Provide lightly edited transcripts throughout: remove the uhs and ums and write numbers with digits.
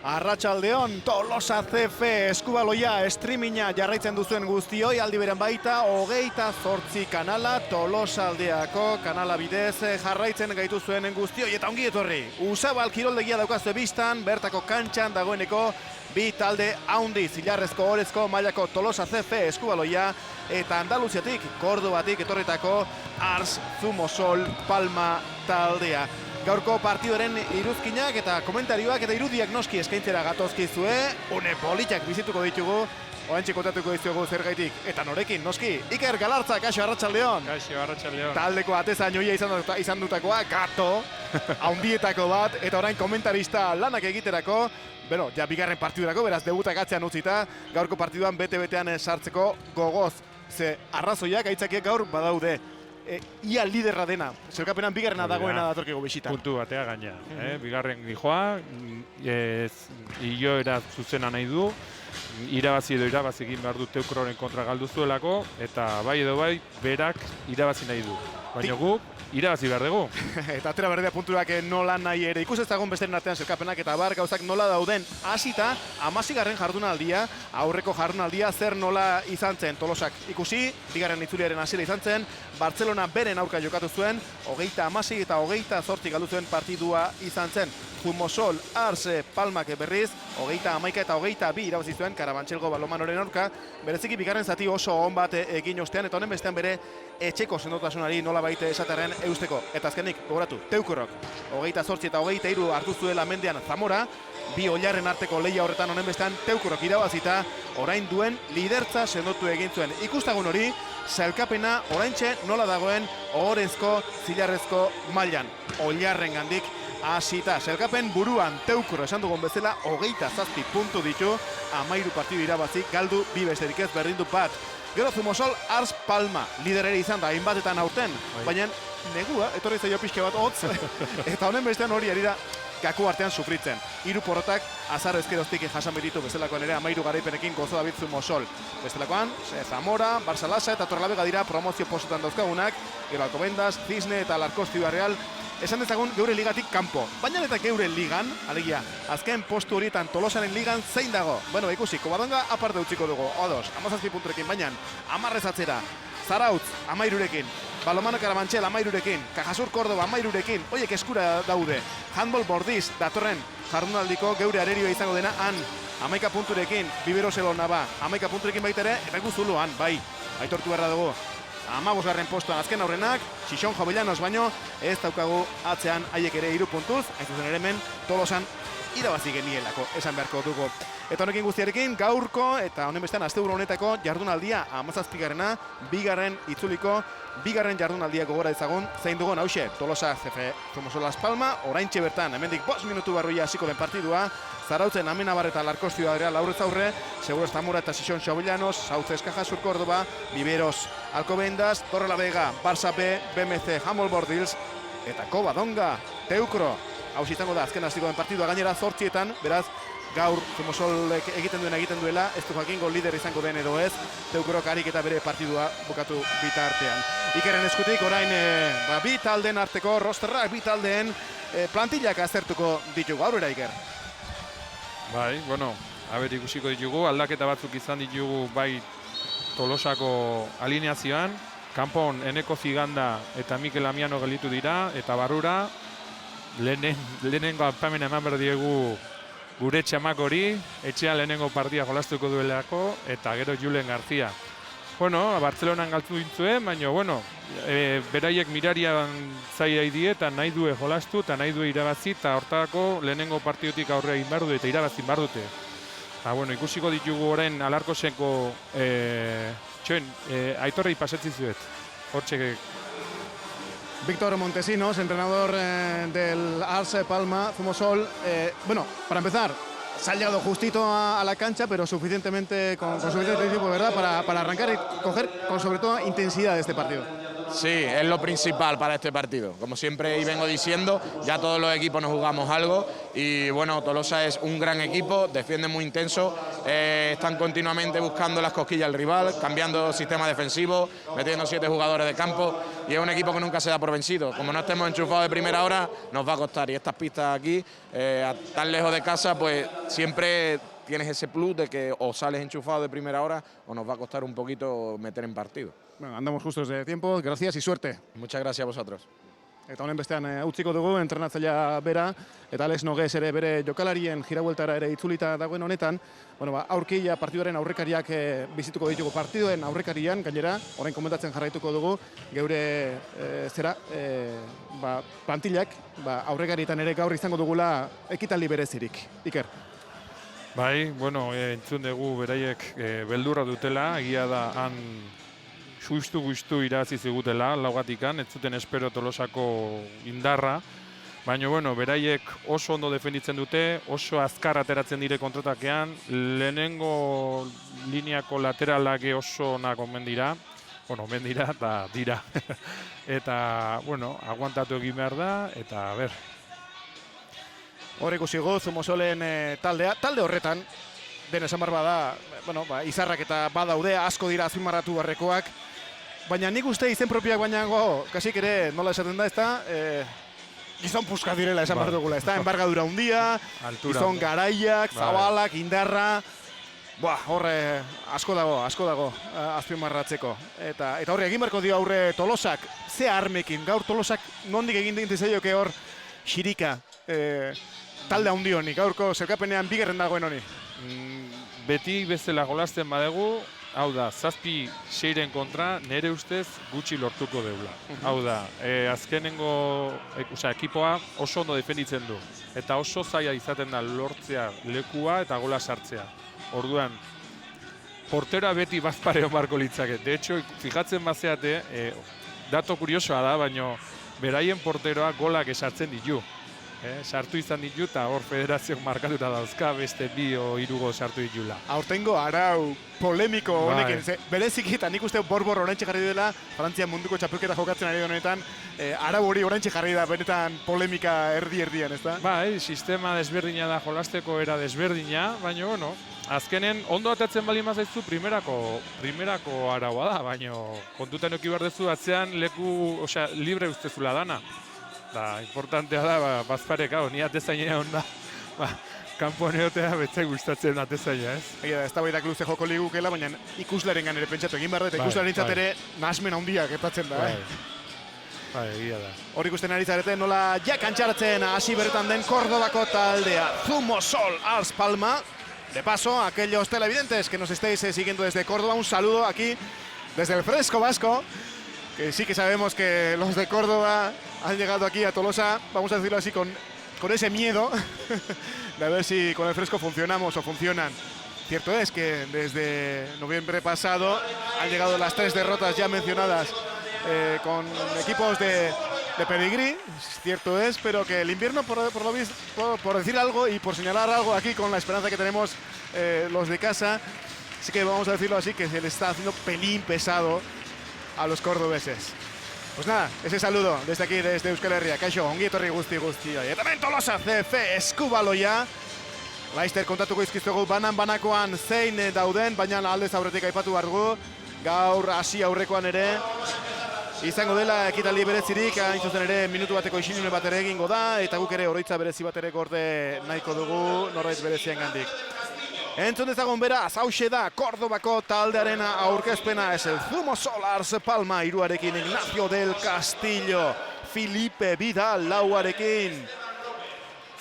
Arratsaldeon, Tolosa CF eskubaloia streaminga jarraitzen duzuen guztioi, aldi beren baita 28 kanala Tolosaldeako kanala bidez jarraitzen gaitu zuen guztioi eta ongi etorri. Usabal kiroldegia daukazue bistan, bertako kantxan dagoeneko bi talde haundi zilarrezko orezko mailako Tolosa CF eskubaloia eta Andaluziatik, Kordobatik etorritako Ars Zumosol Palma taldea. Gaurko partidoren iruzkinak eta komentarioak eta irudiak noski eskaintzera gatozkizue, une politak bizituko ditugu, oantxe kontatuko dizuegu zergaitik, eta norekin, noski, Iker Galartza, kaixo arratsaldeon. Kaixo arratsaldeon. Taldeko atezain hoia izan dutakoa, gato, haundietako bat, eta orain komentarista lanak egiterako, bueno, ja bigarren partidurako, beraz debutak atzean utzita, gaurko partiduan bete-betean sartzeko gogoz, ze arrazoiak aitzakiak gaur badaude. Ia liderra dena, zelkapenan bigarrena dagoena datorkigo bisitan. Puntu batea gaina, bigarren dijoa, ioera zuzena nahi du, irabazi edo irabazi egin behar du Teukroren kontra galdu zuelako, eta bai edo bai, berak irabazi nahi du. Baina guk, irabazi behar dugu. Eta atera berdea punturak nola nahi ere, ikus ez dagoen besteren artean zelkapenak eta bar gauzak nola dauden hasita 16. jardunaldia, aurreko jardunaldia zer nola izan zen Tolosak ikusi, bigarren itzuliaren hasiera izan zen, Barcelona beren aurka jokatu zuen, 30-16 eta 28 galdu zuen partidua izan zen. Zumosol, Arse, Palmak berriz, 30-11 eta 22 irabazi zuen Karabantxelgo balomanoren aurka, bereziki bigarren zati oso on bat egin ostean, eta honen bestean bere etxeko sendotasunari nola baite esaterren eusteko. Eta azkenik, gogoratu, Teukurok, 28 eta 23 hartu zuela mendean Zamora, bi oilarren arteko lehia horretan honen bestean Teukurok irabazita, orain duen lidertza sendotu egin zuen. Ikustagun hori, sailkapena oraintxe nola dagoen ohorezko, zilarrezko mailan. Oilarren gandik hasita, sailkapen buruan Teukuro esan dugun bezala 27 puntu ditu, 13 partidu irabazi, galdu bi besterik ez, berdindu bat. Gero Zumosol Ars Palma liderere izan da hainbatetan aurten, baina negua, etorri zaio pixke bat hotz, eta honen bestean hori ari da gaku artean sufritzen. 3 porrotak azar ezkeroztik jasan betitu bezalakoan ere 13 garaipenekin gozo David Zumosol. Bestelakoan, Zamora, Barcelasa eta Torrelavega dira promozio postutan dauzkagunak, gero Alcobendas, Cisne eta Larkoz Ciudad Real, esan dezagun geure ligatik kanpo. Baina eta geure ligan, alegia, azken postu horietan Tolosaren ligan zein dago? Bueno, ikusi, Covadonga aparte utziko dugu, odos, 17 punturekin, baina 10 atzera, Zarautz 13rekin, Balomano Karabantxel 13rekin, Cajasur Córdoba 13rekin, oiek eskura daude, Handball Bordiz datorren jardunaldiko geure arerioa izango dena han, 11 punturekin, Biberoselo Nava, 11 punturekin baita ere, eta Guzuluan, bai, aitortu beharra dugu. 15. postuan azken aurrenak, Xixon Jovellanos baino, ez daukagu atzean haiek ere 3 puntuz, hain zuzen ere hemen Tolosan irabazi genielako, esan beharko dugu. Eta honekin guztiarekin, gaurko eta honen bestean asteburu honetako jardunaldia 17. bigarren itzuliko, bigarren jardunaldia gogora ezagun, zein dugun hause, Tolosa CF Zumosol Las Palma, oraintxe bertan, hemendik 5 minutu barruia hasiko den partidua, Zarautzen Amenabar eta Larkoz Ciudad Real aurrez aurre, Seguros Zamora eta Xixon Jovellanos, Sauces Cajasur Córdoba, Viveros Alcobendas, Torrelavega, Barça B, BMC Handball Bordiz, eta Covadonga, Teukro. Hau izango da azken hastiko den partidua gainera 8etan, beraz, gaur Zumosolek egiten duela, ez du jakingo lider izango den edo ez, Teukurok harik eta bere partidua bukatu bitartean. Ikeren eskutik orain bi taldeen arteko rosterrak, bi taldeen plantillak aztertuko ditugu, aurrera Iker. Bai, bueno, haber ikusiko ditugu, aldaketa batzuk izan ditugu bai Tolosako alineazioan, kanpon Eneko Ziganda eta Mikel Amiano gelditu dira, eta barrura lehenengo apamena eman behar diegu gure txamak hori, etxean lehenengo partida jolastuko duelako, eta gero Julen García. Bueno, Bartzelonan galtu dintzuen, baina, bueno, beraiek mirarian zaila die eta nahi due jolastu eta nahi due irabazi, eta hortako lehenengo partidutik aurre egin behar du eta irabazi behar dute. Eta, bueno, ikusiko ditugu orain Alarkozenko Aitorrei pasetzi zuet. Hortxe. Víctor Montesinos, entrenador del Ars Palma Zumosol. Bueno, para empezar, se ha llegado justito a la cancha, pero suficientemente con suficiente tiempo, ¿verdad? Para arrancar y coger con sobre todo intensidad de este partido. Sí, es lo principal para este partido. Como siempre y vengo diciendo, ya todos los equipos nos jugamos algo y bueno, Tolosa es un gran equipo, defiende muy intenso, están continuamente buscando las cosquillas del rival, cambiando sistema defensivo, metiendo 7 jugadores de campo y es un equipo que nunca se da por vencido. Como no estemos enchufados de primera hora, nos va a costar y estas pistas aquí, tan lejos de casa, pues siempre tienes ese plus de que o sales enchufado de primera hora o nos va a costar un poquito meter en partido. Bueno, andamos justos de tiempo, gracias y suerte. Muchas gracias a vosotros. Eta honen bestean utziko dugu, entrenatzailea bera, eta Alex Noguez ere bere jokalarien jirabueltara ere itzulita dagoen honetan, bueno, aurkia partiduaren aurrekariak bizituko ditugu partiduen aurrekarian, gainera, orain komentatzen jarraituko dugu, geure plantillak, aurrekarietan ere gaur izango dugula ekitaldi berezirik. Iker. Bai, bueno, entzun dugu beraiek beldurra dutela, egia da han justu irazi zigutela, laugatikan, ez zuten espero Tolosako indarra, baina, bueno, beraiek oso ondo defenditzen dute, oso azkar ateratzen dire kontratakean, lehenengo lineako lateralak oso onak omen dira, eta dira. Eta, bueno, aguantatu egin behar da, eta, ber. Hor ikusigu, Zumosolen taldea, talde horretan, den esan behar bada, bueno, izarrak eta badaude, asko dira azpimarratu barrekoak, baina nik uste izen propioak bainago, kasik ere nola esaten da, ezta, gizon puska direla esan behar dugula, ezta, enbargadura hundia, gizon garaiak, zabalak, indarra, horre asko dago azpimarratzeko. Eta horre egin beharko dio aurre Tolosak, ze armekin, gaur Tolosak nondik egin dintzen zaioke hor xirika, talde handi honi, gaurko zelkapenean bigarren dagoen honi. Beti bezala jolasten badegu, hau da, 7-6 kontra, nire ustez gutxi lortuko deula. Hau da, azkenengo ekipoa oso ondo defenditzen du. Eta oso zaila izaten da lortzea lekua eta gola sartzea. Orduan, portera beti bazpareon barko litzake. De hecho, fijatzen bazeate, dato kuriosoa da, baina beraien porteroa golak esartzen ditu. Sartu izan ditu eta hor federazioak markatuta dauzka beste 2 o 3 sartu ditula. Aurtengo arau polemiko honekin, berezik eta nik uste borbor oraintxe jarri dela, Frantzia munduko txapelketa jokatzen ari honetan, arau hori oraintxe jarri da, benetan polemika erdi-erdian, ez da? Bai, sistema desberdina da jolasteko era desberdina, baina, bueno, azkenen ondo atatzen bali mazaizu primerako araua da, baina kontutan eki behar dezu atzean leku, libre ustezula dana. Da, importantea da, bazparek, ni atezainea onda, kanpo neotea betzai gustatzen atezaina, ez? Egia da, ez da baidak luze joko ligukela, baina ikuslaren ere pentsatu egin behar da, eta ikuslaren ere nahasmen handiak gertatzen da, Bai, egia da. Hor ikusten ari zarete nola kantxaratzen hasi bertan den Córdobako taldea, Zumosol Ars Palma. De paso, a aquellos televidentes que nos estéis siguiendo desde Córdoba, un saludo aquí desde el Fresco Vasco, que sí que sabemos que los de Córdoba han llegado aquí a Tolosa, vamos a decirlo así, con ese miedo de a ver si con el Fresco funcionamos o funcionan. Cierto es que desde noviembre pasado han llegado las 3 derrotas ya mencionadas con equipos de pedigrí, cierto es, pero que el invierno, por decir algo y por señalar algo aquí con la esperanza que tenemos los de casa, sí que vamos a decirlo así, que se le está haciendo pelín pesado a los cordobeses. Pues nada, ese saludo desde aquí, desde Euskal Herria. Kaixo, ongi etorri guzti. Eta hemen Tolosa CF Eskubaloia. Laster kontatuko izkizugu banakoan zein dauden, baina aldez aurretik aipatu behar dugu. Gaur hasi aurrekoan ere izango dela ekitaldi berezirik, hain zuzen ere minutu bateko isilune bat ere egingo da, eta guk ere oroitza berezi bat ere gorde nahiko dugu norbait berezien gandik. Entzun dezagun beraz, hauxe da Córdobako taldearen aurkezpena, es el Zumosol Ars Palma iruarekin, Ignacio del Castillo, Felipe Vidal lauarekin,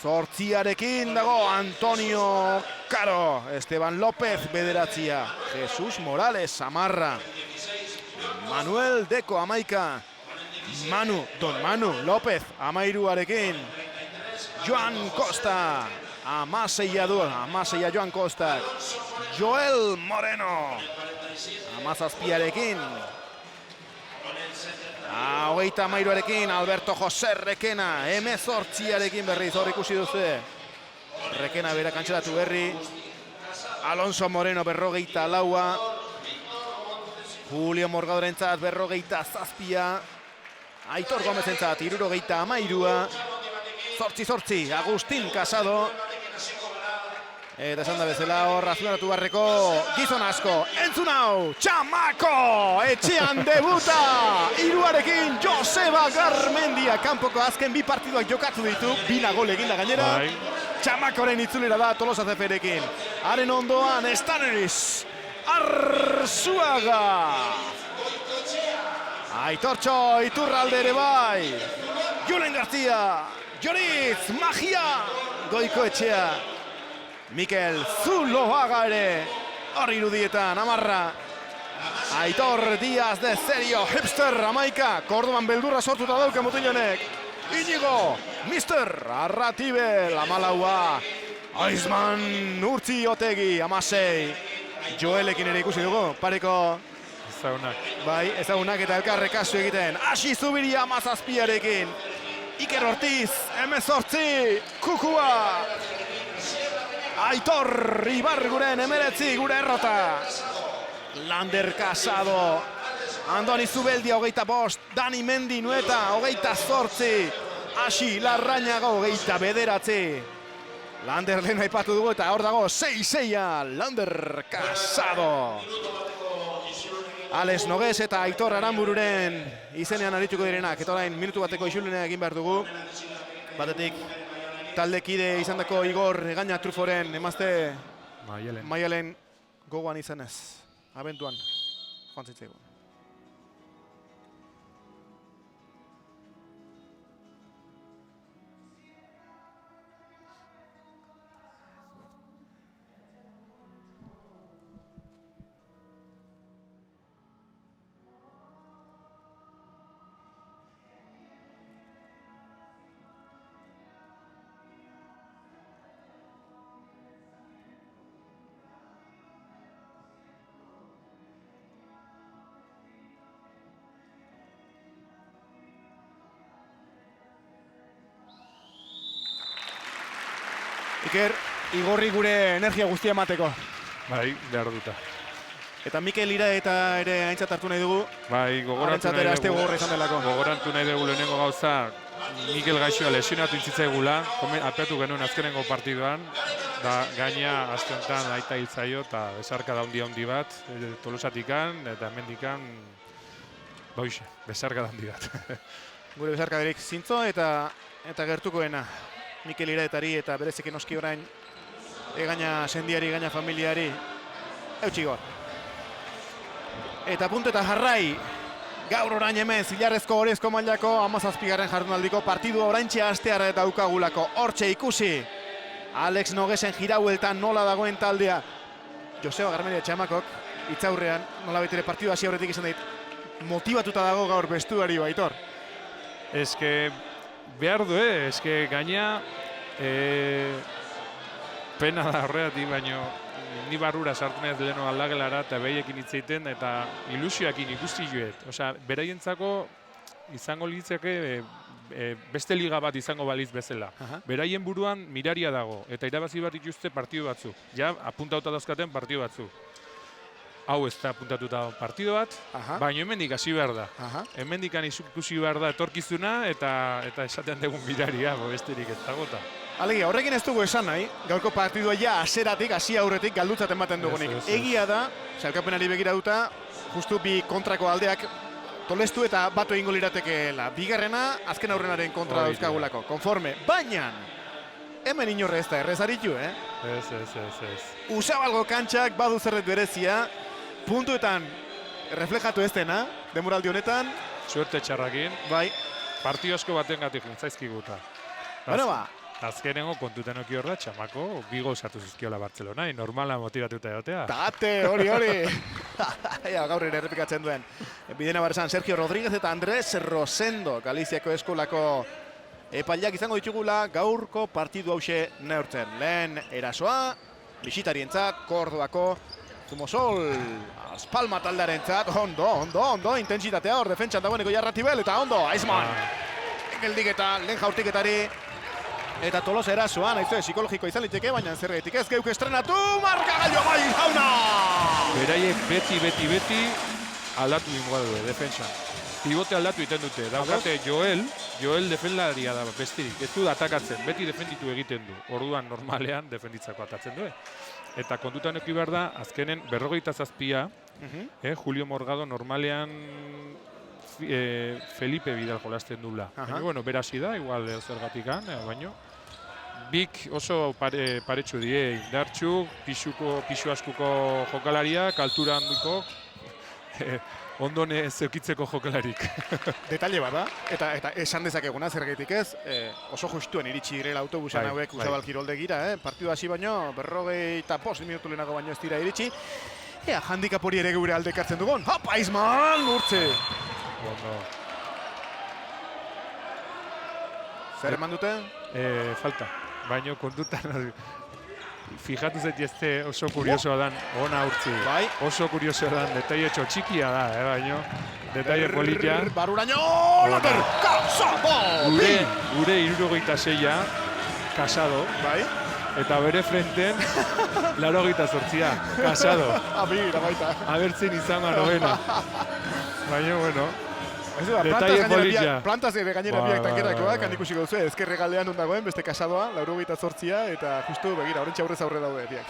zortziarekin dago Antonio Caro, Esteban López bederatzia, Jesus Morales amarra, Manuel Deco amaika, Don Manu López amairuarekin, Joan Costa, amaseia Joan Costa, Joel Moreno, amazazpiarekin, hogeita amairuarekin, Alberto José Requena, hemezortziarekin berriz hor ikusi duzu. Requena bera kantxeratu berri, Alonso Moreno berrogeita laua, Julio Morgadorentzat 47, Aitor Gomezentzat 73, 8-8, Agustin Casado. Eta esan da bezala hor azunaratu barreko gizon asko. Entzun hau, Txamako! Etxean debuta! Hiruarekin Joseba Garmendia kanpoko azken 2 partiduak jokatu ditu. 2 gol eginda gainera. Txamakoren itzulera da Tolosa CFrekin. Haren ondoan Estaneris Arzuaga. Aitortxo Iturralde ere bai. Julen García, Joritz, Magia, Goiko Etxea. Mikel Zuloaga ere, hori irudietan, amarra. Aitor Díaz de Serio, hipster, amaika. Kordoban beldurra sortuta dauke mutilenek. Inigo, Mister, Arratibel, amalaua. Aizman, Urtzi Otegi, amasei. Joelekin ere ikusi dugu, pareko. Ezagunak. Bai, ezagunak eta elkarre kasu egiten. Asi Zubiria amazazpiarekin. Iker Ortiz, 18, Kukua. Aitor Ibarguren 19 gure errota. Lander Casado. Andoni Zubeldia 25. Dani Mendi Nueta 28. Asi Larrañaga 29. Lander lehen aipatu dugu eta hor dago 6-6a Lander Casado. Alex Noguez eta Aitor Aranbururen izenean arituko direnak. Eta orain minutu bateko isulunea egin behar dugu. Batetik taldekide izandako Igor Egaña Truforen emazte Maialen gogoan izanez. Abentuan joan zitzaigun. Iker, Igorri gure energia guztia emateko. Bai, behar duta. Eta Mikel Ira eta ere aintzat hartu nahi dugu. Bai, gogoratu nahi dugu lehenengo gauza. Mikel Gaixoa lesionatu intzitzaigula, apeatu genuen azkenengo partiduan. Da gaina azte honetan aita hiltzaio eta besarka da handi bat. Tolosatikan eta hemendikan bauxe, besarka da handi bat. Gure besarka derik zintzo eta gertukoena. Mikel Iraetari eta bereziki noski orain Egaña sendiari, Egaña familiari eutxigor. Eta puntu eta jarrai gaur orain hemen zilarrezko orezko mailako 17. jardunaldiko partidua oraintxe hastear daukagulako. Hortxe ikusi Alex Noguesen jiraueltan nola dagoen taldea. Joseba Garmendia Txamakok itzaurrean nola betere partidua hasi aurretik izan dit. Motibatuta dago gaur bestuari Aitor. Eske behar du, eske gaina pena da horregatik, baino ni barrura sartu nahez leheno aldagelara eta behiekin hitzeiten eta ilusioakin ikusti joet. Osea, beraientzako izango litzake beste liga bat izango baliz bezala. Beraien buruan miraria dago eta irabazi bat dituzte partidu batzuk. Ja, apuntauta dauzkaten partidu batzuk. Hau ez da apuntatuta partidu bat, baina hemendik hasi behar da. Hemendik ikusi behar da etorkizuna eta esaten dugun miraria, besterik ez dagota. Alegia, horrekin ez dugu esan nahi, gaurko partidua ja hasieratik, hasi aurretik galdutzaten baten dugunik. Egia da, sailkapenari begiratuta, justu bi kontrako aldeak tolestu eta batu egingo liratekeela. Bigarrena, azken aurrenaren kontra dauzkagulako, konforme. Baina, hemen inorre ez da errezaritu, Ez. Usabalgo kantxak badu zerret berezia, puntuetan reflejatu ez dena, demoraldi honetan. Suerte txarrakin. Bai. Partio asko baten gatik juntzaizkiguta. Bueno ba. Azkenengo kontuten oki hor da, Txamako, bigo esatu zizkiola Bartzelonai, normala motibatuta egotea. Tate, hori. Gaur ere errepikatzen duen. Bidena baresan Sergio Rodríguez eta Andrés Rosendo, Galiziako eskolako epaileak izango ditugula gaurko partidu hause neurtzen. Lehen erasoa, bisitarientzat, Kordobako Zumosol, Aspalma taldearentzat, ondo, intentsitatea hor, defentsan dagoeneko Jarratibel, eta ondo, Aizman. Geldik eta lehen jaurtiketari, eta Tolosa erasoa, naizue psikologiko izan liteke, baina zerretik ez geuk estrenatu, markagailu bai jauna! Beraiek beti aldatu ingoa du, defensan. Pivote aldatu iten dute. Daukate Joel defendaria da bestirik. Ez du atakatzen, beti defenditu egiten du. Orduan normalean defenditzako atatzen du. Eta kontutan eki behar da, azkenen 47, Julio Morgado normalean Felipe Vidal jolasten dula. Baina, bueno, berasi da, igual zergatikan, baino. Bik oso paretsu die, indartxuk, pixu askuko jokalariak, altura handiko, ondone zeukitzeko jokalarik. Detalle bat da, eta esan dezakeguna zergaitik ez, oso justuen iritsi girela autobusan hauek Usabal kiroldegira, partidu hasi baino, 45 minutu lehenago baino ez dira iritsi. Ea, handikap hori ere gure aldekartzen dugun. Hapa, Ismael Urtzi! Zer eman dute? Falta, baino kontutan, fijatu zait este oso kuriosoa dan, ona Urtzi. Bai. Oso kuriosoa dan, detaile txikia da, baino, detaile politia. Baruraino, Later, Casado! Gure 76a, Casado. Bai. Eta bere frenten, 88a, Casado. Abira, baita. Abertzen izango novena. Baina, bueno, detalle politia. Plantaz ere gainera biak tankerakoak, han ikusiko duzu, ezkerre galdean dut dagoen, beste Casadoa, 88a, eta justu begira, horrentxe aurrez aurre daude biak.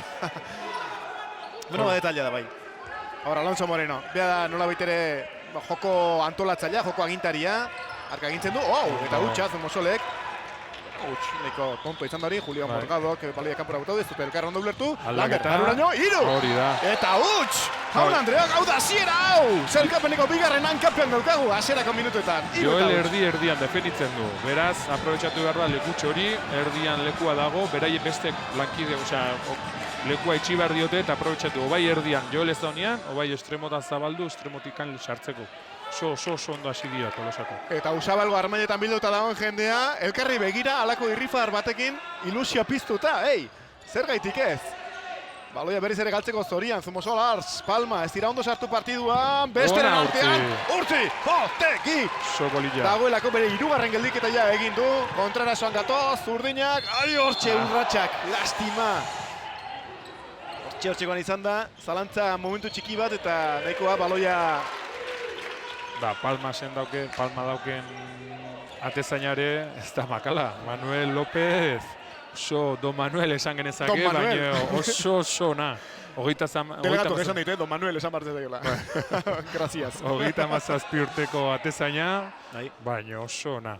Bueno, detalle da bai. Ahora, Alonso Moreno, bea da nola baitere joko antolatzailea, joko agintaria, arka agintzen du, eta hutsa, Zumosolek. Huts, neko tonto izan dori, Julio Morgadok, baloia kanpora botau, ez dute elkarra ondo ulertu. Langer, baruraino, iru! Hori da. Eta huts! Jaun Andreok, hau da ziera hau! Zerkapeneko bigarren hankapean daukagu, aserako minutuetan. Joel erdian defenditzen du. Beraz, aprobetxatu behar da lekutxo hori, erdian lekua dago, beraien beste lankide, lekua itxi behar diote eta aprobetxatu. Obai erdian Joel ez daunean, obai estremotan zabaldu, estremotikan sartzeko. Oso ondo hasi dira Tolosako. Eta Usabalgo armainetan bilduta dagoen jendea, elkarri begira, alako irrifar batekin ilusio piztuta, zer gaitik ez? Baloia berriz ere galtzeko zorian, Zumosol, Ars, Palma, ez dira ondo sartu partiduan, besteren artean, Urtzi, joteki! Dagoelako bere hirugarren geldiketa ja egin du, kontrarasoan gatoz, Zurdinak, hortxe urratxak, lastima! Hortxe izan da, zalantza momentu txiki bat eta nahikoa baloia Palma dauken atezainare, ez da makala. Manuel López, Don Manuel esan genezake, baina oso na. Delegatuk esan dit, Don Manuel esan bartzen daioela. Gracias. 37 urteko atezaina, baina oso na.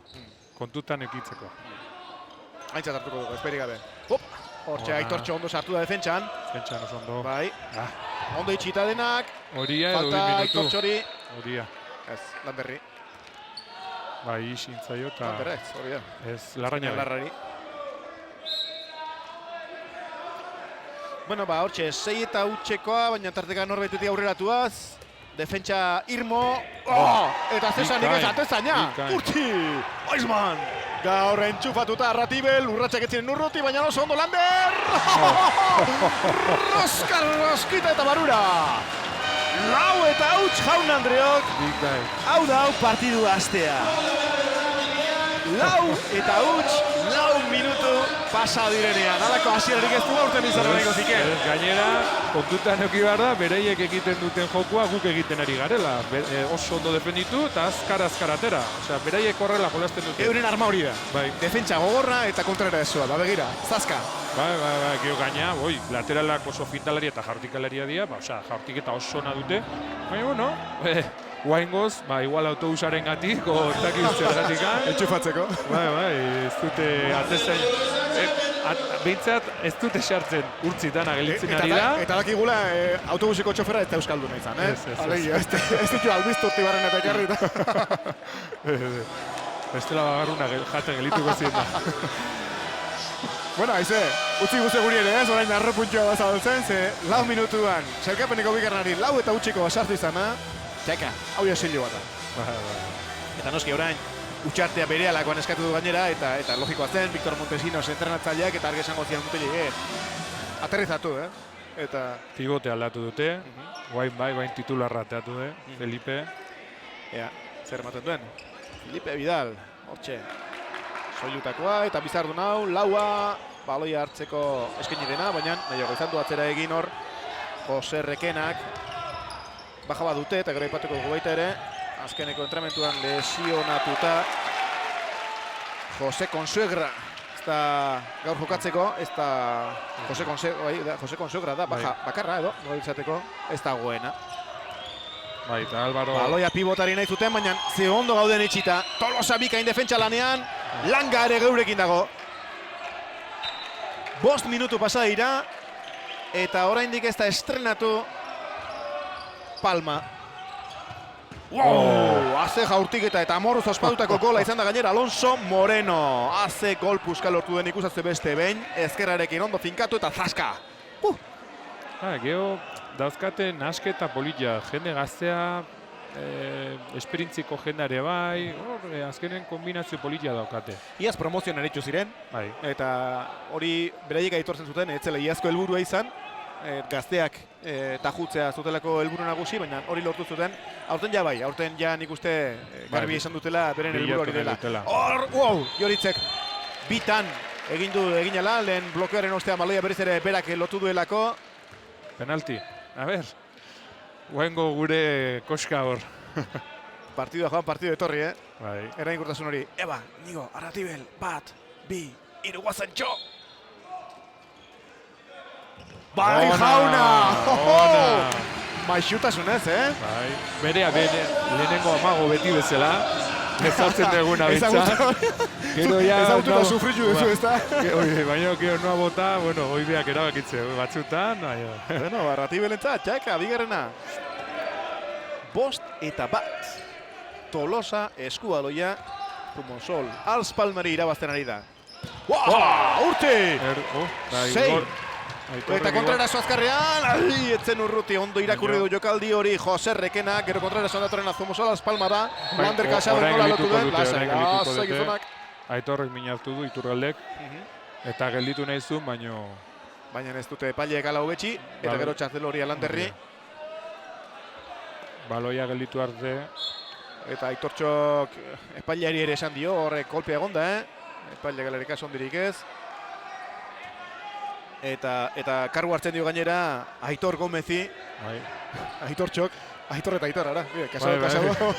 Kontutan ekitzeko. Aintzat hartuko dugu, esperi gabe. Hortxe, Aitortxo ondo sartu da defentsan. Defentsan oso ondo. Bai. Ondo itxita denak. Horia edo 2 minutu. Falta Aitortxori. Horia. Ez, Lanberri. Bai, isintzaio eta... Lanberri, hori da. Ez, Larrañari. Bueno, hortxe, 6 eta utxekoa, baina tarteka norbaitetik aurreratuaz. Defentsa Irmo. Eta zesanik ez atezaina. Urtzi! Oizman! Gaur entxufatuta Ratibel, urratxak etzinen urruti, baina oso ondo Lander! Roskita eta barura! Lau eta huts Jaun Andreok, hau da partidu astea. Lau eta huts, 4 minutu pasa direnean. Halako hasierarik ez du aurten izan horreko ziken. Gainera, kontutan eki behar da, bereiek egiten duten jokua guk egiten ari garela. Oso ondo defenditu eta azkar atera. Osea, bereiek horrela jolasten dute. Euren arma hori da. Defentsa gogorra eta kontrara ezua, da begira, zazka. Bai, gero gaina, lateralak oso fintalaria eta jaurtikalaria dira, jaurtiketa oso ona dute. Baina, bueno, guaingoz, igual autobusaren gatik, ez zergatik. Entxufatzeko. Bai, ez dute atezain. Behintzat, ez dute sartzen Urtzi dana gelitzen ari da. Eta dakigula, autobusiko txoferra ez da euskalduna izan, ez ditu albiztu urtibarren eta ekarri. Bestela bagarruna jaten gelituko ziren da. Bueno, haize, utzi guzti guri ere ez, orain arrepuntxoa da zabaltzen, ze 4 minutuan, selkapeneko bigarrenari 4 eta utxiko sartu izana, txeka, hau jasilio bat da. Eta noski orain, utxartea berealakoan eskatu du gainera, eta logikoa zen, Victor Montesinos entrenatzaileak eta argi esango zian Muteli, aterrizatu, eta... Pivote aldatu dute, guain titularra ateatu du, Felipe. Ea, zer ematen duen, Felipe Vidal, hortxe. Soilutakoa eta bizardun hau, laua, baloia hartzeko eskaini dena, baina nahiago izan du atzera egin hor Jose Rekenak. baja bat dute eta gero aipatuko dugu baita ere. Azkeneko entrenamenduan lesionatuta Jose Consuegra. Ez da gaur jokatzeko, ez da Jose Consuegra da, bakarra edo, nola izateko, ez da goena. Bai, eta Álvaro... Baloia pibotari nahi zuten, baina ze ondo gauden itxita. Tolosa bikain defentsa lanean, Langa ere geurekin dago. 5 minutu pasa dira, eta oraindik ez da estrenatu Palma. Wow! Aze jaurtiketa eta amorruz ospatutako gola izan da gainera Alonso Moreno. Aze gol puska lortu den ikusatze beste behin, ezkerrarekin ondo finkatu eta zaska. Geho, dauzkate nasketa polita, jende gaztea, esperintziko jendare bai, azkenen kombinazio polita daukate. Iaz promozioan eritxu ziren, bai. Eta hori beraiek aitortzen zuten, etzela iazko helburua izan, gazteak tajutzea zutelako helburu nagusi, baina hori lortu zuten. Aurten ja bai, aurten ja nik uste garbi izan dutela beren helburu hori dela. Hor, wow, Joritzek bitan egin ala, lehen blokeoaren ostean baloia berriz ere berak lotu duelako. Penalti, a ber, guengo gure koska hor. Partidua joan, partidu etorri, Bai. Erainkortasun hori. Eba, Nigo, Arratibel, 1, 2, 3, guazantxo! Bai, jauna! Maixutasunez, Bai, berea lehenengo amago beti bezala. Ezautzen duguna bitza. Ezaututa sufritu duzu, ez da? Baina, gero noa bota, bueno, hoi beak erabakitze, batzutan. Bueno, Arratibelentzat, txaka, bigarrena. 5 eta 1. Tolosa eskubaloia, Zumosol, Als Palmeri irabazten ari da. Urti! 6! Eta Kontraraso azkarrean, etzen urruti, ondo irakurri du jokaldi hori Jose Requena, gero Kontraraso ondatorren Zumosol, Az Palma da, Lander Casado nola lotu den, lasai gizonak. Aitorrek minartu du, Iturraldek, eta gelditu nahi zuen, baina ez dute epaileek ala hobetxi, eta gero txartelo hori Landerri. Baloia gelditu arte. Eta Aitortxok epaileari ere esan dio, horrek kolpea egonda, epaile galerik ondirik ez. Eta kargu hartzen dio gainera Aitor Gomezi. Aitortxok, Aitor eta Aitor, ara. Kasado.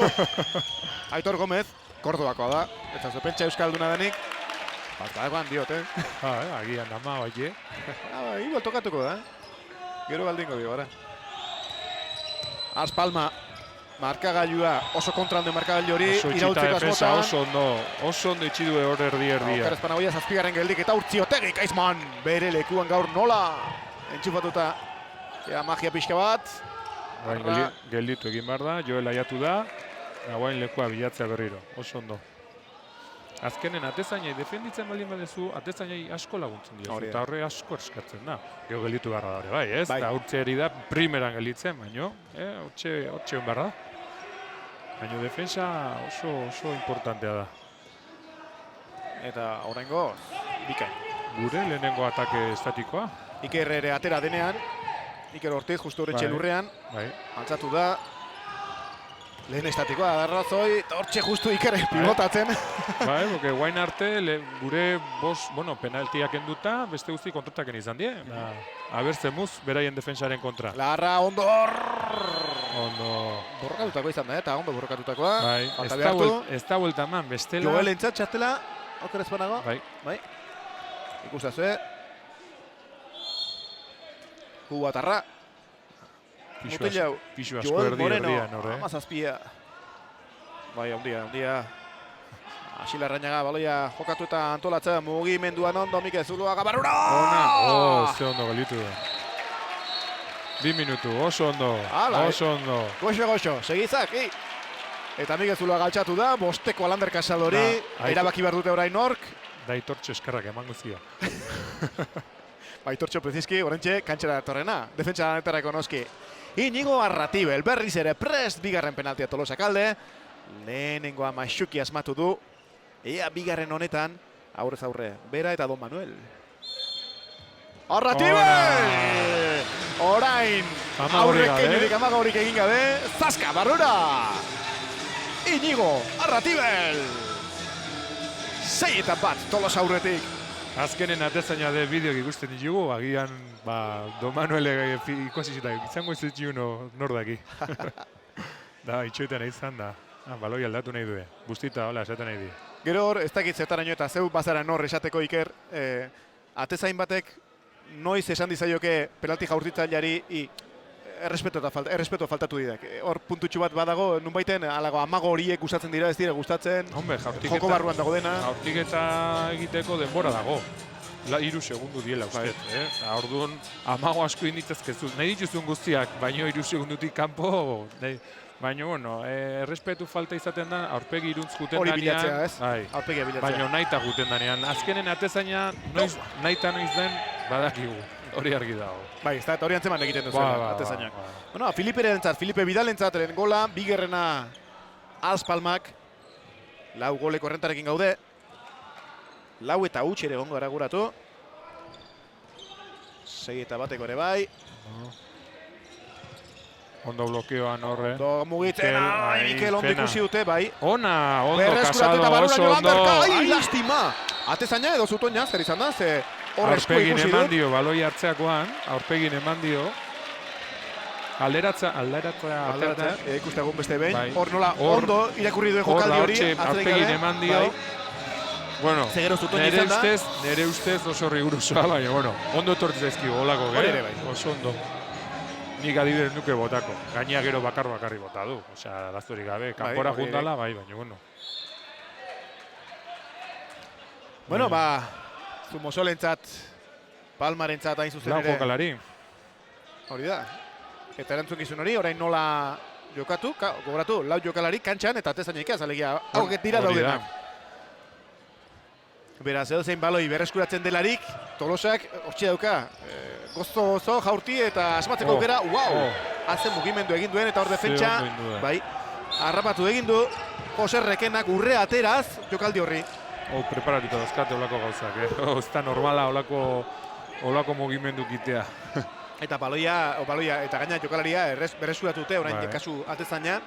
Aitor Gomez, Kordobakoa da. Eta zepentsa euskalduna denik. Baltagoan diot, Agian ama, bai. Igual tokatuko da. Gero baldingo dio, gara. Az Palma. Markagailua, oso kontralde markagailu hori, irautzeko asmotan. Oso ondo itxi du hor erdia. Okeres Panagoia zazpigarren geldik eta Urtzi Otegi Kaizman. Bere lekuan gaur nola. Entxufatuta. Magia pixka bat. Gelditu egin behar da, Joel aiatu da. Guain lekua bilatzea berriro, oso ondo. Azkenen atezainai defenditzen baldin badezu, atezainai asko laguntzen dira. Eta horre asko eskatzen da. Gero gelditu behar da hori, bai, ez? Eta Urtzi da primeran gelditzen, baino, hortxe hon behar da. Baina defensa oso importantea da. Eta horrengo, bikain. Gure lehenengo atake estatikoa. Iker ere atera denean. Iker Ortiz, justu horretxe lurrean. Antzatu da. Lehen estatikoa, darrazoi, eta hortxe justu Iker pivotatzen. Porque guain arte, gure penaltiak enduta, beste guzti kontrataken izan die. Abertzemuz, beraien defensaren kontra. Larra, ondor! Borrokatutakoa izan da, eta ondo borrokatutakoa. Ez da vuelta eman, bestela. Joel entzat, txartela, Okeres Panago. Bai. Ikustazue. Kubatarra. Pixu asko Joel erdi Moreno, erdian, Amazazpia. Bai, ondia. Asila Rañaga, baloia jokatu eta antolatzea, mugimenduan ondo, Mikel Zuluaga, barrura! Ze ondo galitu da. 2 minutu, oso ondo. Goxo, segizak, Eta Mikel Zuluaga altxatu da, bosteko Lander Casadori, erabaki behar dute orain nork. Da Aitortxo eskarrak eman guztia. Aitortxo prezizki, orentxe, kantxera datorrena, defentsa danetarako noski. Inigo Arratibel, berriz ere prest, bigarren penaltia Tolosak alde. Lehenengoa Maxuki asmatu du. Ea bigarren honetan, aurrez aurre, Bera eta Don Manuel. Arratibel! Orain, aurrekenetik amagaurik egin gabe, Zaska, barrura! Inigo Arratibel! 6 eta 1, Tolosa aurretik. Azkenen atezaina de bideok ikusten ditugu, agian Do Manuel ikusi zita, izango ez dut nor daki. Da, itxoetan izan da. Baloi aldatu nahi du. Guztita, hola, esaten nahi di. Gero hor, ez dakit zertaraino eta zeu bazara nor esateko Iker, atezain batek noiz esan dizaioke penalti jaurtitzaileari errespeto faltatu didak. Hor puntutxu bat badago, nunbaiten alago amago horiek gustatzen dira, ez dira gustatzen. Hombre, joko barruan dago dena. Jaurtiketa egiteko denbora dago. 3 segundu diela uste. Orduan, amago asko inditzazkezu. Nahi dituzun guztiak, baino 3 segundutik kanpo. Baina, bueno, errespetu falta izaten da, aurpegi iruntz guten danean. Hori bilatzea, ez? Aurpegia bilatzea. Baina naita guten danean. Azkenen atezaina, naita noiz den, badakigu. Hori argi dago. Bai, ez da, hori antzeman egiten duzuela, atezainak. Bueno, Filipe Vidalentzat lehen gola, bigarrena Als Palmak. 4 goleko errentarekin gaude. 4 eta huts ere gongo eraguratu. 6 eta bateko ere bai. Ondo blokeoan horre. Ondo mugitzen, Mikel ondo ikusi dute, bai. Ondo, Casado, oso ondo. Ai, lastima! Atezaina edo zutoina, zer izan da, ze horrezko ikusi du. Aurpegin eman dio, baloi hartzeakoan, aurpegin eman dio. Alderatzea. Ikuste egun beste behin. Hor nola, ondo irakurri duen jokaldi hori. Aurpegin eman dio. Bueno, nere ustez oso rigurosoa, baina, bueno, ondo etortz zaizkigu, holako, oso ondo. Nik adibidez nuke botako. Gaina gero bakarri bota du. Osea, daztorik gabe, kanpora juntala, bai, baina, bueno. Bueno, Zumosolentzat, Palmarentzat hain zuzen ere. 4 jokalari. Hori da. Eta erantzukizun hori, orain nola jokatu, gogoratu, 4 jokalari kantxan eta atezainaik azalegia. Hauket dira daudenak. Beraz, edo zein baloi berreskuratzen delarik, Tolosak hortxe dauka. Gozo jaurti eta asmatzeko aukera, hazen mugimendu egin duen eta hor defentsa, bai, harrapatu egin du, Jose Rekenak urrea ateraz jokaldi horri. Preparatuta dazkate olako gauzak, ez da normala olako mugimendu kitea. Eta baloia eta gaina jokalaria berreskuratu dute, orain kasu atezaina.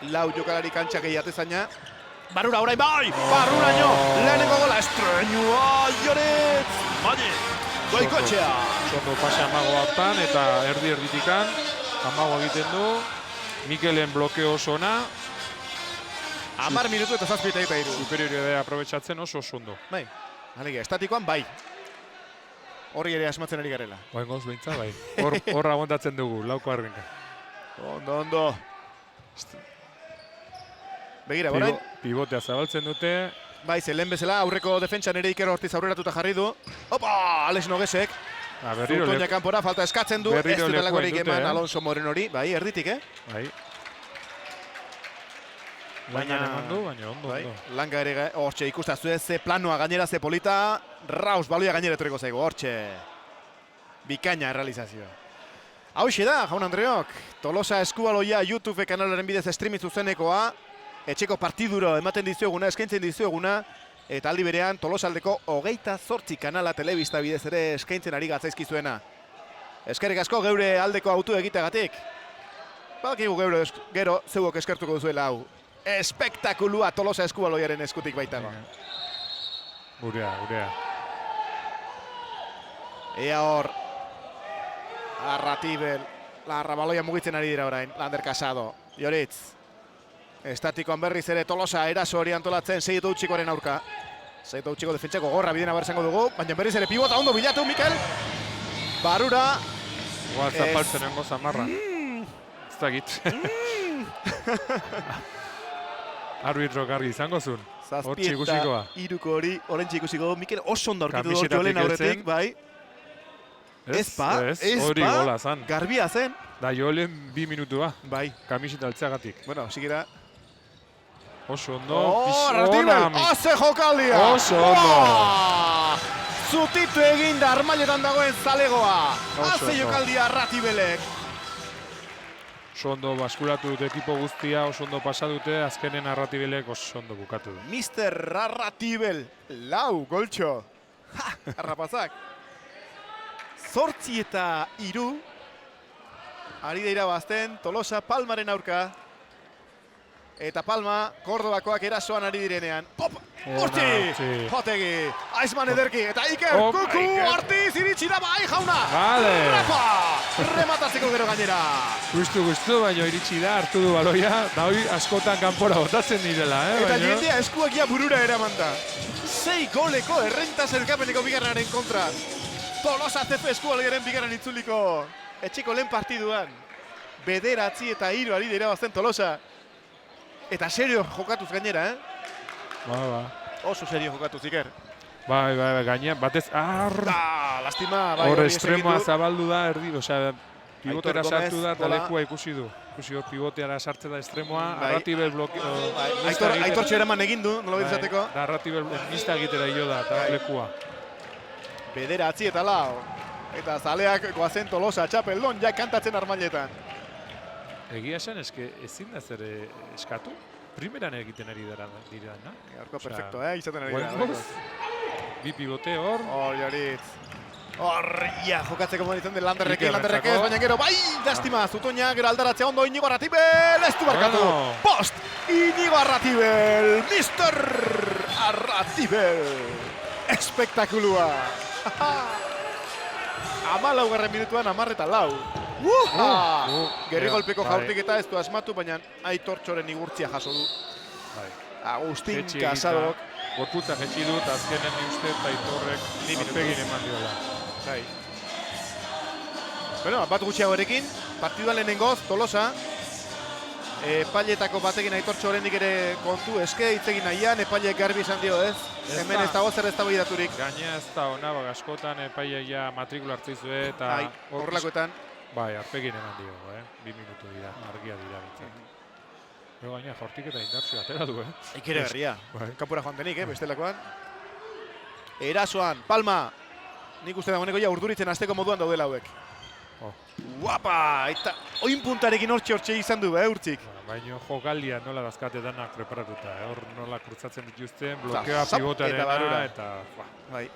4 jokalari kantxak egin atezaina. Barrura orain bai! Barruraino! Lehenengo gola estreñua! Joretz! Maine! Goikotxea! Sondo pase amago hartan eta erditikan. Amago egiten du. Mikelen blokeo oso ona. 10 minutu eta 7 eta 3. Superioridadea aprobetxatzen oso ondo. Bai, alegia, estatikoan bai. Horri ere asmatzen ari garela. Bain goz behintza bai. Hor aguantatzen dugu, 4 arrenka. Ondo. Begira, borain. Pivotea zabaltzen dute. Bai, lehen bezala, aurreko defentsan ere Iker Ortiz aurreratuta jarri du. Opa, Alex Nogesek. Zutoina kanpora, falta eskatzen du. Ez dutelakorik eman Alonso Morenori. Bai, erditik, Bai. Baina ondo. Langa ere, hortxe ikustazu ze planoa gainera ze polita. Raus, baloia gainera etorriko zaigu, hortxe. Bikaina realizazioa. Hauxe da, jaun Andreok. Tolosa Eskubaloia YouTube kanalaren bidez streaming zuzenekoa. Etxeko partiduro ematen dizueguna, eskaintzen dizueguna, eta aldi berean Tolosaldeko 28 kanala telebista bidez ere eskaintzen ari gatzaizkizuena. Eskerrik asko geure aldeko autu egiteagatik. Badakigu gero zeuok eskertuko duzuela hau. Espektakulua Tolosa Eskubaloiaren eskutik baitago. Gurea. Ea hor, Arratibel, Larrabaloia mugitzen ari dira orain, Lander Casado, Joritz. Estatikoan berriz ere Tolosa eraso hori antolatzen Seito Utxikoaren aurka. Seito Utxiko defentsako gorra bidena berzengo dugu, baina berriz ere pibota ondo bilatu Mikel. Barura. Igual zapaltzen nengo zamarra. Ez dakit. Arbitro gargi izango zuen. Zazpi eta iruko hori, orentxe ikusiko. Mikel oso ondo aurkitu du Jolen aurretik, bai. Ez hori gola zan. Garbia zen. Da Jolen 2 minutua. Bai. Kamiseta altzeagatik. Bueno, sikera. Oso ondo. Arratibel, haze jokaldia! Oso ondo. Zutitu egin da armailetan dagoen zalegoa. Haze jokaldia Arratibelek. Oso ondo baskulatu dute ekipo guztia, oso ondo pasadute, azkenen Arratibelek oso ondo bukatu du. Mr. Arratibel, 4 goltxo. Ha, arrapazak. 8 eta 3. Ari da irabazten Tolosa Palmaren aurka. Eta Palma, Kordobakoak erasoan ari direnean. Pop! Urtzi! Jotegi! Aizman ederki! Eta Iker! Kuku! Ortiz! Iritsi da bai jauna! Vale! Rapa! Rematatzeko gero gainera! Gustu, baina iritsi da, hartu du baloia, da hori askotan kanpora botatzen direla, Eta jendea eskuak ja burura eraman da. 6 goleko errenta zelkapeneko bigarrenaren kontra. Tolosa CF eskualgeren bigarren itzuliko etxeko lehen partiduan. 9 eta 3 ari dira bazten Tolosa. Eta serio jokatuz gainera, Ba. Oso serio jokatuz, Iker. Bai, gaina, batez, Lastima, bai. Hor estremoa zabaldu da, osea, pibotera Aitor sartu da, Gomez, eta lekua ikusi du. Ikusi hor pivoteara sartzen da estremoa, Arratibel blokeo... Aitor txeraman egin du, nola izateko. Da Arratibel mista egitera hilo da, eta lekua. 9 eta 4. Eta zaleak goazen Tolosa, txapeldon, ja kantatzen armailetan. Egia esan, ezin da zer eskatu. Primeran egiten ari dira, na? Gaurko perfecto, izaten ari dira. Bi pivote hor. Hor, Joritz. Hor, jokatzeko moditzen den Landerrek ez, baina gero, bai, lastima, Zutoña, gero aldaratzea ondo, Iñigo Arratibel, ez du barkatu. Post, Iñigo Arratibel, Mr. Arratibel. Espektakulua. 14 minutuan 10-4. Gerri golpeko jaurtiketa ez du asmatu, baina Aitor Txoren igurtzia jaso du. Agustin Casadok. Gorputza jetxi dut, azkenen ni uste eta Aitorrek aurpegin eman diola. Bueno, bat gutxiagorekin, partiduan lehenengoz, Tolosa. Epailetako batekin Aitor Txorendik ere kontu eske, hitzegin nahian, epailek garbi esan dio ez. Hemen ez dago zer ez dago idaturik. Gaina ez da ona, askotan epaileia matrikula hartzizue eta... Horrelakoetan. Bai, arpegin eman dio, 2 minutu dira, argia dira bintzak. Pero gaina jortik eta indartzu atera du, Ikere berria, kanpora joan denik, bestelakoan. Erasoan, Palma. Nik uste dagoeneko ja urduritzen azteko moduan daudela hauek. Guapa! Eta oin puntarekin hortxe izan du, urtzik. Baina jokaldia nola dazkate danak preparatuta, hor nola krutzatzen dituzten, blokeoa pivotarena eta... Bai,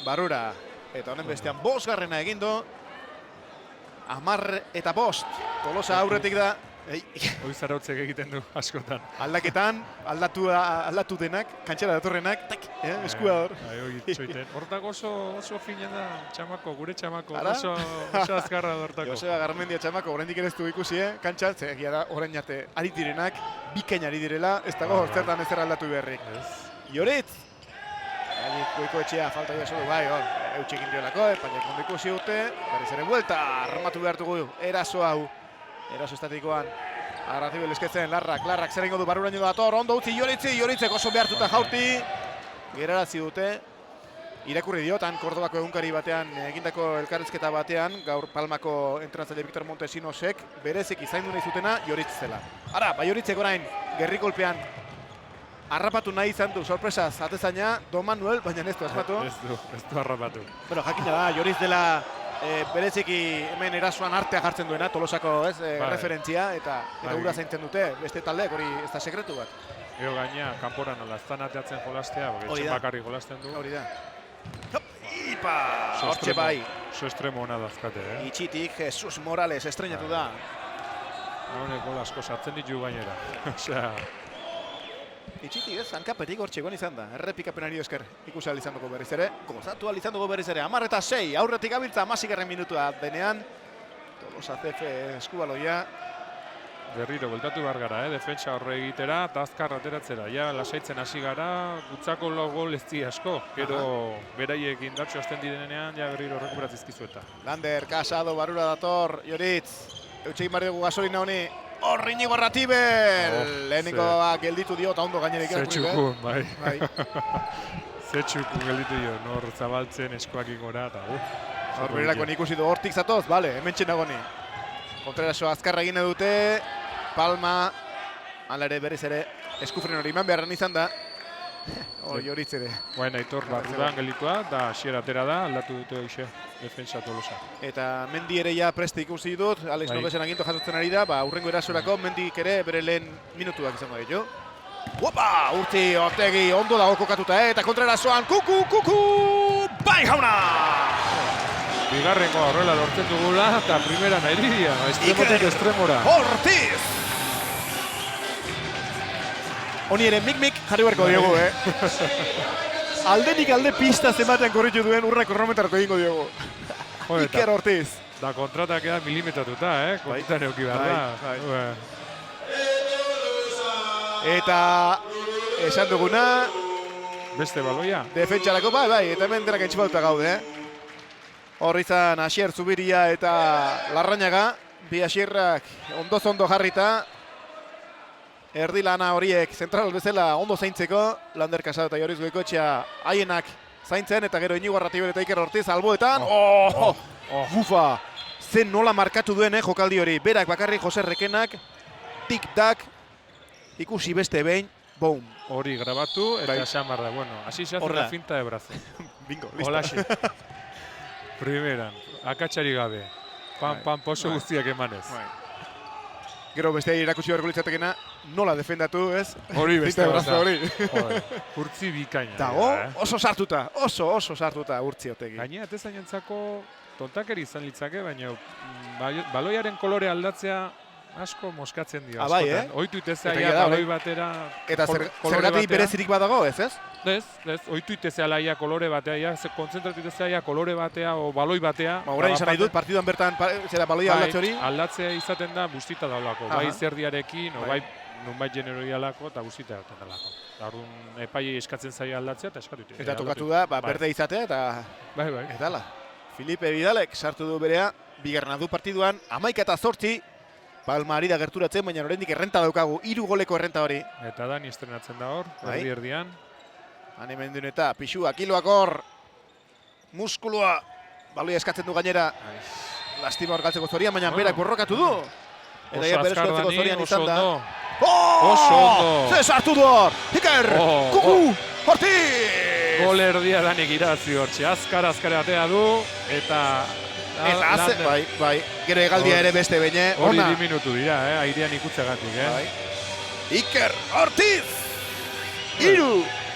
barrura. Eta honen bestean 5. egindu. 10 eta 5. Tolosa aurretik da. Hoi zarautzek egiten du askotan. Aldaketan, aldatu denak, kantxera datorrenak, eskua hor. Hortako oso finen da, txamako, gure txamako, oso azkarra da hortako. Joseba Garmendia txamako, oraindik ere ez du ikusi, kantxan, egia da, orain arte ari direnak, bikain ari direla, ez dago zertan ezer aldatu beharrik. Joritz! Goiko etxea, falta jaso du, bai, eutxekin diolako, epaileak ondo ikusi dute, berriz ere buelta, armatu behar dugu, eraso hau. Eraso estatikoan, Arratibel esketzen, Larrak zer ingo du, baruraino dator, ondo utzi Joritzek oso behartuta jaurti. Gerarazi dute, irakurri diotan, Kordobako egunkari batean, egindako elkarrizketa batean, gaur Palmako entrenatzaile Victor Montesinosek, berezik izaindu nahi zutena Joritz zela. Ara, bai Joritzek orain, gerri kolpean, harrapatu nahi izan du, sorpresaz, atezaina, Don Manuel, baina ez du asmatu. Ez du harrapatu. Bueno, jakina da, Joritz dela, bereziki hemen erasoan artea jartzen duena, Tolosako referentzia, eta gura zaintzen dute, beste taldeek hori ez da sekretu bat. Ego gaina, kanporan ala, ez da nateatzen jolastea, etxen bakarri jolasten du. Hori da. Ipa! Hortxe bai. Oso estremo hona dazkate, Itxitik, Jesus Morales estrenatu da. Honek gol asko sartzen ditu gainera. Osea... Itxitik ez, hankapetik hortxe egon izan da. Errepikapenari esker ikusi ahal izan dugu berriz ere. Gozatu ahal izan dugu berriz ere. 10 eta 6, aurretik gabiltza 10. minutua denean. Tolosa CF eskubaloia. Berriro, bueltatu behar gara, defentsa horre egitera, eta azkar ateratzera. Ja, lasaitzen hasi gara, gutzako gol ez di asko. Gero beraiek indartxo hasten direnean, ja berriro rekuperatzizkizueta. Lander, Casado, barura dator, Joritz. Eutxegin barri dugu gasolina honi. Hor Iñigo Arratibel! Lehenengo gelditu dio, eta ondo gainerik zetxukun, bai. Zetxukun gelditu dio, nor zabaltzen eskoak ingora, eta hor bererakoan ikusi du, hortik zatoz, bale, hemen txenago ni. Kontreraso azkarra egine dute, Palma, ala ere berriz ere, eskufren hori eman beharren izan da. Hor Joritz ere. Baina Aitor barrudan gelditua, da hasiera atera da, aldatu dute hoxe. Defensa Tolosa. Eta Mendi ere ja preste ikusi dut, Alex Nobesen aginto jasotzen ari da, urrengo erasorako Mendik ere bere lehen minutuak izango ditu. Guapa! Urtzi, Ortegi, ondo dago kokatuta, eta kontraerasoan, kuku! Bai jauna! Bigarrengo horrela lortzen dugula, eta primera nahi dira, estremotik estremora. Ortiz! Honi ere mik jarri beharko diogu, Aldenik alde pista zenbatean korritu duen urra kronometratu egingo diogu. Iker Ortiz. Da kontratak eda milimetratuta, kontutan euki behar da. Eta esan duguna, beste baloia. defentsarako, bai, eta hemen denak entxipatuta gaude, Hor izan Asier Zubiria eta Larrañaga, bi Asierrak ondo jarrita, erdi lana horiek zentral bezala ondo zaintzeko, Lander Casado eta Joriz Goikoetxea haienak zaintzen, eta gero Inigo Arratibel eta Iker Ortiz alboetan, bufa, zen nola markatu duen jokaldi hori, berak bakarrik Jose Rekenak, tik-tak, ikusi beste behin, boom. Hori grabatu eta xamarra, bueno, así se hace la finta de brazo. Bingo, listo. Holaxe. Primeran, akatsari gabe, pan, poso guztiak emanez. Gero beste irakutsi beharko litzatekena, nola defendatu, ez? Hori beste brazo hori. Urtzi bikaina. Dago, oso sartuta, oso sartuta Urtzi Otegi. Gainea, atezainentzako tontakeri izan litzake, baina baloiaren kolore aldatzea asko moskatzen dio. Bai, Oitu itezaia baloi batera... Eta zergatik berezirik badago, ez? Ez, oitu itezaia kolore batea, kontzentratu itezaia kolore batea o baloi batea. Orain izan nahi dut, partiduan bertan baloia aldatze hori? Aldatzea izaten da bustita daulako, bai zerdiarekin, bai nunbait generoialako eta bustita dauten dalako. Orduan epai eskatzen zaia aldatzea eta eskatu itezaia. Eta tokatu da, berde izatea eta... Bai. Eta ala. Filipe Vidalek sartu du berea, bigarrena du partiduan, 11-8, Palma ari da gerturatzen, baina oraindik errenta daukagu, 3 goleko errenta hori. Eta Dani estrenatzen da hor, erdian. Han hemen duen eta pixua, kiloak hor, muskulua, baloia eskatzen du gainera, lastima hor galtzeko zorian, baina berak borrokatu du. Eta ja berezkoetzeko zorian izan da. Oso ondo! Ze sartu du hor! Iker! Kuku! Ortiz! Gol erdia Danik irazi hortxe, azkar atea du, eta... Eta haze, bai, gero egaldia ere beste beine. Hori 2 minutu dira, airean ikutzegatik, Iker Ortiz! 3!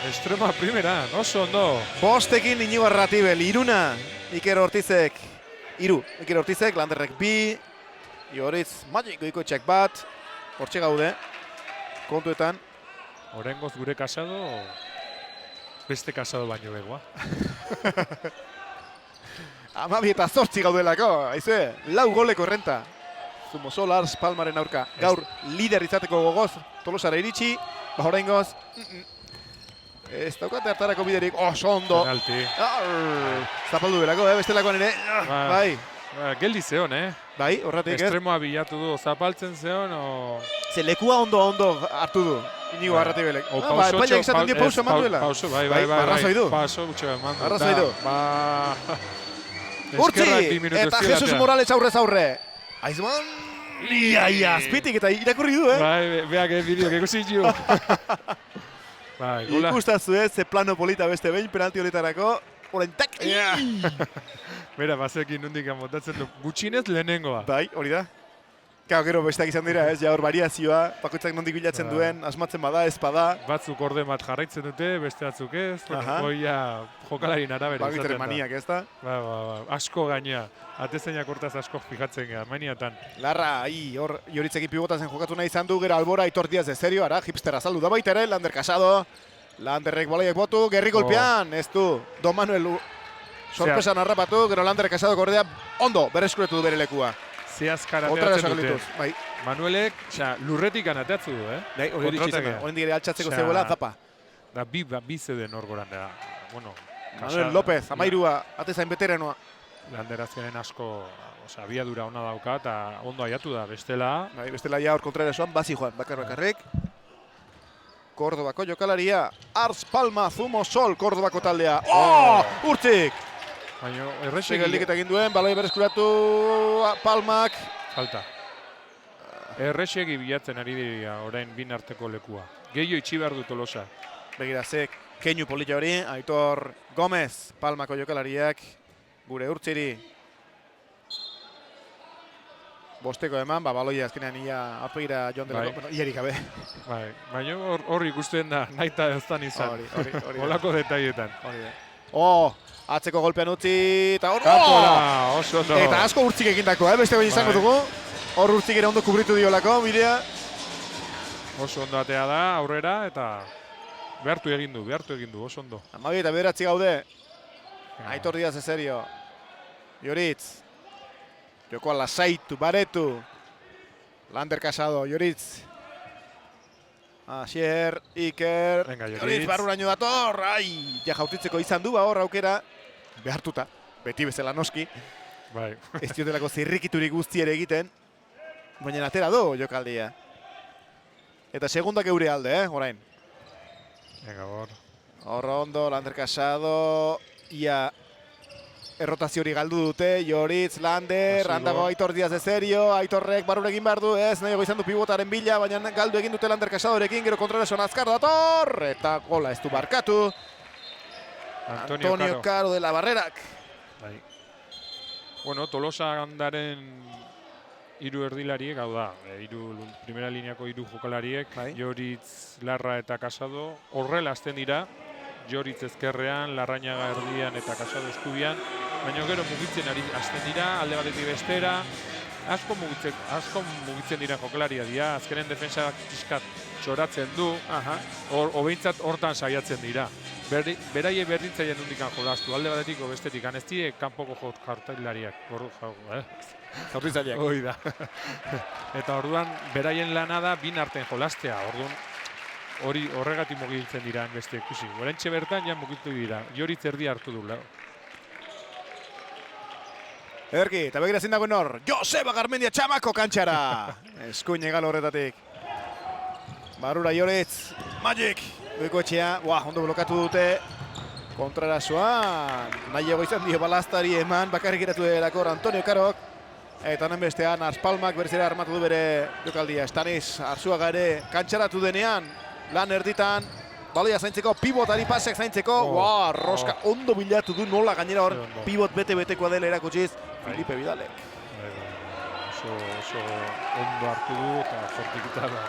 Estrema primeran, oso ondo. Bostekin Inigo Arratibel, 3. Iker Ortizek, 3. Iker Ortizek, Landerrek 2. Joriz Magic Goikoetxeak 1. Hortxe gaude, kontuetan. Oraingoz gure Casado, beste Casado baino begoa. 12-8 gaudelako, haizue, 4 goleko errenta. Zumosol Ars Palmaren aurka. Gaur lider izateko gogoz, Tolosara iritsi, oraingoz, ez daukate hartarako biderik, oso ondo. Penalti. Zapaldu belako, bestelakoan ere, bai. Geldi zeon, Bai, horretik ez. Estremoa bilatu du, zapaltzen zeon, Ze lekua ondo hartu du, Inigo Arratibelek. Epaileak izaten dio pauso eman duela. Pauso, bai. Arrazoi du. Pauso, gutxe eman du. Arrazoi du. Urtzi, eta Jesus Morales aurrez-aurre. Aizman, azpitik eta irakurri du, Bai, beak bideok ikusi du. Ikustazu ze plano polita beste behin, penalti honetarako. Horen tak! Bera, bazekin nondik amontatzen du. Gutxinez lehenengoa. Bai, hori da. Gero besteak izan dira, ja hor variazioa, bakoitzak nondik bilatzen duen, asmatzen bada, ez bada. Batzuk orde bat jarraitzen dute, beste batzuk ez. Hoia jokalarien arabera izaten da. Bagitre maniak ez da. Ba, asko gainea. Atezainak hortaz asko fijatzen gara, maniatan. Larra, hor Joritzekin pibotazen jokatu nahi izan du, gero Albora Aitor Diaz de serio, ara, hipster azaldu da baita ere, Lander Casado. Landerrek baloiak botu, Gerri golpean, ez du. Don Manuel sorpresan harrapatu, gero Lander Casado gordea, ondo, berreskuretu du bere lekua. Zeazkara ateatzen dute. Manuelek, lurretik anateatzu du, Hori ditxizena, hori ere altxatzeko zeuela, zapa. Da bi zeden hor goran da. Manuel López, amairua, atezain beteranoa. Lander azkenen asko, abiadura ona dauka, eta ondo aiatu da, bestela. Bestela ja hor kontrara esoan, bazi joan, bakarrik. Kordobako jokalaria, Ars Palma, Zumosol, Kordobako taldea. Urtzik! Baina errexek... Segeldik egin duen, baloi berreskuratu Palmak. Falta. Errexegi bilatzen ari dira orain bin arteko lekua. Gehio itxi behar du Tolosa. Begira, keinu polita hori, Aitor Gomez, Palmako jokalariak, gure Urtziri. Bosteko eman, baloia azkenean ia apegira joan delako, iarik gabe. Baina hor ikusten da, nahi eta ez dan izan. Olako detaietan. Atzeko golpean utzi, eta hor... Oso ondo. Eta asko Urtzik egindako, beste baina izango dugu. Hor Urtzik ere ondo kubritu diolako, bidea. Oso ondo atea da aurrera eta behartu egin du, oso ondo. 12 gaude. Aitor Diaz Ezerio. Joritz. Jokoa lasaitu, baretu. Lander Casado, Joritz. Asier, Iker. Venga, Joritz barruraino dator. Ai, ja jautitzeko izan du, hor aukera. Behartuta, beti bezala noski. Bai. Ez diotelako zirrikiturik guzti ere egiten. Baina atera du jokaldia. Eta segundak eure alde, orain. Venga, hor. Hor ondo, Lander Casado. Ia errotazio hori galdu dute. Joritz, Lander, handago Aitor Diaz Ezerio. Aitorrek barrura egin behar du, ez nahiago izan du pibotaren bila, baina galdu egin dute Lander Casadorekin, gero kontrareson azkar dator. Eta gola ez du barkatu. Antonio Caro de la Barrerak. Bai. Bueno, Tolosa Gandaren hiru erdilariek, hau da, primera lineako hiru jokalariek, Joritz, Larra eta Casado, horrela hasten dira, Joritz ezkerrean, Larrañaga erdian eta Casado eskubian, baina gero mugitzen hasten dira, alde batetik bestera, asko mugitzen dira jokalaria dira, azkenen defensa pixkat txoratzen du, hobeintzat hortan saiatzen dira. Beraie berdintzaien hundikan jolastu, alde batetik bestetik, ez die kanpoko jartailariak. Jaurtitzaileak. Hoi da. Eta orduan, beraien lana da bin arten jolastea. Orduan, horregatik mugitzen dira beste ikusi. Oraintxe bertan ja mugitu dira. Joritz erdi hartu du. Ederki, eta begira zein dagoen hor. Joseba Garmendia txamako kantxara. Eskuin egal horretatik. Barrura Joritz. Magic. Goikoetxea. Ondo blokatu dute. Kontrarasoan. Nahiago izan dio balaztari eman. Bakarrik eratu delako Antonio Carok. Eta honen bestean Aspalmak berzera armatu du bere jokaldia. Staniz Arzuaga ere kantxaratu denean. Lan erditan. Baloia zaintzeko, pibotari pasek zaintzeko. Roska ondo bilatu du nola gainera hor. Pibot bete-betekoa dela erakutsiz. Felipe Vidalek. Oso ondo hartu du eta fortikita da.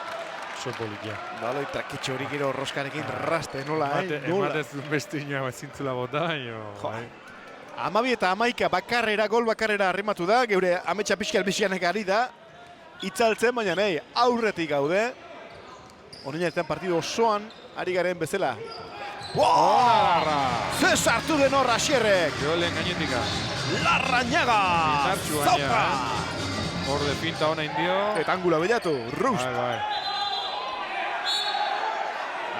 Oso polikia. Baloi trakitxo hori gero roskarekin raste nola, Ematez beste inoa zintzula bota, baina. 12 eta 11 bakarrera, gol bakarrera arrimatu da. Geure ametsa pixkial ari da. Itzaltzen, baina nahi aurretik gaude. Honin artean partidu osoan ari garen bezala. Ze sartu den hor Asierrek. Jolen gainetika. Larrañaga. Zaupa. Hor de pinta hona indio. Eta angula bilatu. Rust.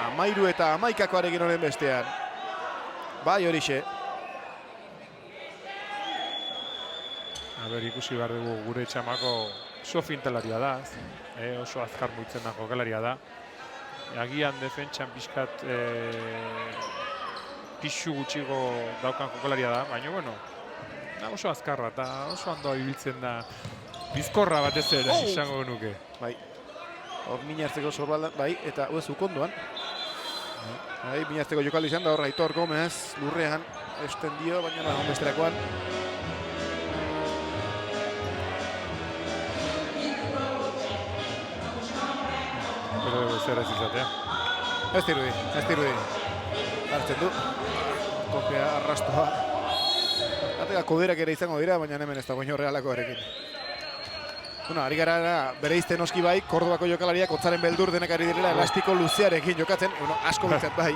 Amairu eta 11koarekin honen bestean. Bai horixe. Ikusi behar dugu gure txamako oso fintalaria da. Oso azkar muitzen da jokalaria da. Agian defentsan pixkat pixu gutxiko daukan jokalaria da, baina bueno, oso azkarra eta oso handoa ibiltzen da. Bizkorra batez ere, izango genuke. Bai, hor minartzeko sorbaldan, bai, eta ukondoan. Bai, minartzeko jokaldi izan da hor Aitor Gomez, lurrean, esten dio, baina lagun besterakoan. Zer ez izatea. Ez dirudi. Hartzen du. Topea arrastoa. Atega koderak ere izango dira, baina hemen ez dago realako erekin. Ari gara bere izten oski bai, Kordobako jokalariak otzaren beldur denak ari direla elastiko luzearekin jokatzen. Asko bintzat bai.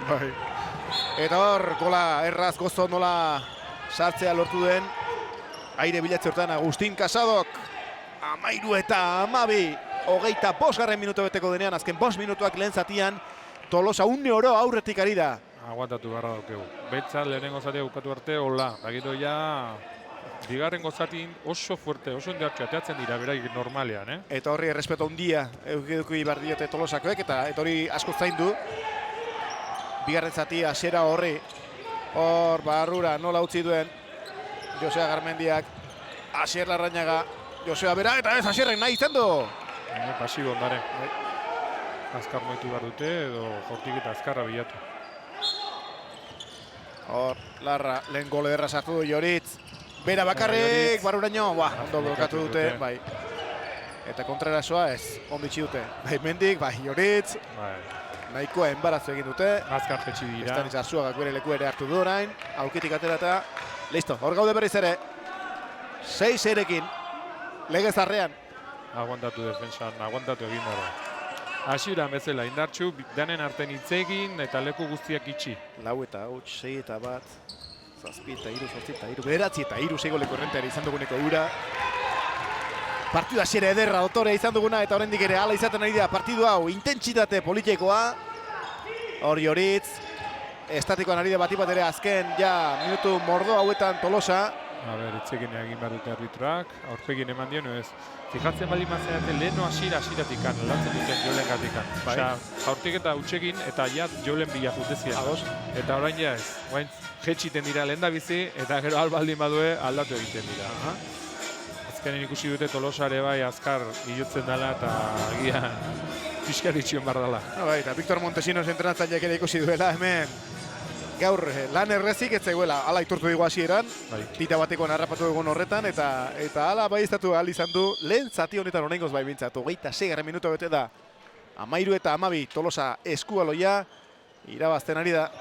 Eta hor, gola erraz gozo nola sartzea lortu den. Aire bilatze hortan Agustin Casadok. 13 eta 12. 25 minutu beteko denean, azken 5 minutuak lehen zatian, Tolosa une oro aurretik ari da. Aguantatu beharra daukegu. Betzat lehenengo zatea bukatu arte, hola. Bagito ja, bigarrengo zatin oso fuerte, oso indartxo ateatzen dira, beraik normalean, Eta horri errespeto handia eukiduko ibar diote Tolosakoek, eta hori asko zaindu. Bigarren zati, hasiera horri. Hor, barrura, nola utzi duen. Joseba Garmendiak, Asier Larrañaga, Joseba bera, eta ez Asierrek nahi izan du. Pasibo ondare. Azkar moitu behar dute edo jortik eta azkarra bilatu. Hor, Larra, lehen gole erra sartu du Joritz. Bera bakarrik, baruraino, ondo blokatu dute, bai. Eta kontrarasoa ez, ondo itxi dute. Bai, Mendik, bai, Joritz. Nahikoa enbarazu egin dute. Azkar jetxi dira. Estaniz Arzuagak bere leku ere hartu du orain. Aukitik atera eta, listo, hor gaude berriz ere. 6-erekin, legez arrean. Aguantatu defensan, aguantatu egin dara. Hasieran bezala, indartxu, danen arten hitz egin eta leku guztiak itxi. 4 eta 6 eta 1, 7 eta 3, 8 eta 3, 9 eta 3 seigoleko errentera izan duguneko ura. Partidu hasiera ederra dotore izan duguna eta oraindik ere hala izaten ari da partidu hau intentsitate politikoa. Horitz, estatikoan ari da bat ere azken ja minutu mordo hauetan Tolosa. Itzekin egin behar dute arbitroak, aurpegin eman dio, ez. Fijatzen bali mazerate leheno hasieratik lantzen duten Jolen gatikan. Osea, jaurtik eta utxekin eta ja Jolen bilatu dezien. Eta orain ja ez. Orain jetxiten dira lehen da bizi eta gero albaldin badue aldatu egiten dira. Azkenen ikusi dute Tolosa ere bai azkar hilutzen dela eta agian pixkar itxion behar dela. Eta Victor Montesinos entrenatzaileak ere ikusi duela hemen. Gaur lan errezik ez zegoela, hala iturtu dugu hasieran, tita batekoan harrapatu dugun horretan, eta hala baiestatu ahal izan du, lehen zati honetan oraingoz bai bintzatu, 26 minutu bete da, 13 eta 12 Tolosa eskualoia, irabazten ari da.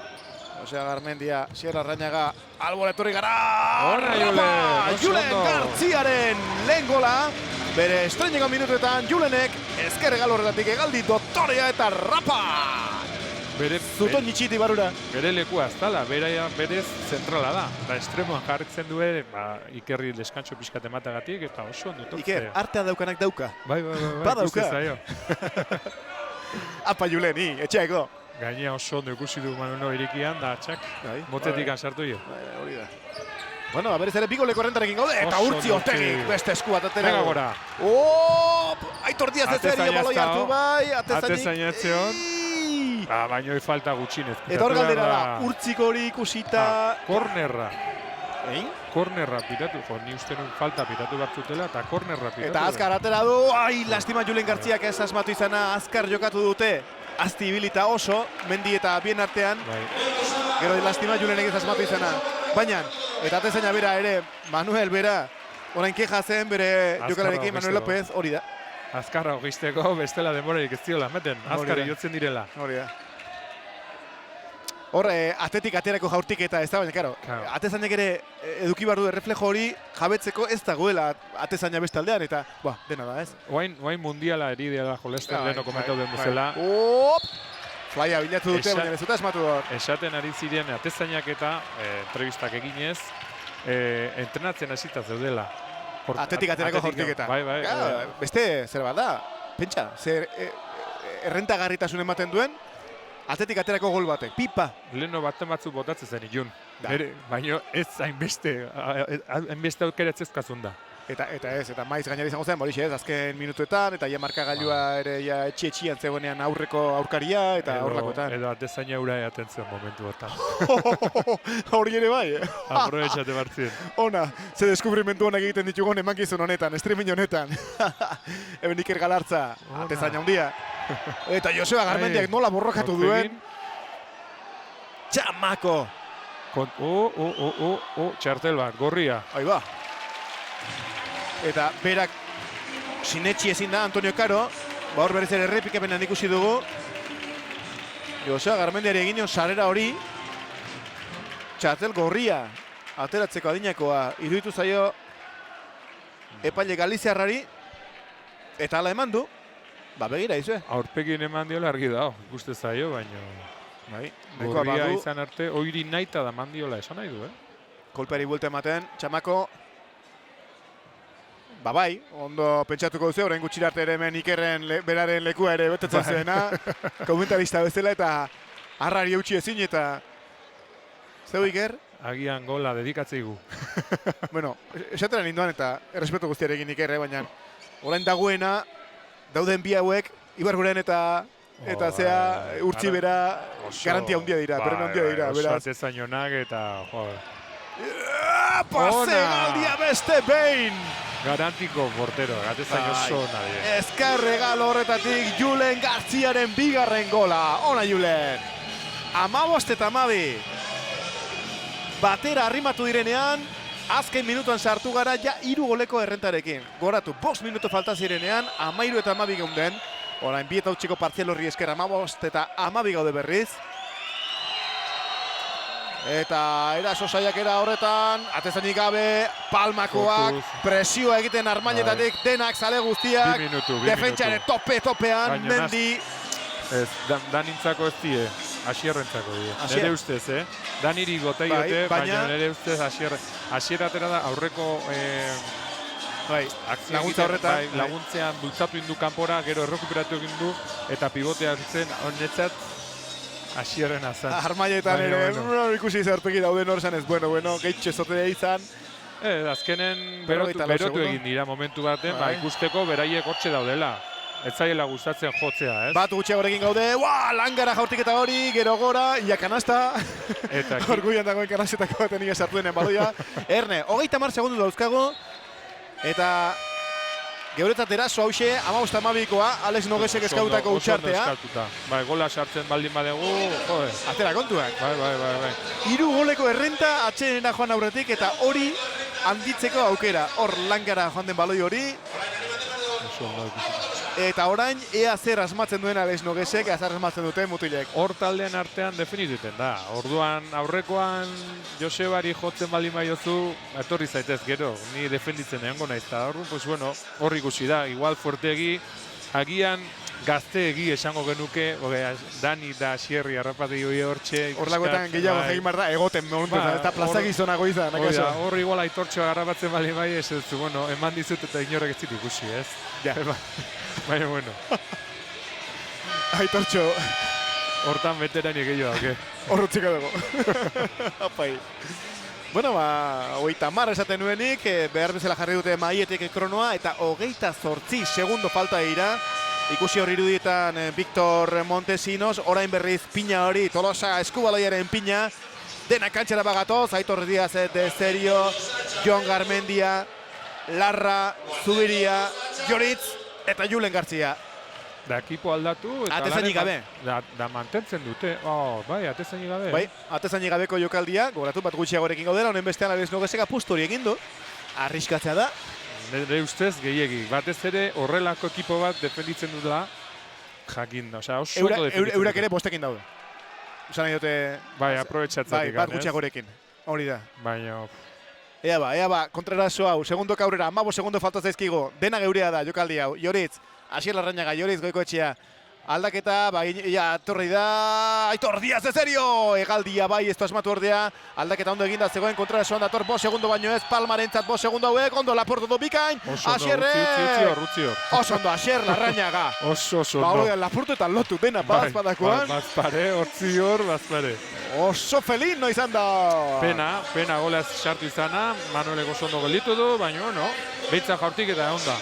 Osea, Garmendia, Sierra Arrañaga, albora etorri gara! Horra Julen Gartziaren lehen gola, bere estreneko minutuetan Julenek ezker hegal horretatik hegaldi dotorea eta rapa! Zuton itxiti barura. Bere lekua ez dala, berez zentrala da. Da estremoan jarritzen duen, Ikerri deskantxo pixkat ematagatik eta oso ondo totzea. Iker, artea daukanak dauka. Bai, Badauka. Ikusten Apa Juleni, etxeako. Gainea oso ondo ikusi du Manuel irikian, da txak, motetik sartu jo. Hori da. Bueno, berez ere bigoleko errentarekin gaude, eta Urtzi Ortegik beste esku bat atera. Venga gora. Aitor Diaz ez erio baloi hartu bai, atezain etzeon. Baina falta gutxinez. Eta hor galdera da, Urtzik hori ikusita... Kornerra. Kornerra pitatu, ni uste nun falta pitatu bat zutela, eta kornerra pitatu. Eta azkar atera du, lastima Julen Gartziak ez asmatu izana, azkar jokatu dute. Azti ibilita oso, Mendi eta bien artean. Gero lastima Julenek ez asmatu izana. Baina, eta atezaina bera ere, Manuel bera, orain keja zen bere jokalarekin, Manuel López, hori da. Azkarra hogizteko, bestela demorarik ez diola, meten, azkarri jotzen direla. Hori da. Hor, atetik aterako jaurtik eta ez da, baina, karo, atezainak ere eduki behar du erreflejo hori jabetzeko ez dagoela atezaina bestaldean, eta, dena da, ez? Oain mundiala erideala jolesten leheno komentau den bezala. Flya bilatu dute, baina ez dut asmatu hor. Esaten ari ziren atezainak eta entrevistak eginez, entrenatzen hasita zeudela. Atetik aterako jaurtiketa. Bai. Beste, zer bat da, pentsa, zer errentagarritasun ematen duen, atetik aterako gol batek, pipa. Leheno baten batzuk botatzen zen ilun. Baina ez hainbeste aukeratzez kazun da. Eta maiz gainera izango zen, horixe ez, azken minutuetan, eta ja markagailua ere etxi-etxian zegoenean aurreko aurkaria, eta horlakoetan. Edo atezaina ura eaten zen momentu batean. Hori ere bai, Aprobetxate bartzien. Ona, ze deskubrimentu honak egiten ditugun emankizun honetan, streaming honetan. Eben Iker Galartza, atezaina handia. Eta Joseba Garmendiak nola borrokatu duen. Txamako! Txartel bat, gorria. Ahí ba. Eta berak sinetxi ezin da Antonio Caro. Hor berriz ere errepikapenan ikusi dugu. Joseba Garmendiari egin sarera hori. Txartel gorria ateratzeko adinakoa iruditu zaio epaile galiziarrari. Eta hala eman du. Begira izue. Aurpegin eman diola argi da, ikuste zaio, baina... Gorria izan arte, oiri naita da mandiola esan nahi du, Kolpeari buelta ematen, Txamako. Bai, ondo pentsatuko duzu, orain gutxira arte ere hemen Ikerren beraren lekua ere betetzen zuena. Komentarista bezala eta harrari eutxi ezin eta... Zeu Iker? Agian gola dedikatzeigu. Bueno, esatera ninduan eta errespetu guztiarekin Iker, baina orain dagoena, dauden bi hauek, Ibarguren eta zea Urtzi bera garantia handia dira, perena handia dira. Oso atezainonak eta... Pasegaldia beste behin! Garantiko portero, atezain oso nadie. Ezker regal horretatik Julen Gartziaren bigarren gola. Ona Julen! 15 eta 12. Batera arrimatu direnean, azken minutuan sartu gara ja 3 goleko errentarekin. Goratu, 5 minutu falta zirenean, 13 eta 12 geunden. Orain bi eta utxiko partzial horri esker 15 eta 12 gaude berriz. Eta eraso saiakera horretan, atezainik gabe, Palmakoak, presioa egiten Armainetatik, denak zale guztiak, defentsaren topean, baina Mendi. Ez, danintzako ez die, Asierrentzako die. Nere ustez, Daniri gote, baina nere ustez Asierratera da aurreko laguntza horretan. Laguntzean bultzatu indu kanpora, gero errekuperatu egin du, eta pivotea hartzen, honetzat, Asierren azan. Armainetan ere, ikusi zerpegi dauden hor ez, bueno, gehitxe zotea izan. Azkenen berotu egin dira momentu baten, ikusteko beraiek hortxe daudela. Ez zaiela gustatzen jotzea, ez? Bat gutxiagorekin gaude, langara jaurtiketa hori, gero gora, ia kanasta. Orguian dagoen kanasetako baten ia sartu denen baloia. Erne, 30 segundu dauzkago, eta geuretzat eraso hause, 15-12koa, Alex Noguesek eskautako utxartea. Bai, gola sartzen baldin badegu, jode. Atera kontuak. Bai. 3 goleko errenta atxenera joan aurretik, eta hori handitzeko aukera. Hor langara joan den baloi hori. Eta orain, ea zer asmatzen duen Alex Noguesek, ea zer asmatzen duten mutilek. Hor taldean artean definituten da. Orduan, aurrekoan Josebari jotzen baldin baiozu, etorri zaitez gero, ni defenditzen egongo naiz. Eta hor ikusi da, igual fuertegi, agian gazteegi esango genuke, Dani da Xierri harrapati hori hortxe. Horlakoetan gehiago egin behar da, egoten momentu, eta plazagizonago izan. Hor igual aitortxoa harrapatzen baldin bai, eman dizut eta inorek ez ditu ikusi, ez? Baina, Aitortxo. Hortan veteranik gehiago, Horrutziko dugu. Apai. Bueno, 30 esaten nuenik, behar bezala jarri dute Maietek kronoa, eta 28 segundo falta dira. Ikusi hori irudietan Victor Montesinos, orain berriz pina hori, Tolosa eskubaloiaren pina. Dena kantxera bagatoz, Aitor Diaz de Serio, Jon Garmendia, Larra, Zubiria, Joritz, eta Julen Gartzia. Da ekipo aldatu. Atezainik gabe. Da mantentzen dute. Bai, atezainik gabe. Bai, atezainik gabeko jokaldia, gogoratu bat gutxiagorekin gaudela, honen bestean Alex Noguesek apustu hori egin du. Arriskatzea da. Nire ustez gehiegi. Batez ere horrelako ekipo bat defenditzen dutela jakin da. Oso ondo defenditzen. Eurak ere bostekin daude. Usan nahi dute... Bai, aprobetxatzatik. Bai, bat gutxiagorekin. Hori da. Baina... Ea ba, kontrarazo hau, segundo aurrera, 15 segundo falta zaizkigo, dena geurea da, jokaldi hau, Joritz, Asier Larrañaga, Joritz Goikoetxea, aldaketa, torri da, Aitor Diaz de Serio, egaldia bai, ez du asmatu ordea, aldaketa ondo eginda, zegoen kontrarazoan dator, 5 segundo baino ez, Palmarentzat 5 segundo hauek, ondo Laporto du bikain, Asierre, oso ondo, Asier Larrañaga, oso ondo, Laporto eta lotu dena, bazpadakoan, bazpare, hortzi hor, bazpare. Oso felin no izan da. Pena golaz sartu izana, Manuelek oso ondo gelditu du, baina no, beitza jaurtik eta onda.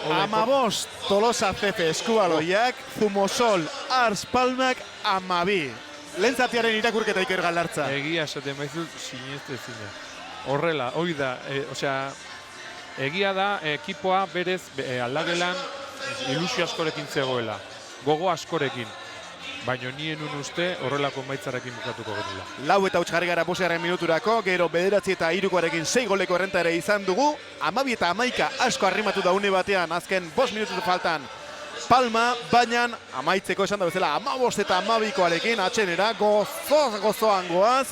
15 Tolosa CF eskubaloiak, Zumosol, Ars Palmak 12. Lehen zatiaren irakurketa Iker Galartza. Egia esaten baizut, sineste zine. Horrela, hori da, egia da, ekipoa berez aldagelan ilusio askorekin zegoela, gogo askorekin. Baina nien uste horrelako maitzarekin bukatuko genula. 4 eta 8 jarri gara 5. minuturako, gero 9 eta 3koarekin 6 goleko errenta ere izan dugu. 12 eta 11 asko arrimatu da une batean, azken 5 minutu faltan Palma, baina amaitzeko esan da bezala 15 eta 12koarekin atxenera gozoan goaz.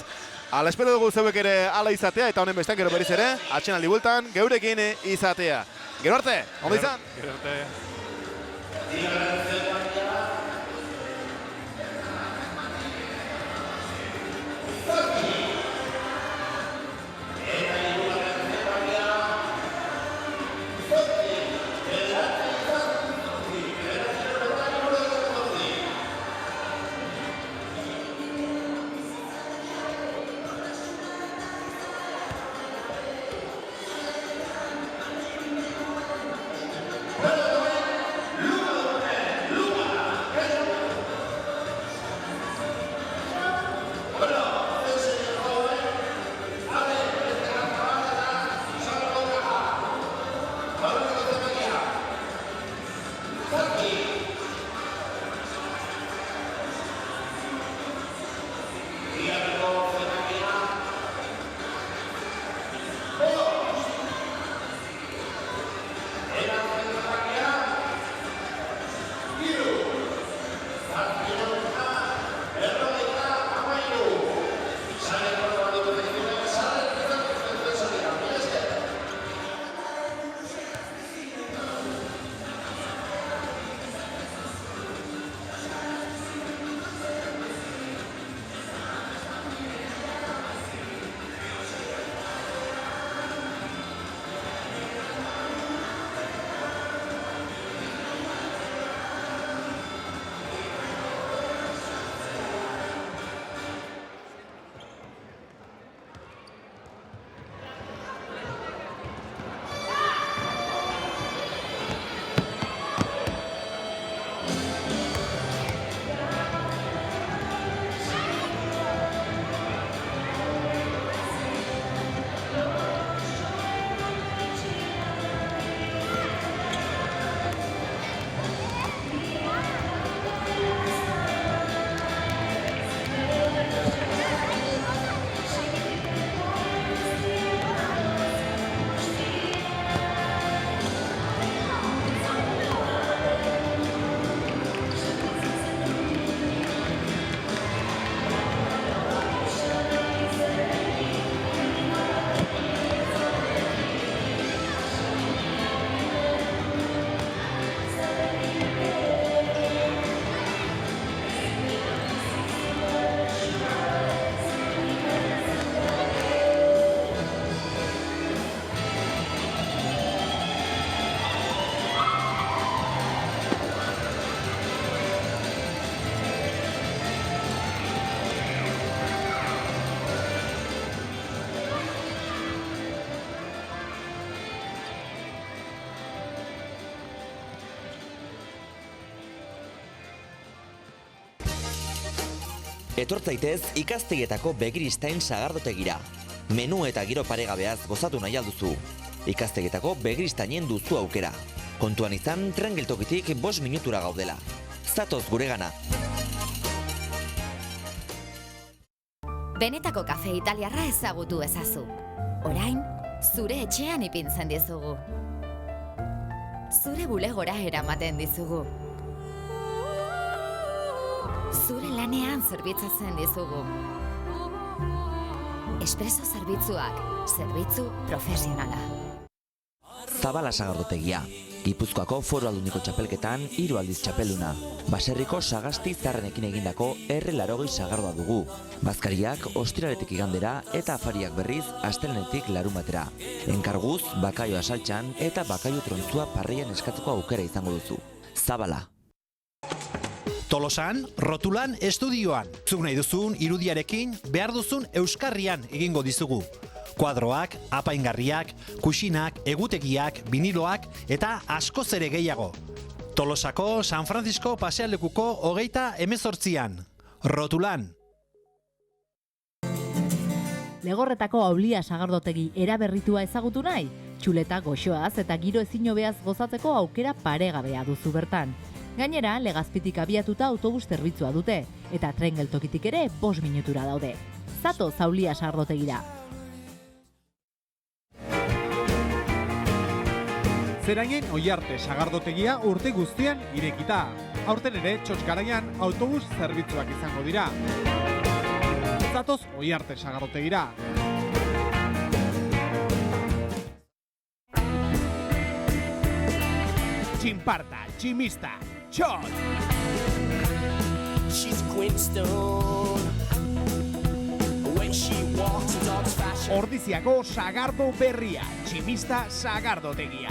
Ala espero dugu zeuek ere ala izatea, eta honen bestean gero berriz ere, atxenaldi bueltan geurekin izatea. Gero arte, ondo izan? Gero arte. Etor zaitez ikastegietako Begiristain sagardotegira. Menu eta giro paregabeaz gozatu nahi alduzu. Ikastegietako Begiristainen duzu aukera. Kontuan izan, tren geltokitik 5 minutura gaudela. Zatoz guregana. Benetako kafe italiarra ezagutu ezazu. Orain, zure etxean ipintzen dizugu. Zure bulegora eramaten dizugu. Zure lanean zerbitzatzen dizugu. Espresso zerbitzuak, zerbitzu profesionala. Zabala sagardotegia. Gipuzkoako Foru Aldundiko txapelketan 3 aldiz txapelduna. Baserriko Sagasti zarrenekin egindako R80 sagardoa dugu. Bazkariak ostiraletik igandera eta afariak berriz astelehenetik larunbatera. Enkarguz, bakaioa saltxan eta bakaio trontzua parrian eskatzeko aukera izango duzu. Zabala. Tolosan, Rotulan estudioan. Zuk nahi duzun irudiarekin behar duzun euskarrian egingo dizugu. Kuadroak, apaingarriak, kuxinak, egutegiak, biniloak eta askoz ere gehiago. Tolosako San Francisco pasealekuko 28an. Rotulan. Legorretako Aulia sagardotegi eraberritua ezagutu nahi? Txuleta goxoaz eta giro ezin hobeaz gozatzeko aukera paregabea duzu bertan. Gainera, Legazpitik abiatuta autobus zerbitzua dute, eta tren geltokitik ere 5 minutura daude. Zatoz Aulia sagardotegira. Zerainen Oiarte sagardotegia urte guztian irekita. Aurten ere Txotxgaraian autobus zerbitzuak izango dira. Zatoz Oiarte sagardotegira. Txinparta, tximista, txot! Ordiziako sagardo berria, tximista sagardotegia.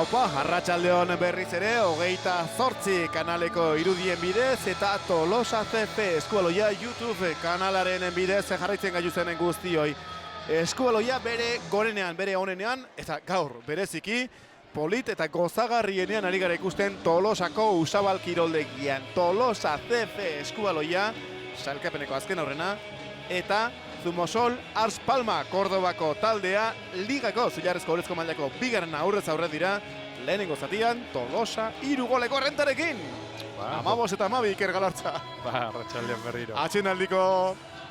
Aupa, arratsaldeon berriz ere, 28 kanaleko irudien bidez, eta Tolosa CF Eskualoia YouTube kanalaren bidez jarraitzen gaituzenen guztioi. Eskualoia bere gorenean, bere onenean, eta gaur bereziki, polit eta gozagarrienean ari gara ikusten Tolosako Usabal kiroldegian. Tolosa CF Eskualoia, sailkapeneko azken aurrena, eta Zumosol Ars Palma Kordobako taldea ligako zilarrezko horrezko mailako bigarren aurrez aurre dira. Lehenengo zatian Tolosa 3 goleko errentarekin. 15 eta 12 Iker Galartza. Arratsaldean berriro. Atxendaldiko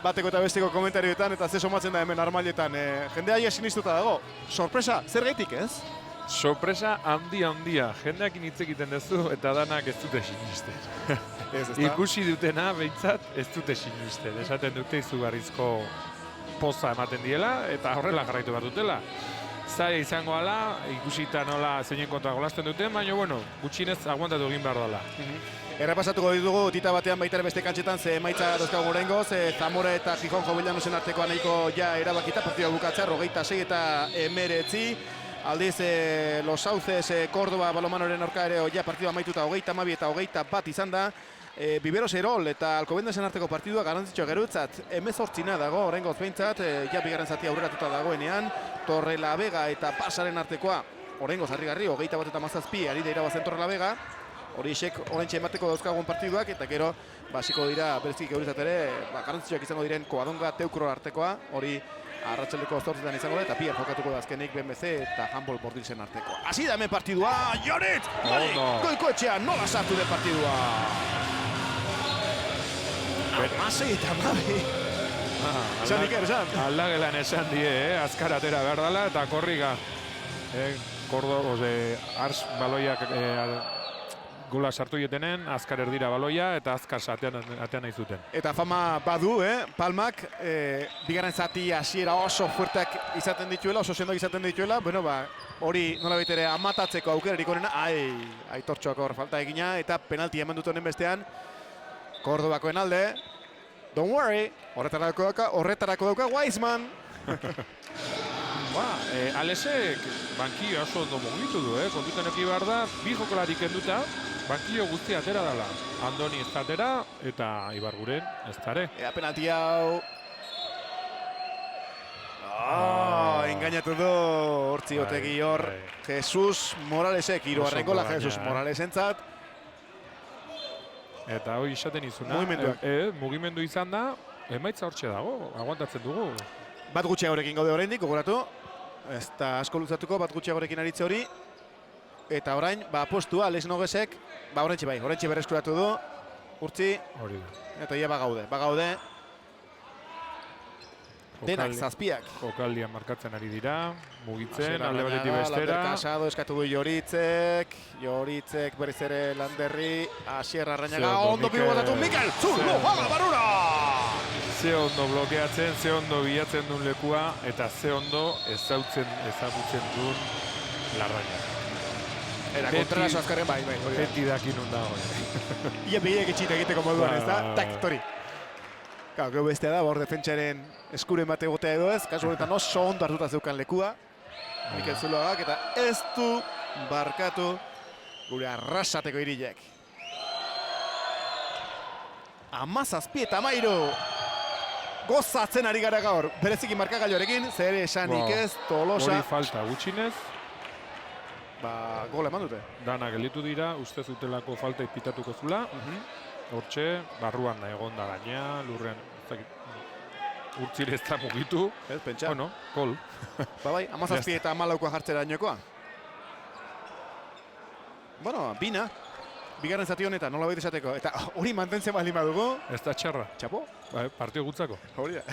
bateko eta besteko komentarioetan eta ze somatzen da hemen armailetan. Jendea ia sinistuta dago. Sorpresa, zer gaitik ez? Sorpresa handia. Jendeak hitz egiten duzu eta danak ez dute sinisten. Ikusi dutena, behintzat, ez dute sinisten. Esaten dute izugarrizko poza ematen diela eta horrela jarraitu behar dutela. Zaila izango ala, ikusita nola zeinen kontra golasten duten, baina bueno, gutxinez aguantatu egin behar dela. Errepasatuko ditugu tita batean baita beste kantxetan, ze emaitza dauzkagu oraingoz, Zamora eta Gijon Jobillanosen artekoa nahiko ja erabakita, partida bukatzea, 26 eta 19. Aldiz, Los Sauces, Córdoba, balomanoren aurka ere ja partidua amaituta 32 eta 21 izan da. Biberos Erol eta Alcobendesen arteko partidua garantzitsua gerutzat 18 dago, oraingoz behintzat, ja bigarren zati aurreratuta dagoenean. Torrelavega eta Pasaren artekoa, oraingoz harrigarri, 21 eta 17 ari da irabazen Torrelavega. Horiexek oraintxe emateko dauzkagun partiduak, eta gero basiko dira berezik gerutzat ere, garantzitsuak izango diren Koadonga Teukro artekoa, hori arratsaldeko 8 izango da, eta bihar jokatuko da azkenik BMC eta Handball Bordilsen arteko. Hasi da hemen partidua, Jorit! Goikoetxea nola sartu den partidua! Amasei eta mabi! Esan Iker, esan! Aldagelan esan die, azkar atera behar dela eta korriga. Ars baloiak gola sartu jetenen, azkar erdira baloia eta azkar atean nahi zuten. Eta fama badu, Palmak, bigarren zati hasiera oso fuerteak izaten dituela, oso sendoak izaten dituela, bueno, hori nolabait ere amatatzeko aukerarik onena, aitortxoak hor falta egina, eta penalti eman dut honen bestean, Kordobakoen alde. Don't worry, horretarako dauka Weizman. Alesek bankio oso ondo mugitu du, kontutan eki behar da, bi jokolarik kenduta, bankio guztia atera dela. Andoni ez atera eta Ibarguren ez dare. Ea penalti hau. Engainatu du hortzi otegi hor. Jesus Moralesek, hirugarren gola Jesus Moralesentzat. Eta hori izaten izuna, mugimendu izan da, emaitza hortxe dago, aguantatzen dugu. Bat gutxiagorekin gaude oraindik, gogoratu. Ez da asko luzatuko, bat gutxiagorekin aritze hori. Eta orain, postua, Lesen Ogesek, orentxe berreskuratu du. Urtzi, eta ia bagaude. Denak zazpiak. Jokaldia markatzen ari dira, mugitzen, alde batetik bestera. Lander Casado eskatu du Joritzek berriz ere Landerri, Asier Arrañaga, ondo pibotatu Mikel Zuluaga barura! Ze ondo blokeatzen, ze ondo bilatzen duen lekua, eta ze ondo ezagutzen duen Larrañaga. Era kontraso azkarren bai. Beti dakin nun dago. Ia behiek etxita egiteko moduan ez da, taktori. Gero bestea da, hor defentsaren eskuren bate gotea edo ez, kasu honetan oso ondo hartuta zeukan lekua. Mikel Zuluagak eta ez du barkatu gure arrasateko irilek. 17 eta 13. Gozatzen ari gara gaur, bereziki markagailoarekin, zer esanik ez, Tolosa. Hori falta gutxinez. Gola eman dute. Dana gelditu dira, uste zutelako falta ipitatuko zula. Hortxe, barruan egon da gaina, lurrean, urtzire ez da mugitu. Ez, pentsa. Bueno, gol. Bai, 17 eta 14 jartzera dainokoa. Bueno, bina. Bigarren zati honetan, nola baita esateko. Eta hori mantentzen baldin badugu. Ez da txarra. Txapo? Partio gutzako. Hori da.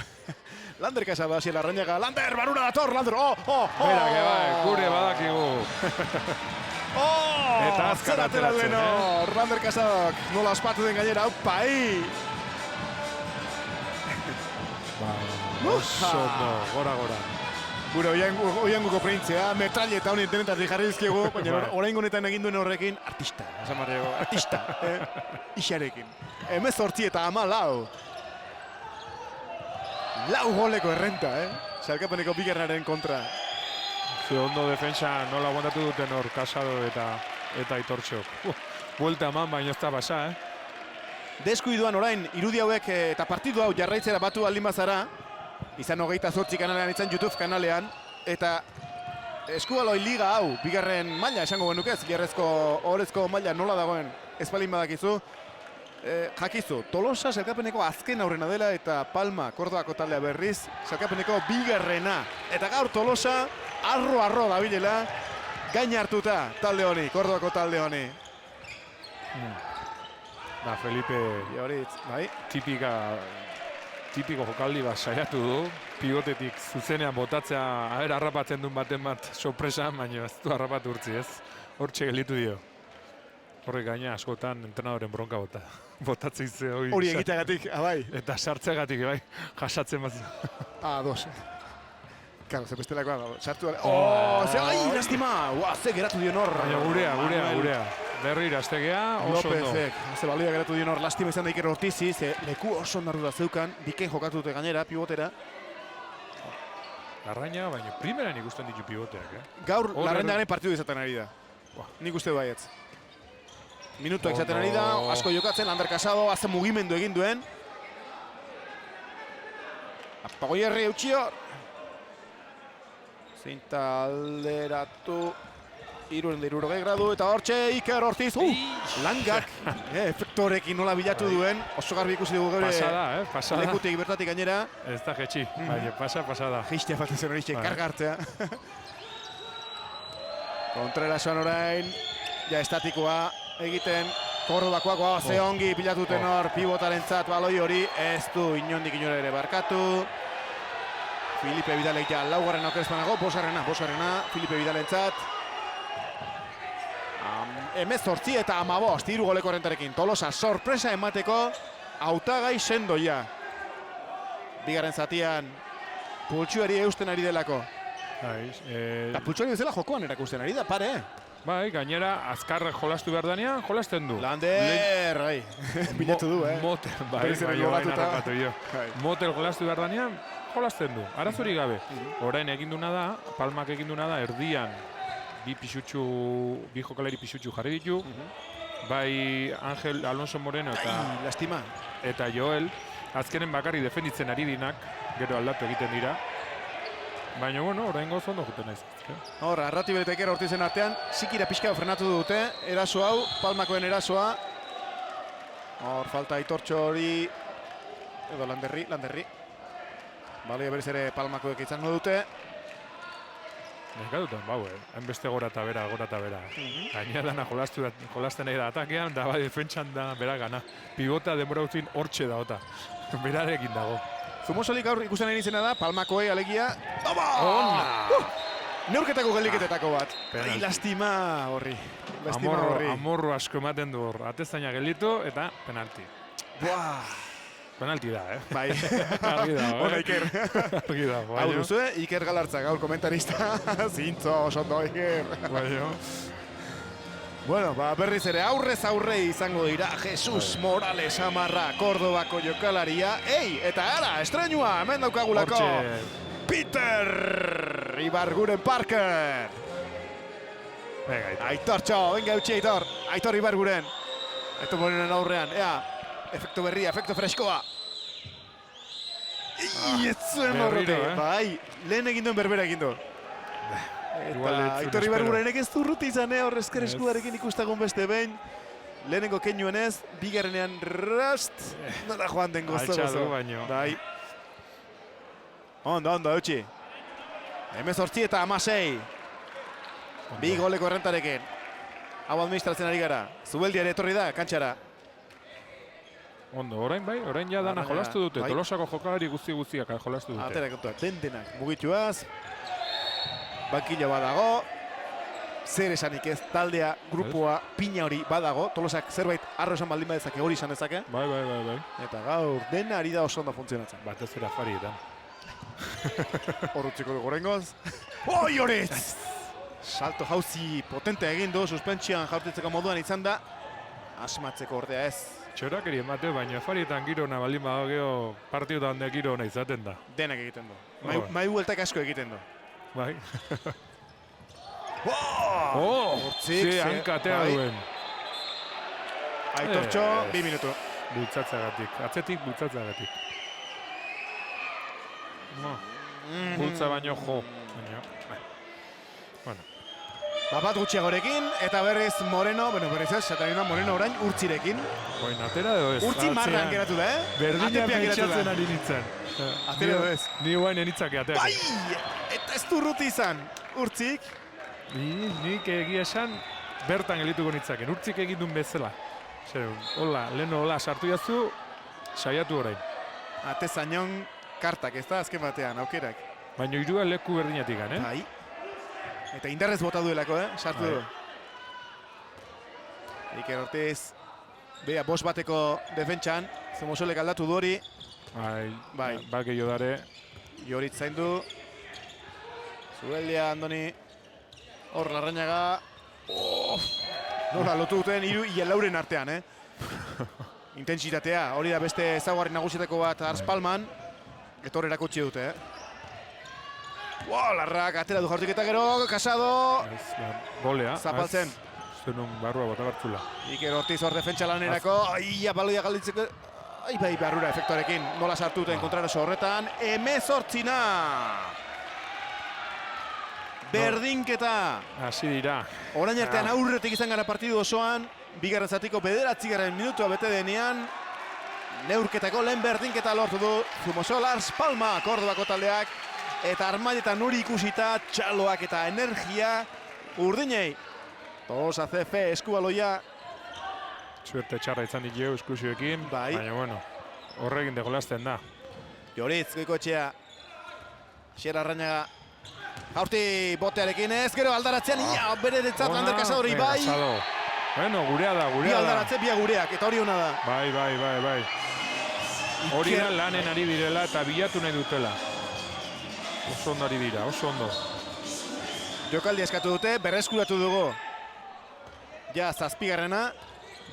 Lander Casado hasi Larrañaga. Lander, barura dator, Lander. Bera, gure badakigu. Eta azkar ateratzen, Lander Casado, nola ospatu den gainera, pai! Oso ondo, gora. Gure oianguko printzea, metralleta honen denetatik jarri dizkigu, baina orain honetan egin duen horrekin, artista, esan barriago, artista, Ixarekin. 18 eta 14. 4 goleko errenta, Salkapeneko bigarrenaren kontra. Ze ondo defensa nola aguantatu duten hor Casado eta Aitortxok. Buelta eman, baina ez da basa, Deskuiduan orain, irudi hauek eta partidu hau jarraitzera batu aldin bazara, izan 28 kanalean, izan YouTube kanalean, eta Eskubaloi liga hau, bigarren maila esango genukez, bigarrezko ohorezko maila nola dagoen ez balin badakizu, jakizu, Tolosa sailkapeneko azken aurrena dela eta Palma, Kordobako taldea berriz, sailkapeneko bigarrena. Eta gaur Tolosa arro dabilela, gaina hartuta talde honi, Kordobako talde honi. Da, Felipe, bai? tipiko jokaldi bat saiatu du, pivotetik zuzenean botatzea, harrapatzen duen baten bat sorpresa, baina ez du harrapatu urtzi ez. Hortxe gelitu dio. Horrek gaina askotan entrenadoren bronka botatzen ze hori. Hori egiteagatik, bai. Eta sartzeagatik, bai, jasatzen bat. Dos. Karo, ze bestelakoa, sartu gara. Ze, lastima! Ze geratu dion hor. Baina gurea. Berri iraztegea, oso ondo. Lopezek, ze balioa geratu dion hor, lastima izan da Iker Ortizi, ze leku oso ondarruda zeukan, diken jokatu dute gainera, pibotera. Larraina, baina primeran ikusten ditu pivoteak, Gaur, Larraina garen partidu izaten ari da. Nik uste baietz. Minutuak izaten ari da, asko jokatzen, Ander Casado, azte mugimendu egin duen. Apagoierri eutxio. Zinta alderatu. 60 gradu eta hortxe Iker Ortiz. Langak. Efektorekin nola bilatu duen. Oso garbi ikusi dugu gaur. Pasada. Lekutik bertatik gainera. Ez da jetxi, baina pasada. Geistea falten zen hori karga hartzea. Kontrerasoan orain. Ja estatikoa egiten. Kordobakoak ze ongi pilatuten hor. Pivotarentzat baloi hori. Ez du inondik inora ere barkatu. Filipe Vidalek ja laugarren aukerezpanago. Bosgarrena. Filipe Vidalentzat. 18 eta 15, 3 goleko rentarekin. Tolosa sorpresa emateko hautagai sendoia. Bigarren zatian pultsuari eusten ari delako. Eta pultsuari bezala jokoan erakusten ari da, pare. Bai, gainera azkar jolastu behar danean, jolasten du. Lander, bilatu du, Motel, Motel jolastu behar danean, jolasten du. Arazuri gabe. Orain eginduna da, Palmak eginduna da, erdian bi jokalari pisutxu jarri ditu. Bai Angel Alonso Moreno eta Joel. Azkenen bakarri defenditzen ari dinak, gero aldatu egiten dira. Baina, orain gozo ondo juten naiz. Hor, Arratibel eta Iker Ortizen artean, zikira pixka frenatu dute, eraso hau, Palmakoen erasoa. Hor, falta Aitortxo hori, edo Landerri. Balio berriz ere Palmakoek izango dute. Nekatutan, hainbeste gora eta bera. Gaina dana jolasten egin da atakean, da bai defentsan da bera gana. Pivota denbora utzin hortxe daota. Berarekin dago. Zumosolik gaur ikusten egin izena da, Palmakoei alegia. Neurketako geldiketetako bat. Lastima horri. Amorru asko ematen du hor. Atezaina gelditu eta penalti. Penalti da, Bai. Argi da, Hona Iker. Argi da, bai. Hau duzu, Iker Galartza, gaur komentarista. Zintzo, osondo Iker. Bueno, berriz ere aurrez aurre izango dira Jesus Morales Amarra, Kordobako jokalaria. Eta ara, estrenua, hemen daukagulako. Peter Ibarguren Parker. Aitortxo, venga eutxi Aitor. Aitor Ibarguren. Aitor Morenen aurrean, efektu berria, efektu freskoa. Ez zuen horrete. Bai, lehen egin duen berbera egin du. Eta Aitor Ibargurenek ez du urruti izan, hor ezker eskudarekin ikustagun beste behin. Lehenengo keinuen ez, bigarrenean rast. Nola joan den gozo. Altxadu baino. Bai. Ondo, eutxi. 18 eta 16. Bi goleko errentarekin. Hau administratzen ari gara. Zubeldia ere etorri da, kantxara. Ondo, orain ja dana jolastu dute. Tolosako jokalari guztiak jolastu dute. Atera kontuak, dentenak mugituaz. Bankillo badago. Zer esanik ez, taldea, grupoa, pina hori badago. Tolosak zerbait arro esan baldin badezake, hori esan dezake. Bai. Eta gaur, dena ari da oso ondo funtzionatzen. Batez ere afarietan. Horrutziko dugu rengoz. Horitz! Salto jauzi potente egin du, suspentsioan jaurtitzeko moduan izan da. Asmatzeko ordea ez. Txorakeri emate, baina afarietan giro ona baldin badago partiduta handeak giro ona izaten da. Denak egiten du. Mai bueltak asko egiten du. Bai. Hortzik, ze hankatea bai. duen. Aitortxo, 2 minutu. Bultzatzagatik, atzetik bultzatzagatik. Bultza baino jo. Bueno. Bat gutxiagorekin, eta berriz Moreno, berriz ez, Satanina Moreno orain urtzirekin. Oin, atera edo ez. Urtzi marran geratu da, Berdina Atepeak geratu da. pentsatzen ari nintzen. Atera edo ez. Ni guain enitzake ateak. Bai! Eta ez du urruti izan. Urtzik. Nik egia esan bertan gelituko nitzaken. Urtzik egin duen bezala. Zer, hola, leheno hola sartu jaztu, saiatu orain. Ate zainon kartak, ez da azken batean, aukerak. Baina irua leku berdinatik gan, Bai. Eta indarrez bota duelako, sartu du. Iker Ortiz, bea, 5 bateko defentsan, Zumosolek aldatu du hori. Bai. Bake jodare. Jorit zaindu. Zubeldia, Andoni. Hor, Larrañaga. Nola, lotu duten hiru lauren artean, Intentsitatea, hori da beste ezaugarri nagusietako bat Arspalman. Eta hor erakutsi dute, Larrak, atera du jaurtik eta gero, Casado. Bolea. Zapaltzen. Zenun barrua bota bartzula. Iker Ortiz hor defentsa lanerako. Baloia galditzeko. Bai, barrura efektuarekin. Nola sartu duten kontrareso horretan. 18. Berdinketa. Hasi dira. Orain artean aurretik izan gara partidu osoan. Bigarren zatiko 9. minutua bete denean. Neurketako lehen berdinketa lortu du Zumosol Arspalma, Kordobako taldeak. Eta armailetan hori ikusita, txaloak eta energia urdinei. Tolosa CF eskubaloia. Suerte txarra izan ditu eskusioekin. Bai. Baina, bueno, horrekin degolazten da. Joritz, Goikoetxea. Xera Arrañaga. Jaurti botearekin ez, gero aldaratzean, bere detzat Lander Casadori, bai. Bueno, gurea da. Bi aldaratze, bi gureak, eta hori hona da. Bai. Hori da lanen ari direla eta bilatu nahi dutela. Oso ondo ari dira, oso ondo. Jokaldi eskatu dute, berreskuratu dugu. Ja, 7.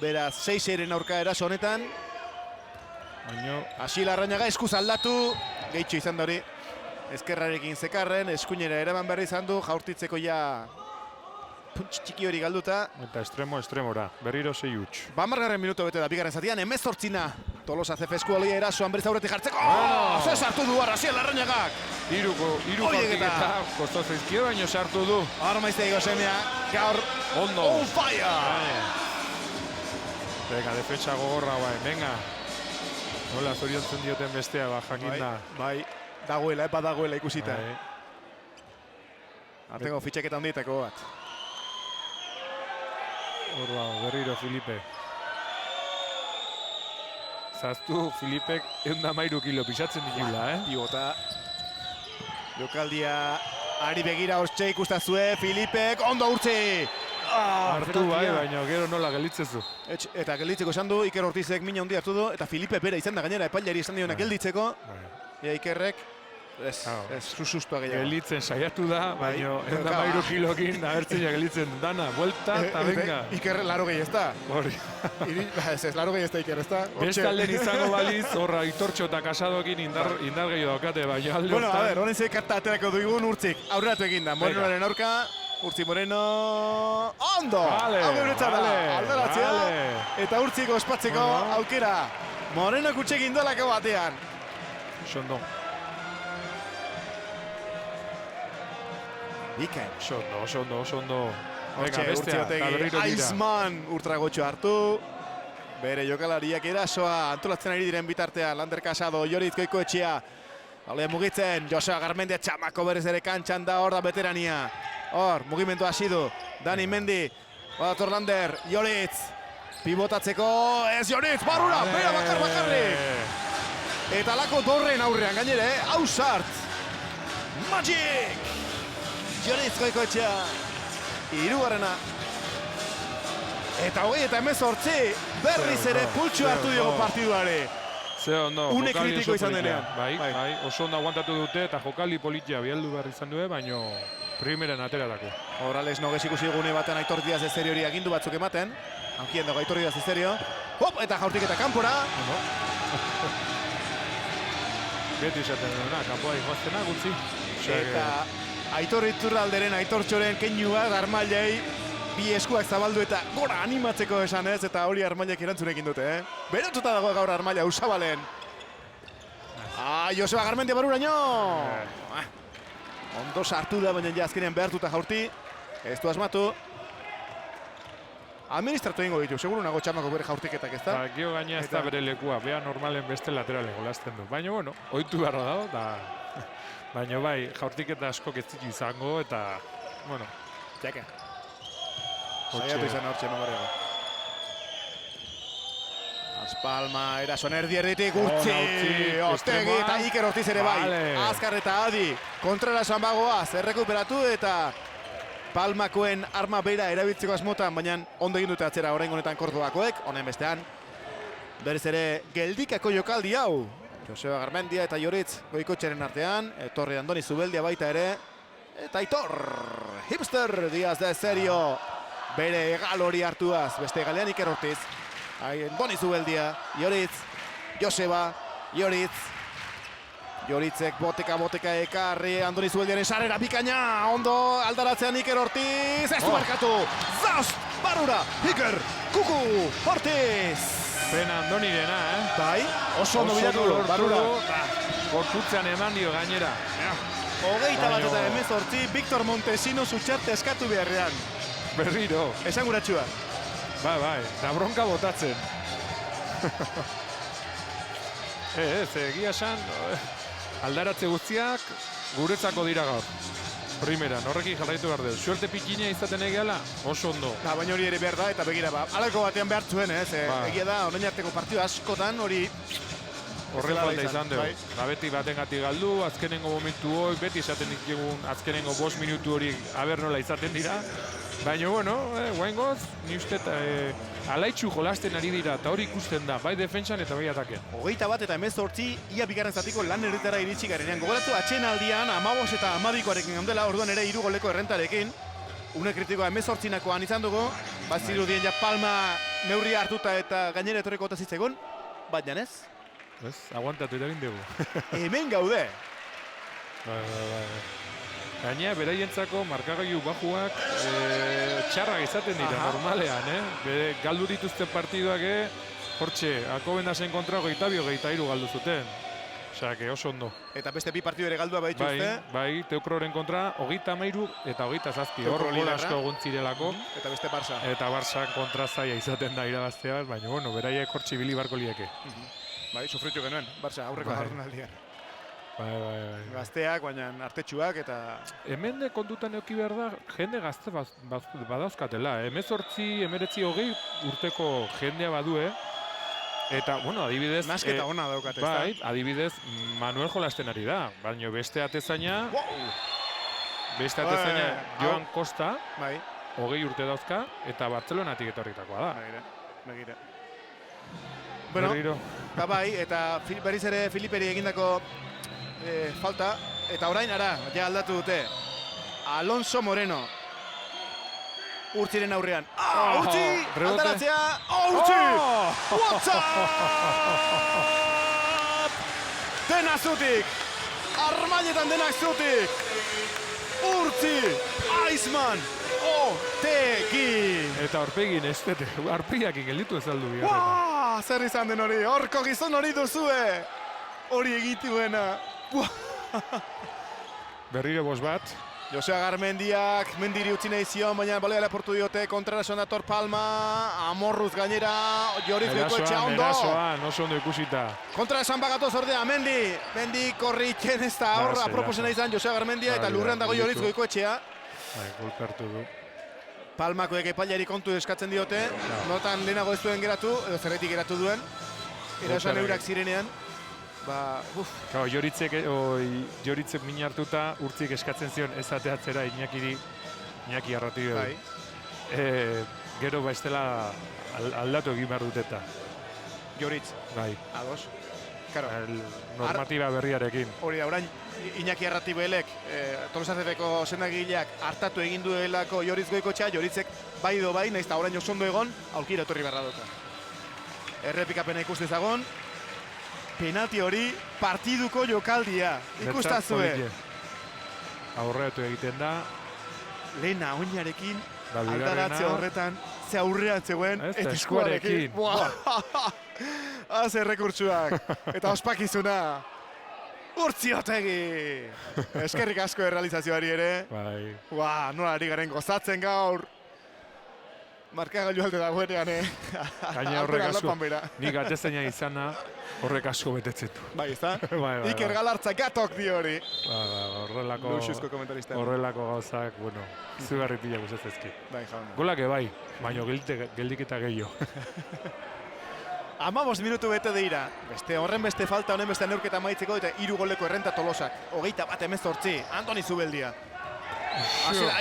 Beraz, 6-eren aurka eraso honetan. Asi Larrañaga eskuz aldatu. Gehitxo izan da hori. Ezkerrarekin zekarren, eskuinera eraman berri izan du, jaurtitzeko ja puntx txiki hori galduta. Eta estremora, berriro 6 huts. 10. minutu bete da, bigarren zatian, 18. Tolosa CF eskualoia erasoan berriz aurretik jartzeko. Zer sartu du Arrasiel Larrañagak. Hiruko partiketa kostau zaizkio, baino sartu du. Armaizte Gosemea, gaur ondo. On fire! Venga, defentsa gogorra bai, venga. Nola zoriontzen dioten bestea, jakinda. Bai, dagoela, dagoela ikusita. Arteko fitxaketa handietako bat. Horra, berriro Filipe. Zaztu Filipek 113 kilo pisatzen ditula, Pibota. Jokaldia ari begira hortxe ikustazue, Filipek ondo urtzi! Hartu bai, baina gero nola gelitzezu. Eta gelditzeko esan du, Iker Ortizek mina handia hartu du, eta Filipe bera izan da gainera epailari esan diona gelditzeko. Ikerrek, ez susuztua gehiago. Gelitzen saiatu da, baina 113 kilokin agertzen gelitzen dana, vuelta eta venga. Iker laro gehi ez da. Hori. Ez laro gehi ez da Iker ez da. Bestalden izango baliz, horra Aitortxo eta Casadokin indar gehiago daukate, baina alde hortan. Bueno, a ver, honen ze karta aterako dugun Urtzik, aurreratu egin da. Morenoaren aurka, Urtzi Moreno, ondo! Alderatzea, eta Urtzik ospatzeko aukera. Moreno kutxekin dolako batean. Xondo. Bikain. Xondo. Hortxe, Urtziotegi, Aizman urtragotxo hartu. Bere jokalariak erasoa antolatzen ari diren bitartean. Lander Casado, Joritz Goikoetxea. Balea mugitzen, Joseba Garmendia txamako berez ere kantxan da, hor da veterania. Hor, mugimendu hasi du. Dani Mendi, badator Lander, Joritz. Pivotatzeko, ez Joritz, barrura, bera bakarrik. Eta lako dorren aurrean, gainere, Ausart. Magic! Joritz Goikoetxea. Hirugarrena. Eta 18, berriz ere pultsu hartu diogu partiduare. Ze ondo, une kritiko izan denean. Bai, oso ondo aguantatu dute eta jokali politia bialdu behar izan due, baino primeren ateratako. Horrales nogez ikusi gune baten Aitor Diaz Esterio hori agindu batzuk ematen. Haukien dago Aitor Diaz Esterio. Hop, eta jaurtik eta kanpora. Beti izaten duena, kanpoa ikoaztena gutzi. Eta Aitor Iturralderen, Aitor Txoren keinu bat Armailei bi eskuak zabaldu eta gora animatzeko esan ez, eta hori Armailek erantzunekin dute, Berotuta dago gaur Armaila Usabalen. Joseba Garmendia baruraino! Ondo sartu da, baina ja azkenean behartuta jaurti. Ez du asmatu. Administratu egingo ditu, seguru nago txamako bere jaurtiketak, ez da? Gio gaina ez da bere lekua, bea normalen beste laterale golazten du. Baina, bueno, oitu beharra dago, da... Baina bai, jaurtiketa askok ez ditu izango, eta... Bueno... Txeke. Saiatu izan hortxe memoriago. Aspalma, erason erdierditik Urtzi! Ostegi eta Iker Ortiz ere bai. Azkar eta Adi. Kontrara esan bagoaz, errekuperatu eta... Palmakoen arma bera erabiltzeko asmotan, baina ondo egin dute atzera oraingo honetan Kordobakoek, honen bestean. Berez ere, geldikako jokaldi hau. Joseba Garmendia eta Joritz Goikotxeren artean, etorri Andoni Zubeldia baita ere. Eta Aitor, hipster Diaz de Serio, bere egal hori hartuaz, beste galean Iker Ortiz. Andoni Zubeldia, Joritz, Joseba, Joritz. Joritzek boteka ekarri Andoni Zubeldiaren sarrera bikaina, ondo aldaratzean Iker Ortiz, ez du markatu, Zaust, barura, Iker, Kuku, Ortiz! Pena Andoni dena, Bai, oso ondo bilatu, barura. Gorputzean eman dio gainera. 21-18, Victor Montesino zutxarte eskatu beharrean. Berriro. Esanguratxua. Bai, da bronka botatzen. Egia esan... Aldaratze guztiak guretzako dira gaur. Primeran, horrekin jarraitu behar dut. Suerte pikinea izaten egeala, oso ondo. Baina hori ere behar da, eta begira, alako batean behar zuen, egia da, orain arteko partidu askotan, hori... Horren falta izan dugu. Beti batengatik galdu, azkenengo momentu hori, beti esaten ditugun azkenengo 5 minutu hori aber nola izaten dira. Baina, bueno, guaingoz, ni uste alaitxu jolasten ari dira, eta hori ikusten da, bai defentsan eta bai atakean. 21 eta 18, ia bigarren zatiko lan erritara iritsi garenean. Gogoratu atxenaldian, 15 eta 12koarekin gaudela, orduan ere 3 goleko errentarekin. Une kritikoa 18koan izan dugu, bazirudien ja Palma neurria hartuta eta gainera etorriko eta zitzegon, baina ez? Ez, aguantatu eta dugu. Hemen gaude! Bai. Gaina, beraientzako markagailu bajuak txarrak izaten dira, normalean, Bere galdu dituzten partiduak, hortxe, Alcobendasen kontra 22-23 galdu zuten. Osea, oso ondo. Eta beste bi partidu ere galdua behituzte. Bai, Teukroren kontra 33 eta 27. Hor gol asko egon zirelako. Eta beste Barça. Eta Barça kontra zaila izaten da irabaztea, baina, bueno, beraiek hortxe ibili barko lieke. Bai, sufritu genuen, Barça, aurreko jardunaldian. Bai. Gazteak, baina artetxuak eta... Hemen de kontutan euki behar da, jende gazte badauzkatela. 18, 19, 20 urteko jendea badue. Eta, bueno, adibidez... Nasketa ona daukat, ez da? Bai, adibidez, Manuel jolasten ari da. Baina beste atezaina... Beste atezaina, Joan Costa, 20 urte dauzka, eta Bartzelonatik etorritakoa da. Begira. Bueno, eta bai, eta berriz ere Filiperi egindako falta, eta orain ja aldatu dute. Alonso Moreno. Urtziren aurrean. Urtzi! Aldaratzea! Urtzi! WhatsApp! Denak zutik! Armainetan denak zutik! Urtzi! Aizman! Otegi! Eta aurpegin ez dute, arpiakin gelditu ez aldu bigarrena. Zer izan den hori, horko gizon hori duzue! Hori egituena! Berriro 5 bat. Joseba Garmendiak mendiri utzi nahi zion, baina balea leportu diote, kontrarasoan dator Palma, amorruz gainera, Joritz Goikoetxea ondo. Erasoan, oso ondo ikusita. Kontrarasoan bagatoz ordea, Mendi korritzen ez da horra proposena izan Joseba Garmendia, eta lurrean dago Joritz Goikoetxea. Golpertu du. Palmakoek epailari kontu eskatzen diote, notan lehenago ez duen geratu, edo zerretik geratu duen, erasoan eurak zirenean. Joritzek min hartuta, Urtzik eskatzen zion ez ateatzera Iñaki Arrati bai. Gero bestela aldatu egin behar duteta. Joritz? Bai. Ados? Normatiba berriarekin. Hori da, orain Iñaki Arrati belek, Tolosarteko sendagileak hartatu egin duelako Joritz Goikoetxea, Joritzek bai do bai, nahiz eta orain osondo egon, aukira etorri beharra duta. Errepikapena ikuste zagon, penalti hori partiduko jokaldia. Ikustazue. aurreatu egiten da. Lehena oinarekin, Da bigarrena. aldaratze horretan, ze aurrean zegoen, Ez, eta eskuarekin. Haze rekurtsuak, eta ospakizuna. Urtzi Otegi! Eskerrik asko errealizazioari ere. Bai. Nola ari garen gozatzen gaur. Markagailu alde dagoenean, Gaina horrek asko, Aldapan bera. nik atezaina izana horrek asko betetzen du. Bai, ezta? Bai. Iker Galartza gatok di hori. Horrelako Luxuzko komentarista. horrelako gauzak, bueno, izugarri pila gustatzezki. Bai, jauna. Golake bai, baina geldiketa gehiago. 15 minutu bete dira. Horren beste falta, honen beste neurketa maitzeko, eta 3 goleko errenta Tolosak. 21-18, Antoni Zubeldia. Azera,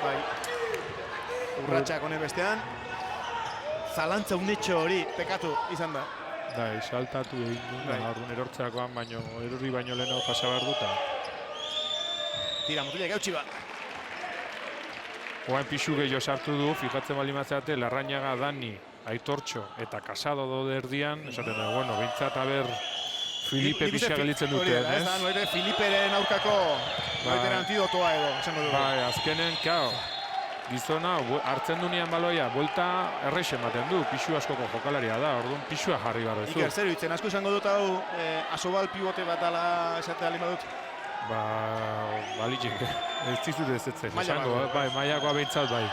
bai. Urratxak honen bestean. Zalantza unetxo hori, pekatu izan da. Bai, saltatu egin du, Bai. orduan erortzeakoan, baino erori baino lehenago pasa behar duta. Tira, mutilak eutxi bat. Oain pixu gehiago sartu du, fijatzen bali matzeate, Larrañaga, Dani, Aitortxo eta Casado dode erdian, esaten da, bueno, behintzat aber Filipe pixa gelitzen dute, ez? Da, noire Filiperen aurkako noiteren antidotoa edo, esango dugu. Bai, azkenen, kao, gizona hartzen du nian baloia, buelta errex ematen du, pixu askoko jokalaria da, orduan pixua jarri behar duzu. Iker, zer itzen, asko izango dut hau, asobal pivote bat ala esatea lima dut. Ba, balitxik, ez dizut ez etzen, Maila esango, bat. bai, mailakoa behintzat bai.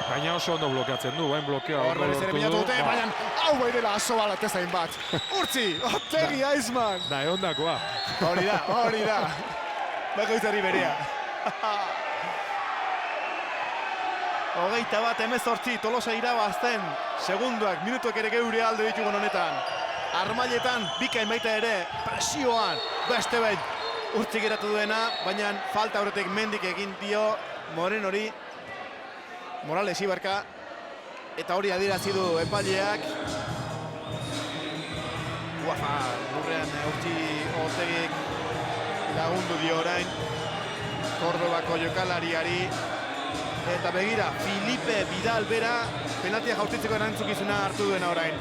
Gaina oso ondo blokeatzen du, bain blokeoa Hor berriz ere bilatu dute, baina hau bai dela asobal atezain bat. Urtzi, Otegi Aizman! Da, egondakoa. Hori da. Bakoitzari berea. 21-18, Tolosa irabazten. Segunduak, minutuak ere geure alde ditugun honetan. Armailetan, bikain baita ere, presioan, beste behin. Urtzi geratu duena, baina falta horretek mendik egin dio Morenori. Morales Ibarka. Eta hori adierazi du epaileak. Guafa, lurrean Urtzi Otegik lagundu dio orain. Kordobako jokalariari. Eta begira, Filipe Vidal bera penaltia jaurtitzeko erantzukizuna hartu duena orain.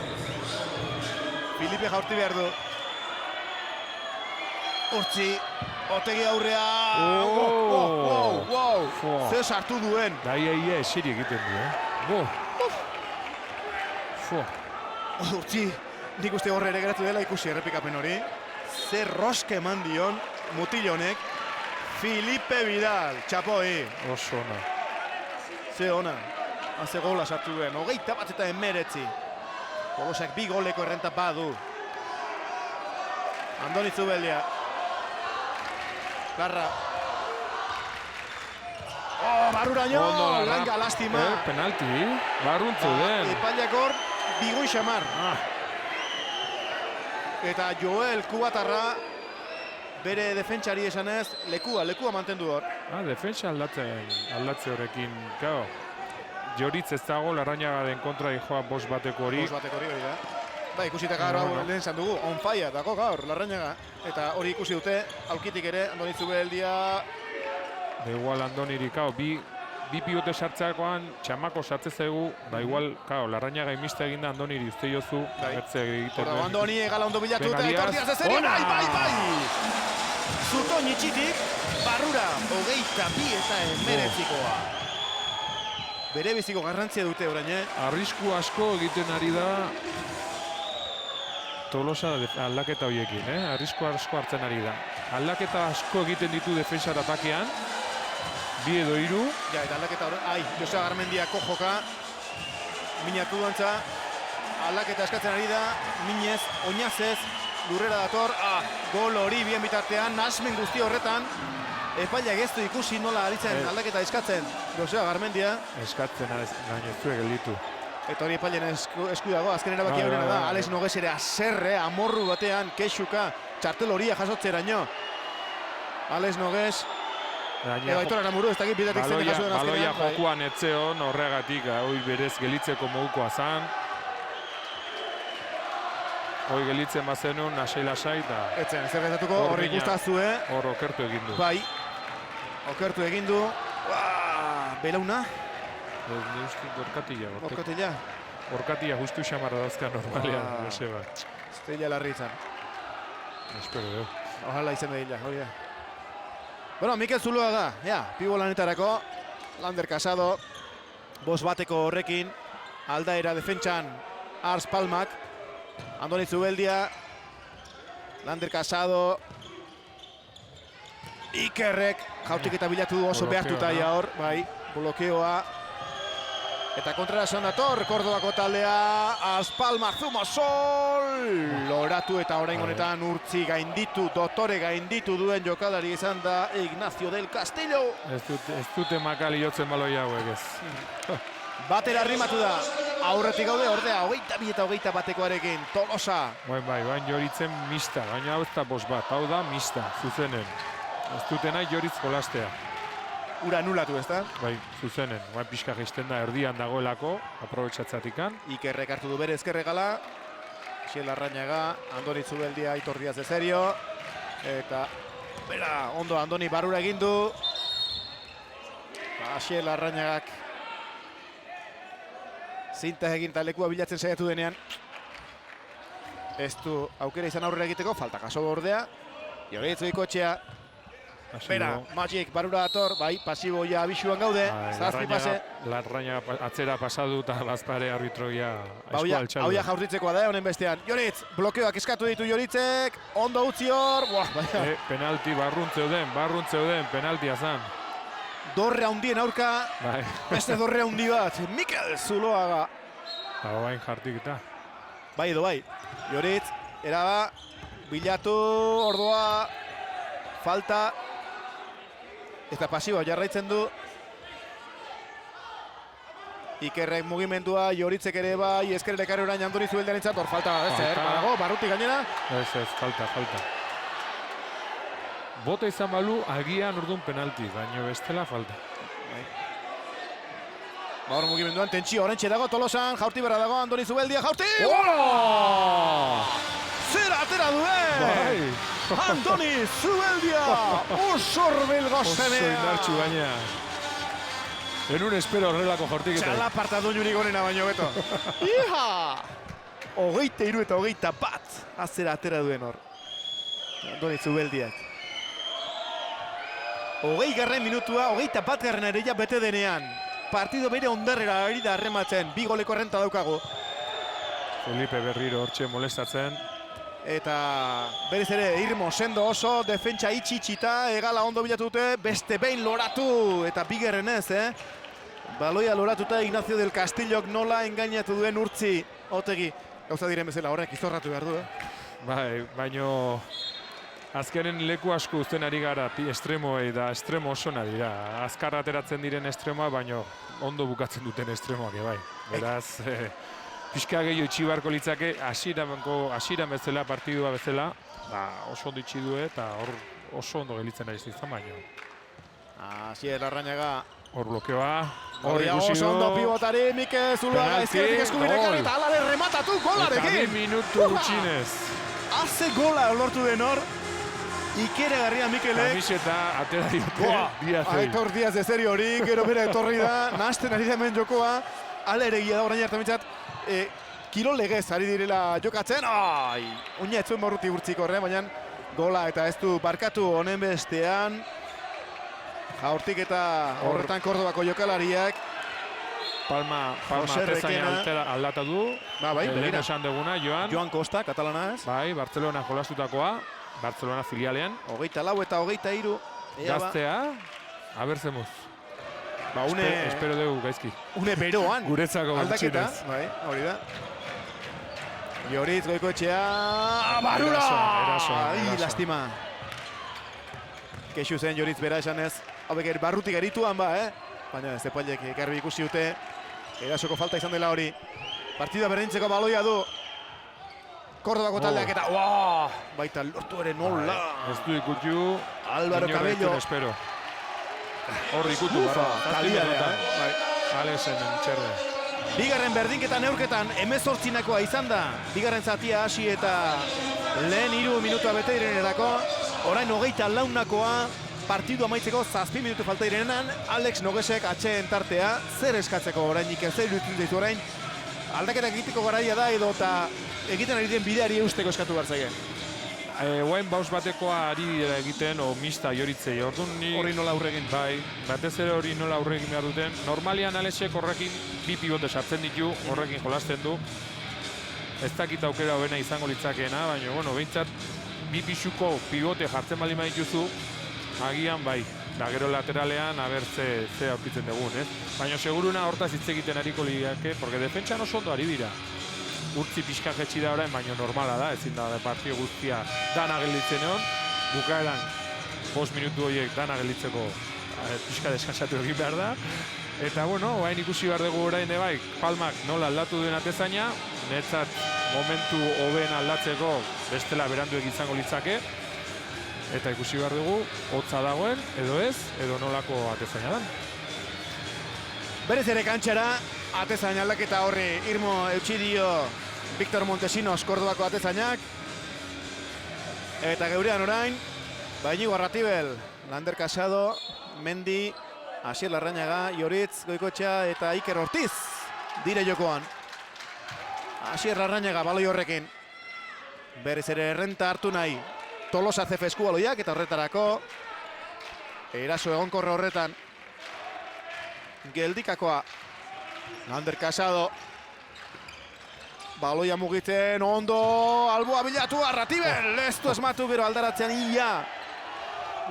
Filipe jaurti behar du. Urtzi, Otegi aurrea. Wow. Zer sartu duen. Da, ia esiri egiten du, Urtzi, nik uste horre ere geratu dela ikusi errepikapen hori. Zer roske eman dion mutil honek. Filipe Vidal, txapoi. Oso ona. Ze ona, haze gola sartu duen, 21-19. Tolosak 2 goleko errenta badu. Andoni Zubeldia. Garra. Barruraino, langa lastima. Penalti, barruntzu den. Epaileak hor, Bigun Xamar. Eta Joel Kubatarra, bere defentsari esanez, lekua mantendu hor. Defentsa aldatze horrekin, kao. Joritz ez dago, Larrañagaren kontra joa 5 bateko hori. 5 bateko hori da. Ba, ikusita gaur hau lehen zan dugu, on fire dago gaur, Larrañaga. Eta hori ikusi dute, aurkitik ere, Andoni Zubeldia. Da igual Andoniri, kao, bi pivote sartzeakoan, txamako sartze zaigu, da igual, kao, Larrañaga imista eginda Andoniri uste jozu, gertze egiten duen. Andoni egala ondo bilatu dute, Aitortiaz ezeri, bai! Zuton itxitik, barrura, 22-19. Bere biziko garrantzia dute orain, Arrisku asko egiten ari da Tolosa aldaketa horiekin, arrisku asko hartzen ari da. Aldaketa asko egiten ditu defensa atakean, 2 edo 3. Ja, eta aldaketa hori, Joseba Garmendiako joka, minatu duantza, aldaketa eskatzen ari da, minez, oinazez, lurrera dator, gol hori bien bitartean, nasmen guzti horretan, epaileak ez du ikusi nola aritzen aldaketa eskatzen, Joseba Garmendia. Eskatzen, baina ez du egelitu. Eta hori epailen esku dago, azken erabaki horrena da, Alex Nogues ere azerre, amorru batean, kexuka, txartel horia jasotzeraino. Alex Nogues, edo Aitor Aramuru, ez dakit bidetik zen jaso den azkenean. Baloia jokuan etzeon, horregatik, hoi berez gelitzeko modukoa zan. Hoi gelitzen bazenun, lasai-lasai, eta... Etzen, zer gertatuko, hor ikustazue. Hor okertu egin du. Bai, okertu egin du. Belauna. Orkatila. Orkatila justu xamarra dauzka normalean, Joseba. Estella larri izan. Espero, Ojalá izan da hila, hori da. Bueno, Mikel Zuluaga, pibo lanetarako, Lander Casado, 5-bateko horrekin, aldaera defentsan Ars Palmak, Andoni Zubeldia, Lander Casado, Ikerrek, jautik eta bilatu du oso behartuta hor, bai, blokeoa. Eta kontrara zon dator, Kordobako taldea, Ars Palma, Zumosol! Loratu eta orain honetan urtzi gainditu, dotore gainditu duen jokalari izan da Ignacio del Castillo. Ez dute makali jotzen baloi hauek ez. Batera arrimatu da, aurretik gaude ordea, 22 eta 21-batekoarekin, Tolosa. Bain joritzen mista, baina hau ez da 5 hau da mista, zuzenen. Ez dutena joritz jolastea. Ura anulatu ez da? Bai, zuzenen, pixka geisten da erdian dagoelako, aprobetxatzatikan. Ikerrek hartu du bere ezkerregala, Xiel Arrañaga, Andoni Zubeldia, Aitor Diaz de Serio, eta bera, ondo Andoni barrura egin du. Xiel Arrañagak zinta egin eta lekua bilatzen saiatu denean. Ez du aukera izan aurrera egiteko, falta kaso ordea. Joritz Goikotxea. Bera, Magic barura dator, bai, pasibo ja abisuan gaude, zazpi pase. Larrañaga atzera pasadu eta bazpare arbitroia esku altxaldu. Hau ja jaurtitzekoa da, honen bestean. Joritz, blokeoak eskatu ditu Joritzek, ondo utzi hor. Penalti barruntzeuden, penaltia zan. Dorre handien aurka, beste dorre handi bat, Mikel Zuluaga. Bain jartik eta. Bai edo bai, Joritz, eraba, bilatu, ordoa, falta. Eta pasiboa jarraitzen du. Ikerrek mugimendua, Joritzek ere bai, ezkerrek arre orain Andoni Zubeldian itzator. Falta, badago, barrutik gainera. Ez, falta. Bota izan balu, agian orduan penalti, baina bestela falta. Hor mugimenduan, tentsio, orentxe dago, Tolosan, jaurti berra dago, Andoni Zubeldia, jaurti! Zera atera duen! Andoni Zubeldia! Usorbel gozenea! Oso indartxu gaina. Enun espero horrelako jortiketak. Txala partatu jurik honena baino beto. Iha! 23 eta 21 azera atera duen hor. Andoni Zubeldiak. 20. minutua, 21. ere ja bete denean. Partido bere ondarrera ari da arrematzen, 2 goleko errenta daukagu. Felipe berriro hortxe molestatzen. Eta berez ere irmo sendo oso, defentsa itxita, egala ondo bilatu dute, beste behin loratu, eta bigarren ez, Baloia loratuta Ignacio del Castillok nola engainatu duen urtzi, Otegi. Gauza diren bezala horrek izorratu behar du, Bai, baino azkenen leku asko uzten ari gara estremoei da estremo osona dira. Azkar ateratzen diren estremoa, baino ondo bukatzen duten estremoak, bai. Beraz, pixka gehiago itxi beharko litzake, hasieran bezala, partidua bezala, oso ondo itxi du eta hor oso ondo gelitzen ari zizan baino. Xiel Arrañaga. Hor blokeoa, hor ikusi du. Oso ondo pibotari, Mikel Zuluaga ezkerrik eskubinekan eta alare rematatu golarekin. Eta 2 minutu gutxinez. Haze gola lortu den hor. Ikeregarria Mikelek. Kamiseta atera diote. Aitor Diaz de Serio hori, gero bera etorri da, nahasten ari da hemen jokoa. Ala ere egia da orain hartan bintzat, kirol legez ari direla jokatzen. Unia ez zuen morruti urtziko baina gola eta ez du barkatu honen bestean. Jaurtik eta horretan Kordobako jokalariak. Palma atezaina aldata du. Lehen esan duguna, Joan Costa, katalana ez. Bai, Barcelona jolastutakoa. Barcelona filialean. 24 eta 23. Gaztea, abertzemuz. Espero dugu gaizki. Une beroan. Guretzako aldaketa. Bai, hori da. Joritz Goikotxea. Barura! Ai, lastima. Kexu zen Joritz bera esan ez. Hauek barrutik erituan baina ez epailek garbi ikusi dute. Erasoko falta izan dela hori. Partida berdintzeko baloia du. Kordobako taldeak eta baita lortu ere nola. Ez du ikutu. Álvaro Cabello. Espero. Hor ikutu. Kalidadea. Alexen txerre. Bigarren berdinketa neurketan 18-nakoa izan da. Bigarren zatia hasi eta lehen 3 minutua bete direnerako. Orain 24-nakoa. Partidu amaitzeko 7 minutu falta direnean. Alex Noguesek atxeen tartea. Zer eskatzeko orainik ez zer iruditzen zaizu orain. Aldaketak egiteko garaia da edo eta egiten ari den bideari eusteko eskatu behar zaien. Oain bauz batekoa ari dira egiten, o mista Ioritzei. Orduan ni... Hori nola aurregin. Bai, batez ere hori nola aurregin behar duten. Normalian Alexek horrekin bi pivote sartzen ditu, horrekin jolasten du. Ez dakit aukera hobena izango litzakeena, baina, bueno, behintzat bi pixuko pivote jartzen bali dituzu, agian bai. Da gero lateralean, aber ze aurkitzen dugun, ez? Baina seguruna hortaz hitz egiten ariko lideake, porque defentsan oso ondo ari dira. Urtzi pixka jetxi da orain, baina normala da, ezin da partio guztia dana gelditzen egon. Bukaeran, 5 minutu horiek dana gelditzeko pixka deskansatu egin behar da. Eta, bueno, oain ikusi behar dugu orain bai, Palmak nola aldatu duen atezaina, netzat momentu hoben aldatzeko bestela berandu izango litzake. Eta ikusi behar dugu, hotza dagoen, edo ez, edo nolako atezaina dan. Berez ere kantxara, atezain aldaketa horri irmo eutxi dio Victor Montesinos Kordobako atezainak. Eta geurean orain, Iñigo Arratibel, Lander Casado, Mendi, Asier Larrañaga, Ioritz, Goikotxea eta Iker Ortiz dire jokoan. Asier Larrañaga baloi horrekin. Berez ere errenta hartu nahi. Tolosa CF eskubaloiak eta horretarako eraso egonkorre horretan geldikakoa Lander Casado baloia mugitzen ondo alboa bilatu Arratibel ez du esmatu gero aldaratzean ia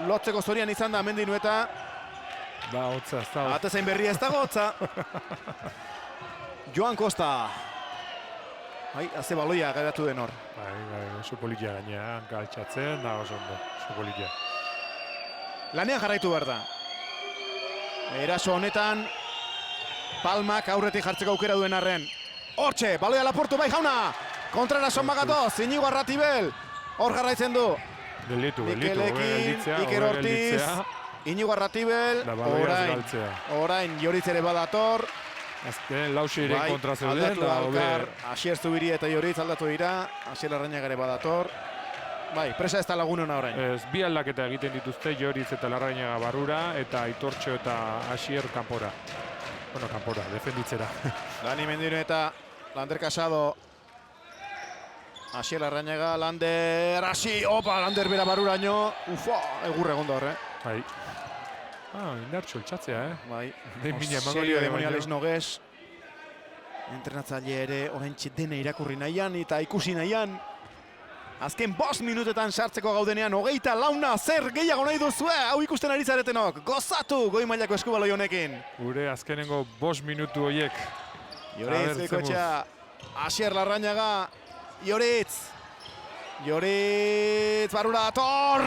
lotzeko zorian izan da Mendi Nueta. Ba, hotza, ez da. Atezain berria ez dago hotza. Joan Costa. Haze baloia gairatu den hor. Bai, oso politia gainea, hanka altxatzen, da oso ondo, oso politia. Lanean jarraitu behar da. Eraso honetan, Palmak aurretik jartzeko aukera duen arren. Hortxe, baloia laportu bai jauna! Kontrarason bagatoz, Iñigo Arratibel. Hor jarraitzen du. Gelditu, Mikelekin, Iker Ortiz, Iñigo Arratibel, orain Ioritz ere badator. Azken lausiren kontra zeuden. Aldatu Alkar, Asier Zubiri eta Ioritz aldatu dira. Asier Larrañaga ere badator. Bai, presa ez da lagunona orain. Ez, bi aldaketa egiten dituzte, Ioritz eta Larrañaga barrura, eta Aitortxo eta Asier kanpora. Bueno, kanpora, defenditzera. Dani Mendino eta Lander Casado. Asier Larrañaga, Lander, opa, Lander bera baruraino. Ufa, egurre egon da horre. Bai. Indartxo eltsatzea, Bai. Serio demoniales nogez. Entrenatzaile ere oraintxe dena irakurri nahian eta ikusi nahian. Azken 5 minutetan sartzeko gaudenean, 24 zer gehiago nahi duzue, hau ikusten ari zaretenok. Gozatu goi mailako eskubaloi honekin. Gure azkenengo 5 minutu horiek. Ioritz, Goikotxea, Asier Larrañaga, Ioritz. Ioritz, barrura dator,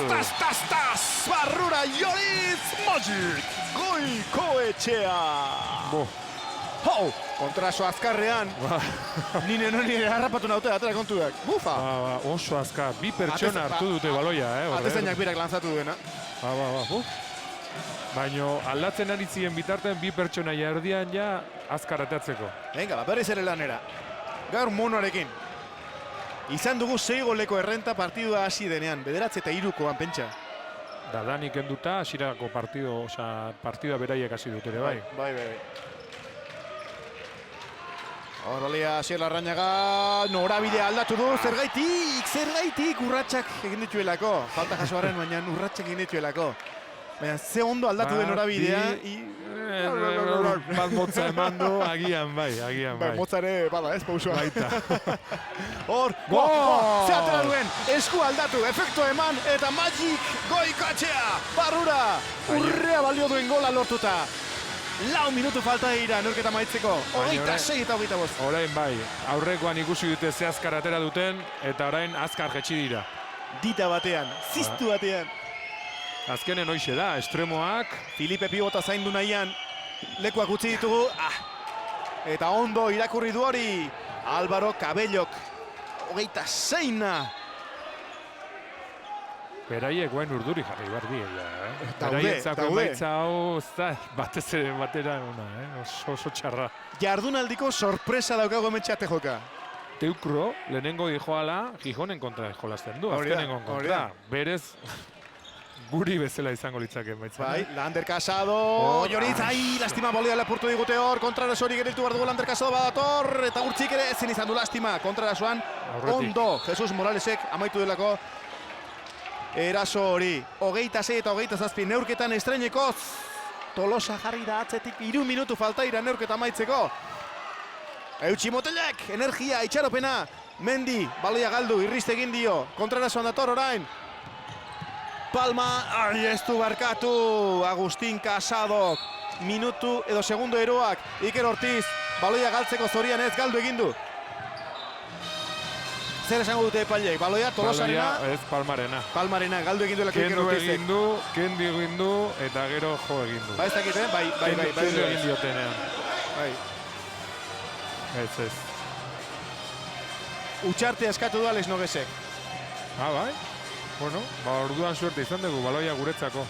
tas, barrura, Ioritz, Magic, Goikotxea. Hau, kontraso azkarrean, nire harrapatu naute atera kontuak, bufa. Oso azkar, bi pertsona hartu dute baloia, Atezainak birak lanzatu duena. Baina aldatzen ari ziren bitartean bi pertsona erdian ja azkar atatzeko. Venga, berriz ere lanera. Gaur monoarekin. Izan dugu 6 goleko errenta partidua hasi denean, 9-3koan pentsa. Da Dani kenduta, hasierako partidua beraiek hasi dut ere, bai. Bai. Horrolia, Asier Larrañaga, norabidea aldatu du, zergaitik urratsak egin dituelako. Falta jasoaren, baina urratsak egin dituelako. Baina ze ondo aldatu den norabidea. Bat motza eman du, agian bai. Motza ere, bada ez, pausua. Baita. Hor, ze atera duen, esku aldatu, efektu eman, eta Magic Goikotxea, barrura, urrea balio duen gola lortuta. 4 minutu falta dira neurketa maitzeko, 26 eta 25. Orain bai, aurrekoan ikusi dute ze azkar atera duten, eta orain azkar jetxi dira. Dita batean, ziztu batean. Azkenen hoixe da, estremoak. Filipe pibota zaindu nahian, lekuak utzi ditugu. Eta ondo irakurri du hori, Álvaro Cabellok, 26. Beraiek guen urduri jarri behar dira, Daude. Emaitza hau, batez ere batera ona, oso txarra. Jardunaldiko sorpresa daukago emetxeate joka. Teukro, lehenengo dijoala, Gijonen kontra jolasten du, azkenengo kontra. Berez, guri bezala izango litzake baitzen. Bai, Lander Casado, Joritz, lastima bolea lapurtu digute hor, kontrarasori geritu behar dugu Lander Casado badator, eta Gurtzik ere ezin izan du lastima, kontrarasoan ondo, Jesus Moralesek amaitu delako eraso hori, 26 eta 27 neurketan estreinekoz, Tolosa jarri da atzetik 3 minutu falta ira neurketa amaitzeko. Eutsi Motelek, energia, itxaropena, Mendi, baloia galdu, irriste egin dio, kontrarasoan dator orain. Palma, ez du barkatu, Agustin Casadok, minutu edo segundo eroak, Iker Ortiz, baloia galtzeko zorian ez galdu egin du. Zer esango dute epaileek, baloia Tolosarena? Baloia ez Palmarena. Palmarena, galdu egin duelako Iker Ortizek. Kendu egin du, eta gero jo egin du. Ba ez dakit, bai. Kendu egin diotenean. Bai. Ez. Utxarte eskatu du Alex Noguesek. Bai. Bueno, orduan suerte izan dugu, baloia guretzako.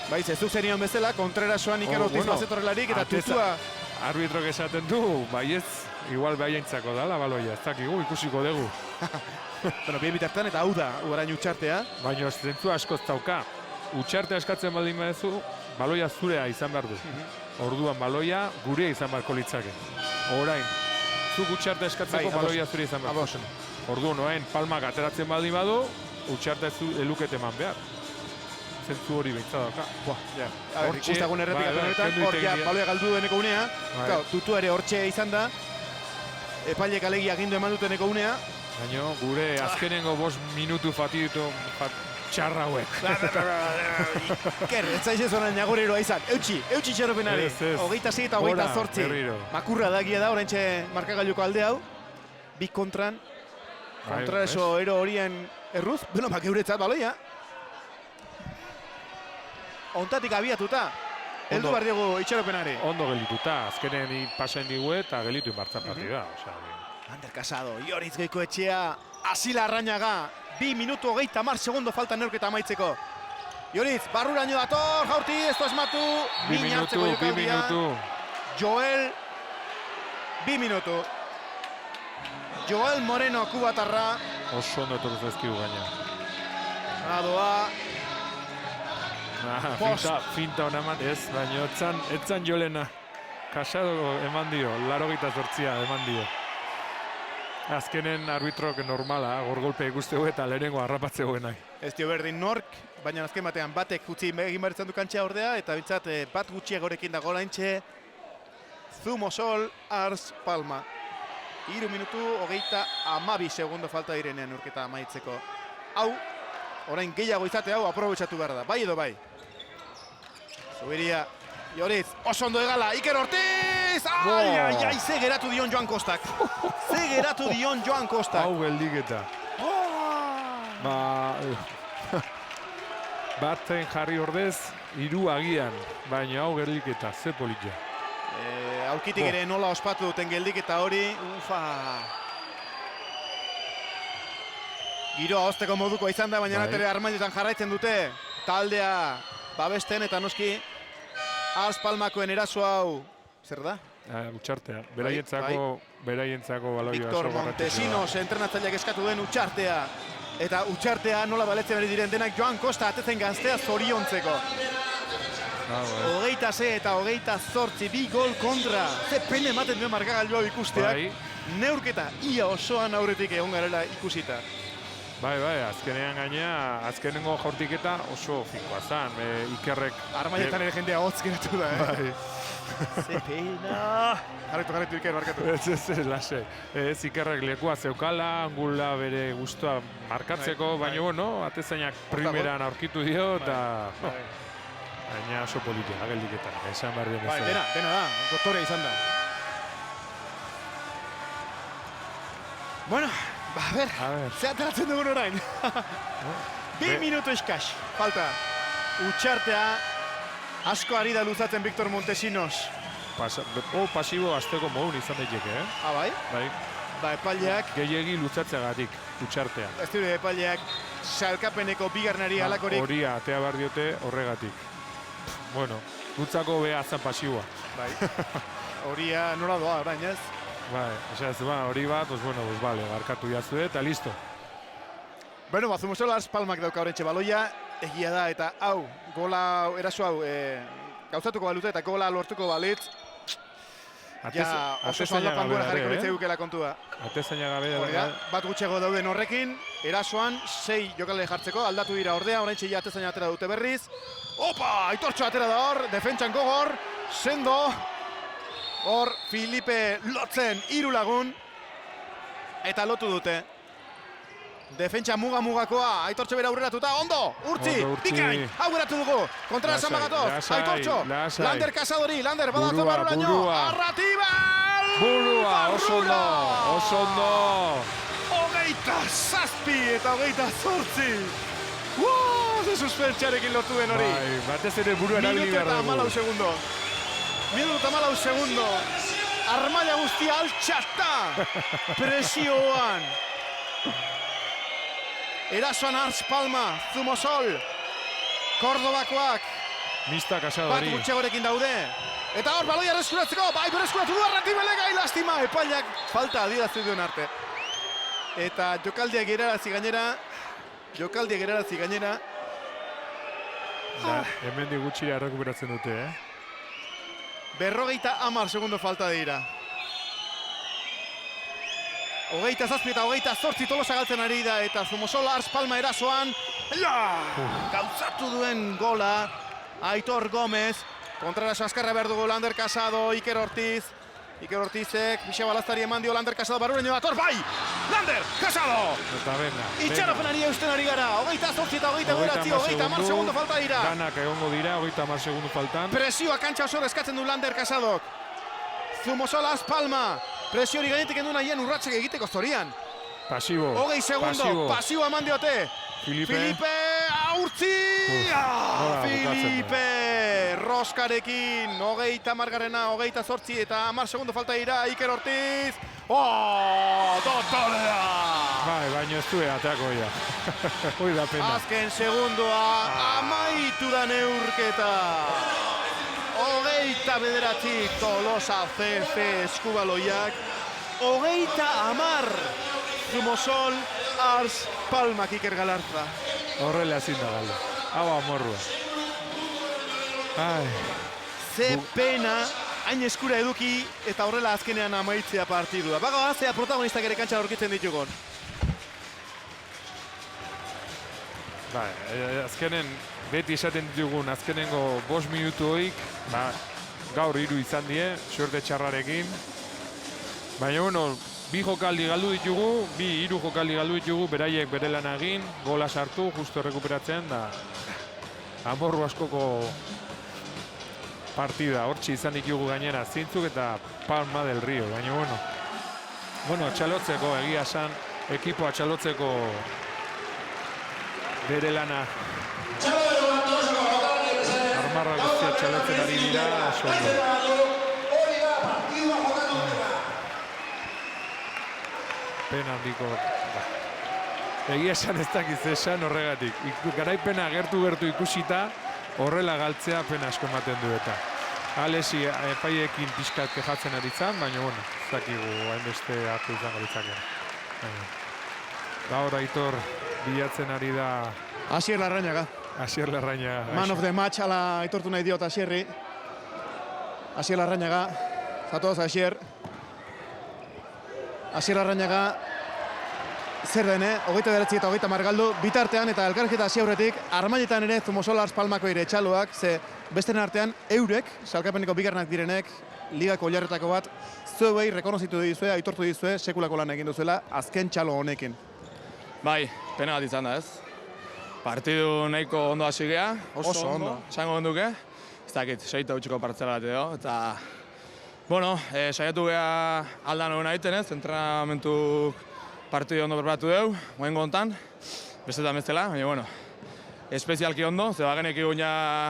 Bai, ez du zenion bezala, kontrerasoan Iker Ortiz bazetorrelarik eta tutua. Arbitrok esaten du, baiez, igual baientzako dala baloia, ez dakigu, ikusiko dugu. Bueno, bien bitartan eta hau da, orain utxartea. Baina zentzu askoz dauka. Utxartea eskatzen baldin badezu, baloia zurea izan behar du. Orduan baloia gurea izan beharko litzake. Orain, zuk utxartea eskatzeko baloia zurea izan behar. Orduan, orain, palmak ateratzen baldin badu, utxartea elukete eman behar. Zentzu hori behintzadaka. Ikustagun errepikatu honetan, hor baloia galdu deneko unea. Tutu ere hortxe izan da. Epailek alegia agindu eman duteneko unea. Baina gure azkenengo 5 minutu fatiditu txarra hauek. Iker, ez zaiz orain nagoreroa izan. Eutxi txeropenari. 26 eta 28. Makurra dagia da, oraintxe markagailuko alde hau. Bi kontran. Kontra eso ero horien erruz. Bueno, geuretzat baloia. Ontatik abiatuta. Heldu behar diegu itxaropenari. Ondo gelituta. Azkenen pasain digu eta gelitu inbartzan partida. Ander Casado, Joritz Goikoetxea, Asila Arrañaga, 2 minutu 30 segundo falta neurketa amaitzeko. Joritz, barruraino dator, jaurti, ez du asmatu, min hartzeko jokaldia. Joel, 2 minutu. Joel Moreno kubatarra. Oso ondo etoruz ezkigu gaina. Adoa. Finta hona eman, ez, baina etzan Jolena. Casado eman dio, 88 eman dio. Azkenen arbitrok normala, gorgolpe ikustegu eta lehenengo harrapatzegoen nahi. Ez dio berdin nork, baina azken batean batek gutxi egin behar du kantxea ordea, eta bintzat bat gutxiagorekin dago laintxe Zumosol Ars Palma. 3 minutu 32 segundo falta direnean urketa amaitzeko. Hau, orain gehiago izate hau aprobetxatu behar da, bai edo bai. Zubiria, Joritz, oso ondo egala, Iker Ortiz! Ai, ze geratu dion Joan Kostak. Ze geratu dion Joan Kostak. Hau geldiketa. Batzen jarri ordez, 3 agian, baina hau geldiketa, ze politia. Aurkitik ere nola ospatu duten geldiketa hori, Giroa hozteko moduko izan da, baina natere armailetan jarraitzen dute. Taldea babesten eta noski Ars Palmakoen eraso hau, zer da? Utxartea, beraientzako baloia. Victor Montesinos entrenatzaileak eskatu den utxartea. Eta utxartea nola baletzen ari diren denak Joan Kosta atetzen gaztea zoriontzeko. 26 eta 28, 2 gol kontra. Ze pene ematen duen markagailua ikusteak. Neurketa ia osoan aurretik egon garela ikusita. Bai, azkenean gainea, azkenengo jaurtiketa oso finkoa zan. Ikerrek... Armailetan ere jendea hotz geratu da, Bai. Ze pena! Jarretu Iker, markatu. Ez, lase. Ez Ikerrek lekua zeukala, angula bere guztua markatzeko, baina, bueno, atezainak primeran aurkitu dio, eta... Baina oso politia, geldiketan, esan behar den bezala. Bai, dena da, doktore izan da. Bueno, a ver, ze ateratzen dugun orain. 2 minutu eskas, falta. Utxartea, asko ari da luzatzen Victor Montesinos. Pasibo azteko modun izan daiteke, Bai? Bai. Ba, epaileak... Gehiegi luzatzeagatik, utxartea. Ez dure epaileak, salkapeneko bigarnari alakorik... Horia, atea behar diote horregatik. Bueno, gutzako beha zan pasiboa. Bai. Horia nola doa, orain ez? Bai, hori bat, pues bueno, pues vale, barkatu jazue eta listo. Bueno, Zumosola Ars Palmak dauka horrentxe baloia, egia da, eta hau, gola, eraso hau, gauzatuko balute eta gola lortuko balitz, ja oso aldapan gora jarriko litzei gukela kontua. Atezaina gabe da. Bat gutxego dauden horrekin, erasoan 6 jokalari jartzeko, aldatu dira ordea, oraintxe ja atezaina atera dute berriz. Opa, Aitortxo atera da hor, defentsan gogor, sendo, hor Filipe lotzen 3 lagun, eta lotu dute. Defentsa mugakoa, Aitortxo bera aurreratuta, ondo, Urtzi, bikain, hau geratu dugu, kontra esan bagatoz, Aitortxo, Lander Casadori, Lander badazo baruraino, Arratibal! Burua, oso ondo! 27 eta 28! Ze suspentsarekin lortu den hori. Batez ere burua erabili behar dugu. Minutu eta 14 segundo. Armaia guztia altxata. Presioan. Erasoan Ars Palma, Zumosol, Kordobakoak. Mista Bat Casadori. gutxegorekin daude. Eta hor, baloia berreskuratzeko, bai berreskuratu du Arratibele gai lastima. Epaiak falta adierazi duen arte. Eta jokaldiak gerarazi gainera. Hemen gutxira errekuperatzen dute, 50 segundo falta dira. 27 eta 28 Tolosa galtzen ari da eta Zumosola Ars Palma erasoan. Gauzatu duen gola Aitor Gomez. Kontraraso azkarra behar dugu Lander Casado, Iker Ortiz. Iker Ortizek, Mixa Balaztari eman dio Lander Casado barrureño dator, bai! Lander Casado! Eta benga. Itxaropenari eusten ari gara, 28 eta 29 segundo falta dira. Ganak egongo dira, 30 segundo faltan. Presioa kantxa osor eskatzen du Lander Casadok. Zumosola Ars Palma, presiori gainetik endu nahien urratxek egiteko zorian. Pasibo. 20 segundo, pasibo eman diote. Filipe, Urtzi! Filipe, Roskarekin, 30garrena, 28 eta 10 segundo falta dira, Iker Ortiz. Dotorea! Baina ez du ateako ja. Hoi da pena. Azken segundoa, amaitu da neurketa. 29 Tolosa CF eskubaloiak, 30 Zumosol Ars Palmak Iker Galarza. Horrela ezin da galdu. Hau amorrua. Ze pena, hain eskura eduki eta horrela azkenean amaitzea partidua. Bagoa, zea protagonistak ere kantxan aurkitzen ditugun. Azkenen, beti esaten ditugun azkenengo 5 minutu hoik, gaur 3 izan die, suerte txarrarekin. Baina, bueno, 2 jokaldi galdu ditugu, 3 jokaldi galdu ditugu, beraiek bere lan egin, gola sartu, justo rekuperatzen, da amorru askoko partida, hortxe izan ditugu gainera zintzuk eta Palma del Rio, baina bueno, atxalotzeko, egia esan, ekipo atxalotzeko bere lana. Armarra guztia atxalotzen ari dira, oso. Pena handiko. Egia esan ez dakiz esan horregatik. Garaipena gertu ikusita, horrela galtzea pena asko ematen du eta. Alesi epaiekin pixkat kejatzen ari zan, baina ez dakigu hainbeste hartu izango ditzaken. Gaur Aitor bilatzen ari da... Asier Larrañaga. Asier Larrañaga. Man of the match ala aitortu nahi diot Asierri. Asier Larrañaga. Zatoz Asier. Asier Larrañaga. Zer den, 29 eta 30 galdu, bitartean eta elkarrizketa hasi aurretik, armailetan ere Zumosola Ars Palmako ere txaloak, ze besteren artean eurek, salkapeneko bigarrenak direnek, ligako oilarretako bat, zuei rekonozitu dizue, aitortu dizue, sekulako lan egin duzuela, azken txalo honekin. Bai, pena bat izan da ez. Partidu nahiko ondo hasi gea, oso ondo, esango genduke. Ez dakit, 6 utxiko partzela bat edo, eta... Bueno, saiatu gea aldan hona egiten ez, entrenamentu partidu ondo preparatu dugu, moen gontan, bestetan bestela, baina bueno, espezialki ondo, ze bagenek egun ja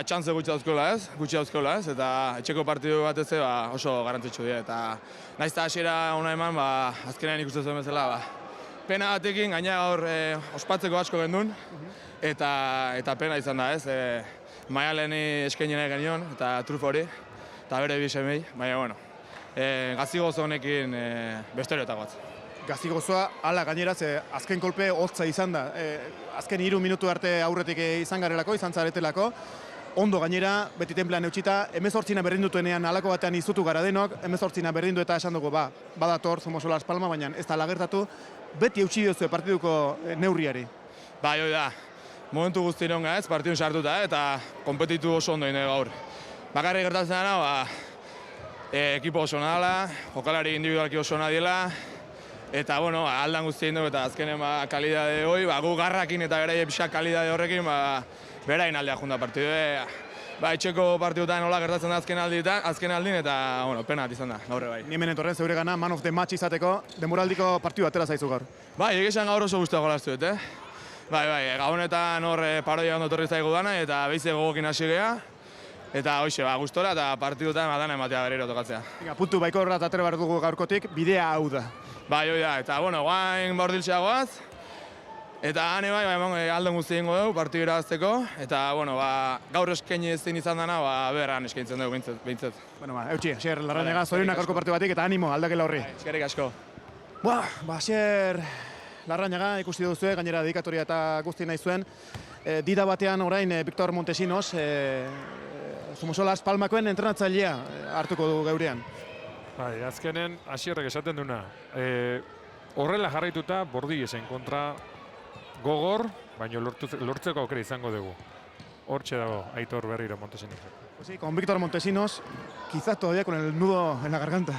txantze gutxi dauzkola ez, eta etxeko partidu bat ez oso garrantzitsu dira, eta nahiz eta hasiera hona eman, azkenean ikusten zuen bezala, pena batekin, gaina gaur ospatzeko asko gendun, eta pena izan da ez, Maialeni eskainena genion, eta truf hori, eta bere bisemei, baina bueno, gazi gozo honekin beste horietako bat. gazi gozoa, ala gainera, ze azken kolpe hotza izan da. Azken 3 minutu arte aurretik izan garelako, izan zaretelako. Ondo gainera, beti tenplean eutxita, 18 berrindutuenean alako batean izutu gara denok, 18 berrindu eta esan dugu, badator Zumoso Las Palmas, baina ez da lagertatu, beti eutxi diozu partiduko neurriari. Bai, hoi da. Momentu guztien onga ez, partidun sartuta eta kompetitu oso ondo ine gaur. Bakarrik gertatzen dena, ekipo oso nadala, jokalari individualki oso nadiela, eta, bueno, aldan guztien dugu eta azkenen kalidade hoi, gu garrakin eta beraie pixak kalidade horrekin, berain aldea junda partidu. Etxeko partidutan nola gertatzen da azken aldin eta, bueno, penat izan da, gaurre bai. Ni hemen etorren zeure gana, man of the match izateko, demoraldiko partidu atera zaizu gaur. Bai, egizan gaur oso guztiak golaztu dut, Bai, gabonetan hor paroia ondo torri zaigu dana eta behize gogokin hasi geha. Eta hoxe, gustora eta partidutan dana ematea berriro tokatzea. Puntu baikorra atera behar dugu gaurkotik, bidea hau da. Bai, hoi da, eta bueno, guain bordiltzea goaz. Eta hane bai, alden guzti ingo dugu, partidu irabazteko. Eta, bueno, gaur eskaini ezin izan dana, berran eskaintzen dugu behintzat. Bueno, eutxi, Xer Larrañaga, zorionak gaurko partidu batik eta animo, aldakela horri. Eskerrik asko. Xer Larrañaga ikusti duzu, gainera dedikatoria eta guzti nahi zuen. Dida batean orain Victor Montesinos, Zumoso Las Palmakoen entrenatzailea hartuko du geurean. Bai, azkenen Asierrek esaten duna. Horrela jarraituta Bordiesen kontra gogor, baina lortzeko aukera izango dugu. Hortxe dago Aitor berriro Montesinos. Pues sí, con Víctor Montesinos, quizás todavía con el nudo en la garganta.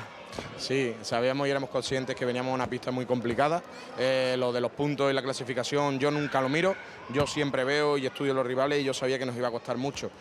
Sí, sabíamos y éramos conscientes que veníamos a una pista muy complicada. Lo de los puntos y la clasificación yo nunca lo miro, yo siempre veo y estudio los rivales y yo sabía que nos iba a costar mucho.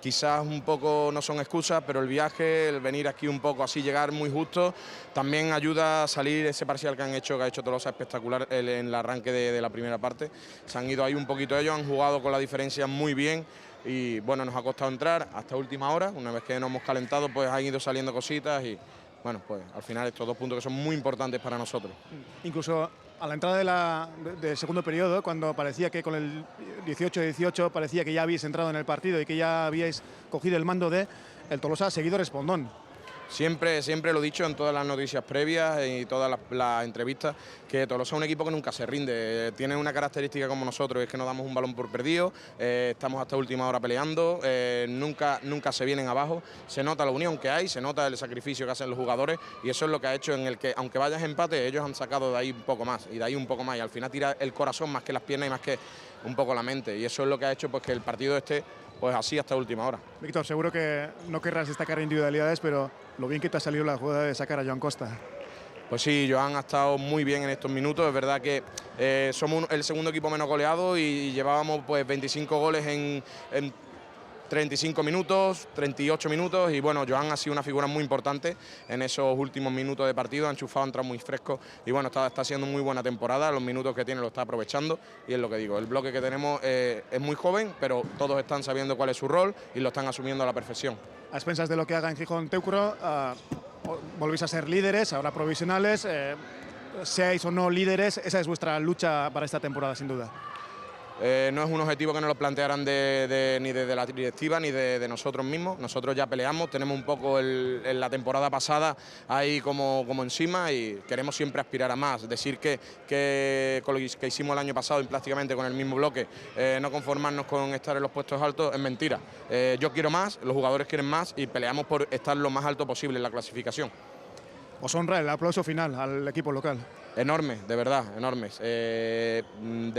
Quizás un poco no son excusas, pero el viaje, el venir aquí un poco así, llegar muy justo, también ayuda a salir ese parcial que ha hecho Tolosa espectacular en el arranque de la primera parte. Se han ido ahí un poquito ellos, han jugado con la diferencia muy bien. Y bueno, nos ha costado entrar hasta última hora, una vez que nos hemos calentado pues han ido saliendo cositas y bueno, pues al final estos 2 puntos que son muy importantes para nosotros. Incluso a la entrada del segundo periodo, cuando parecía que con el 18-18 parecía que ya habéis entrado en el partido y que ya habíais cogido el mando el Tolosa ha seguido respondón. Siempre lo he dicho en todas las noticias previas y todas las entrevistas, que Tolosa es un equipo que nunca se rinde. Tiene una característica como nosotros, es que no damos un balón por perdido, estamos hasta última hora peleando, nunca se vienen abajo. Se nota la unión que hay, se nota el sacrificio que hacen los jugadores y eso es lo que ha hecho en el que, aunque vayas empate, ellos han sacado de ahí un poco más y de ahí un poco más y al final tira el corazón más que las piernas y más que un poco la mente y eso es lo que ha hecho pues que el partido esté pues así hasta última hora. Víctor, seguro que no querrás destacar individualidades, pero lo bien que te ha salido la jugada de sacar a Joan Costa. Pues sí, Joan ha estado muy bien en estos minutos, es verdad que somos el segundo equipo menos goleado y llevábamos pues 25 goles en 35 minutos, 38 minutos y bueno, Joan ha sido una figura muy importante en esos últimos minutos de partido, ha enchufado, ha entrado muy fresco y bueno, está haciendo muy buena temporada, los minutos que tiene lo está aprovechando y es lo que digo, el bloque que tenemos es muy joven, pero todos están sabiendo cuál es su rol y lo están asumiendo a la perfección. A expensas de lo que haga en Gijón Teucro, volvéis a ser líderes, ahora provisionales, seáis o no líderes, esa es vuestra lucha para esta temporada sin duda. No es un objetivo que nos lo plantearan ni de la directiva ni de nosotros mismos. Nosotros ya peleamos, tenemos un poco en la temporada pasada ahí como encima y queremos siempre aspirar a más. Decir que con lo que hicimos el año pasado prácticamente con el mismo bloque, no conformarnos con estar en los puestos altos es mentira. Yo quiero más, los jugadores quieren más y peleamos por estar lo más alto posible en la clasificación. Os honra el aplauso final al equipo local. Enorme, de verdad, enormes. De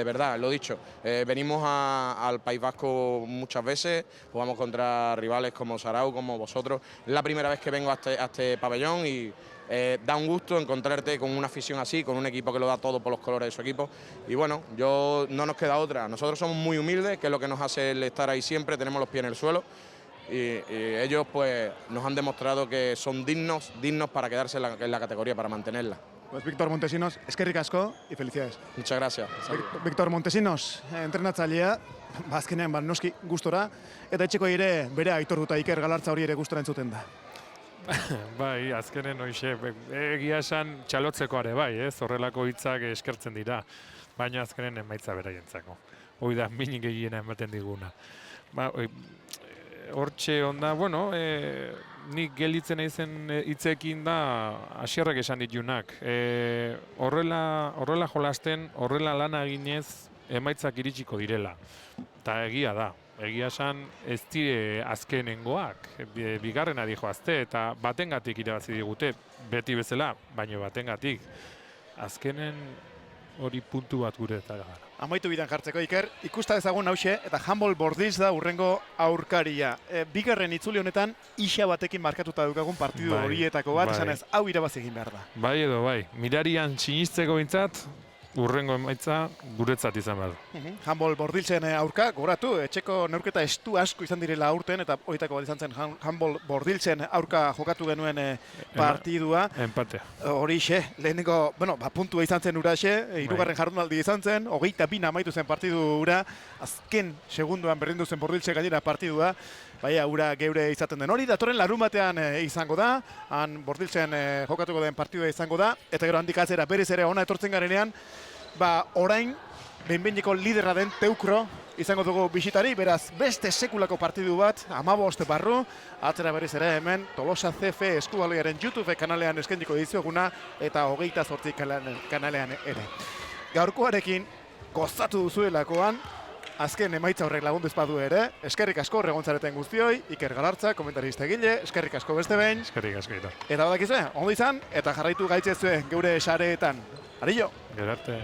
verdad, lo dicho. Venimos al País Vasco muchas veces, jugamos contra rivales como Sarau, como vosotros. Es la primera vez que vengo a este pabellón y da un gusto encontrarte con una afición así, con un equipo que lo da todo por los colores de su equipo. Y bueno, no nos queda otra. Nosotros somos muy humildes, que es lo que nos hace el estar ahí siempre, tenemos los pies en el suelo. Y ellos pues nos han demostrado que son dignos para quedarse en la categoría, para mantenerla. Pues Víctor Montesinos, eskerrik asko y felicidades. Muchas gracias. Víctor Montesinos, entrenatzailea, azkenean noski gustora, eta etxeko ere bere aitortuta Iker Galartza hori ere gustora entzuten da. Bai, azkenen hoxe, egia esan txalotzeko are bai, horrelako hitzak eskertzen dira, baina azkenen emaitza beraientzako. Hoi da, minik egiena ematen diguna. Hortxe onda, bueno, nik gelditzen naizen hitzekin da Asierrek esan ditunak. Horrela jolasten, horrela lana eginez emaitzak iritsiko direla. Eta egia da. Egia esan ez dire azkenengoak, bigarrena dijoazte eta batengatik irabazi digute, beti bezala, baina batengatik. Azkenen hori puntu bat gure eta gara. Amaitu bidan jartzeko, Iker, ikusta ezagun hause eta Humboldt Bordils da urrengo aurkaria. Bigarren itzuli honetan isa batekin markatuta dukagun partidu horietako bat, esan ez, hau irabazi egin behar da. Bai edo bai, mirarian sinisteko bintzat, urrengo emaitza guretzat izan behar. Humboldt Bordilsen aurka, goratu, etxeko neurketa estu asko izan direla aurten, eta horietako bat izan zen Humboldt Bordilsen aurka jokatu genuen partidua. Empatea. Horixe, lehenengo, puntua izan zen uraxe, hirugarren jardunaldi izan zen, 22 amaitu zen partidu ura, azken segunduan berdindu zen Bordilse gainera partidua, baina ura geure izaten den hori, datorren larun batean izango da, han Bordilsen jokatuko den partidua izango da, eta gero handik atzera berez ere ona etortzen garenean, orain, behin-behineko liderra den Teukro izango dugu bisitari, beraz beste sekulako partidu bat, 15 barru, atzera berriz ere hemen Tolosa CF Eskubaloiaren YouTube kanalean eskainiko dizueguna eta 28 kanalean ere. Gaurkoarekin gozatu duzuelakoan, azken emaitza horrek lagundu ezpadu ere, eskerrik asko regontzareten guztioi, Iker Galartza, komentarista egile, eskerrik asko beste behin. Eskerrik asko ito. Eta badakizue, ondo izan, eta jarraitu gaitzezue geure sareetan. Arillo! Gerarte.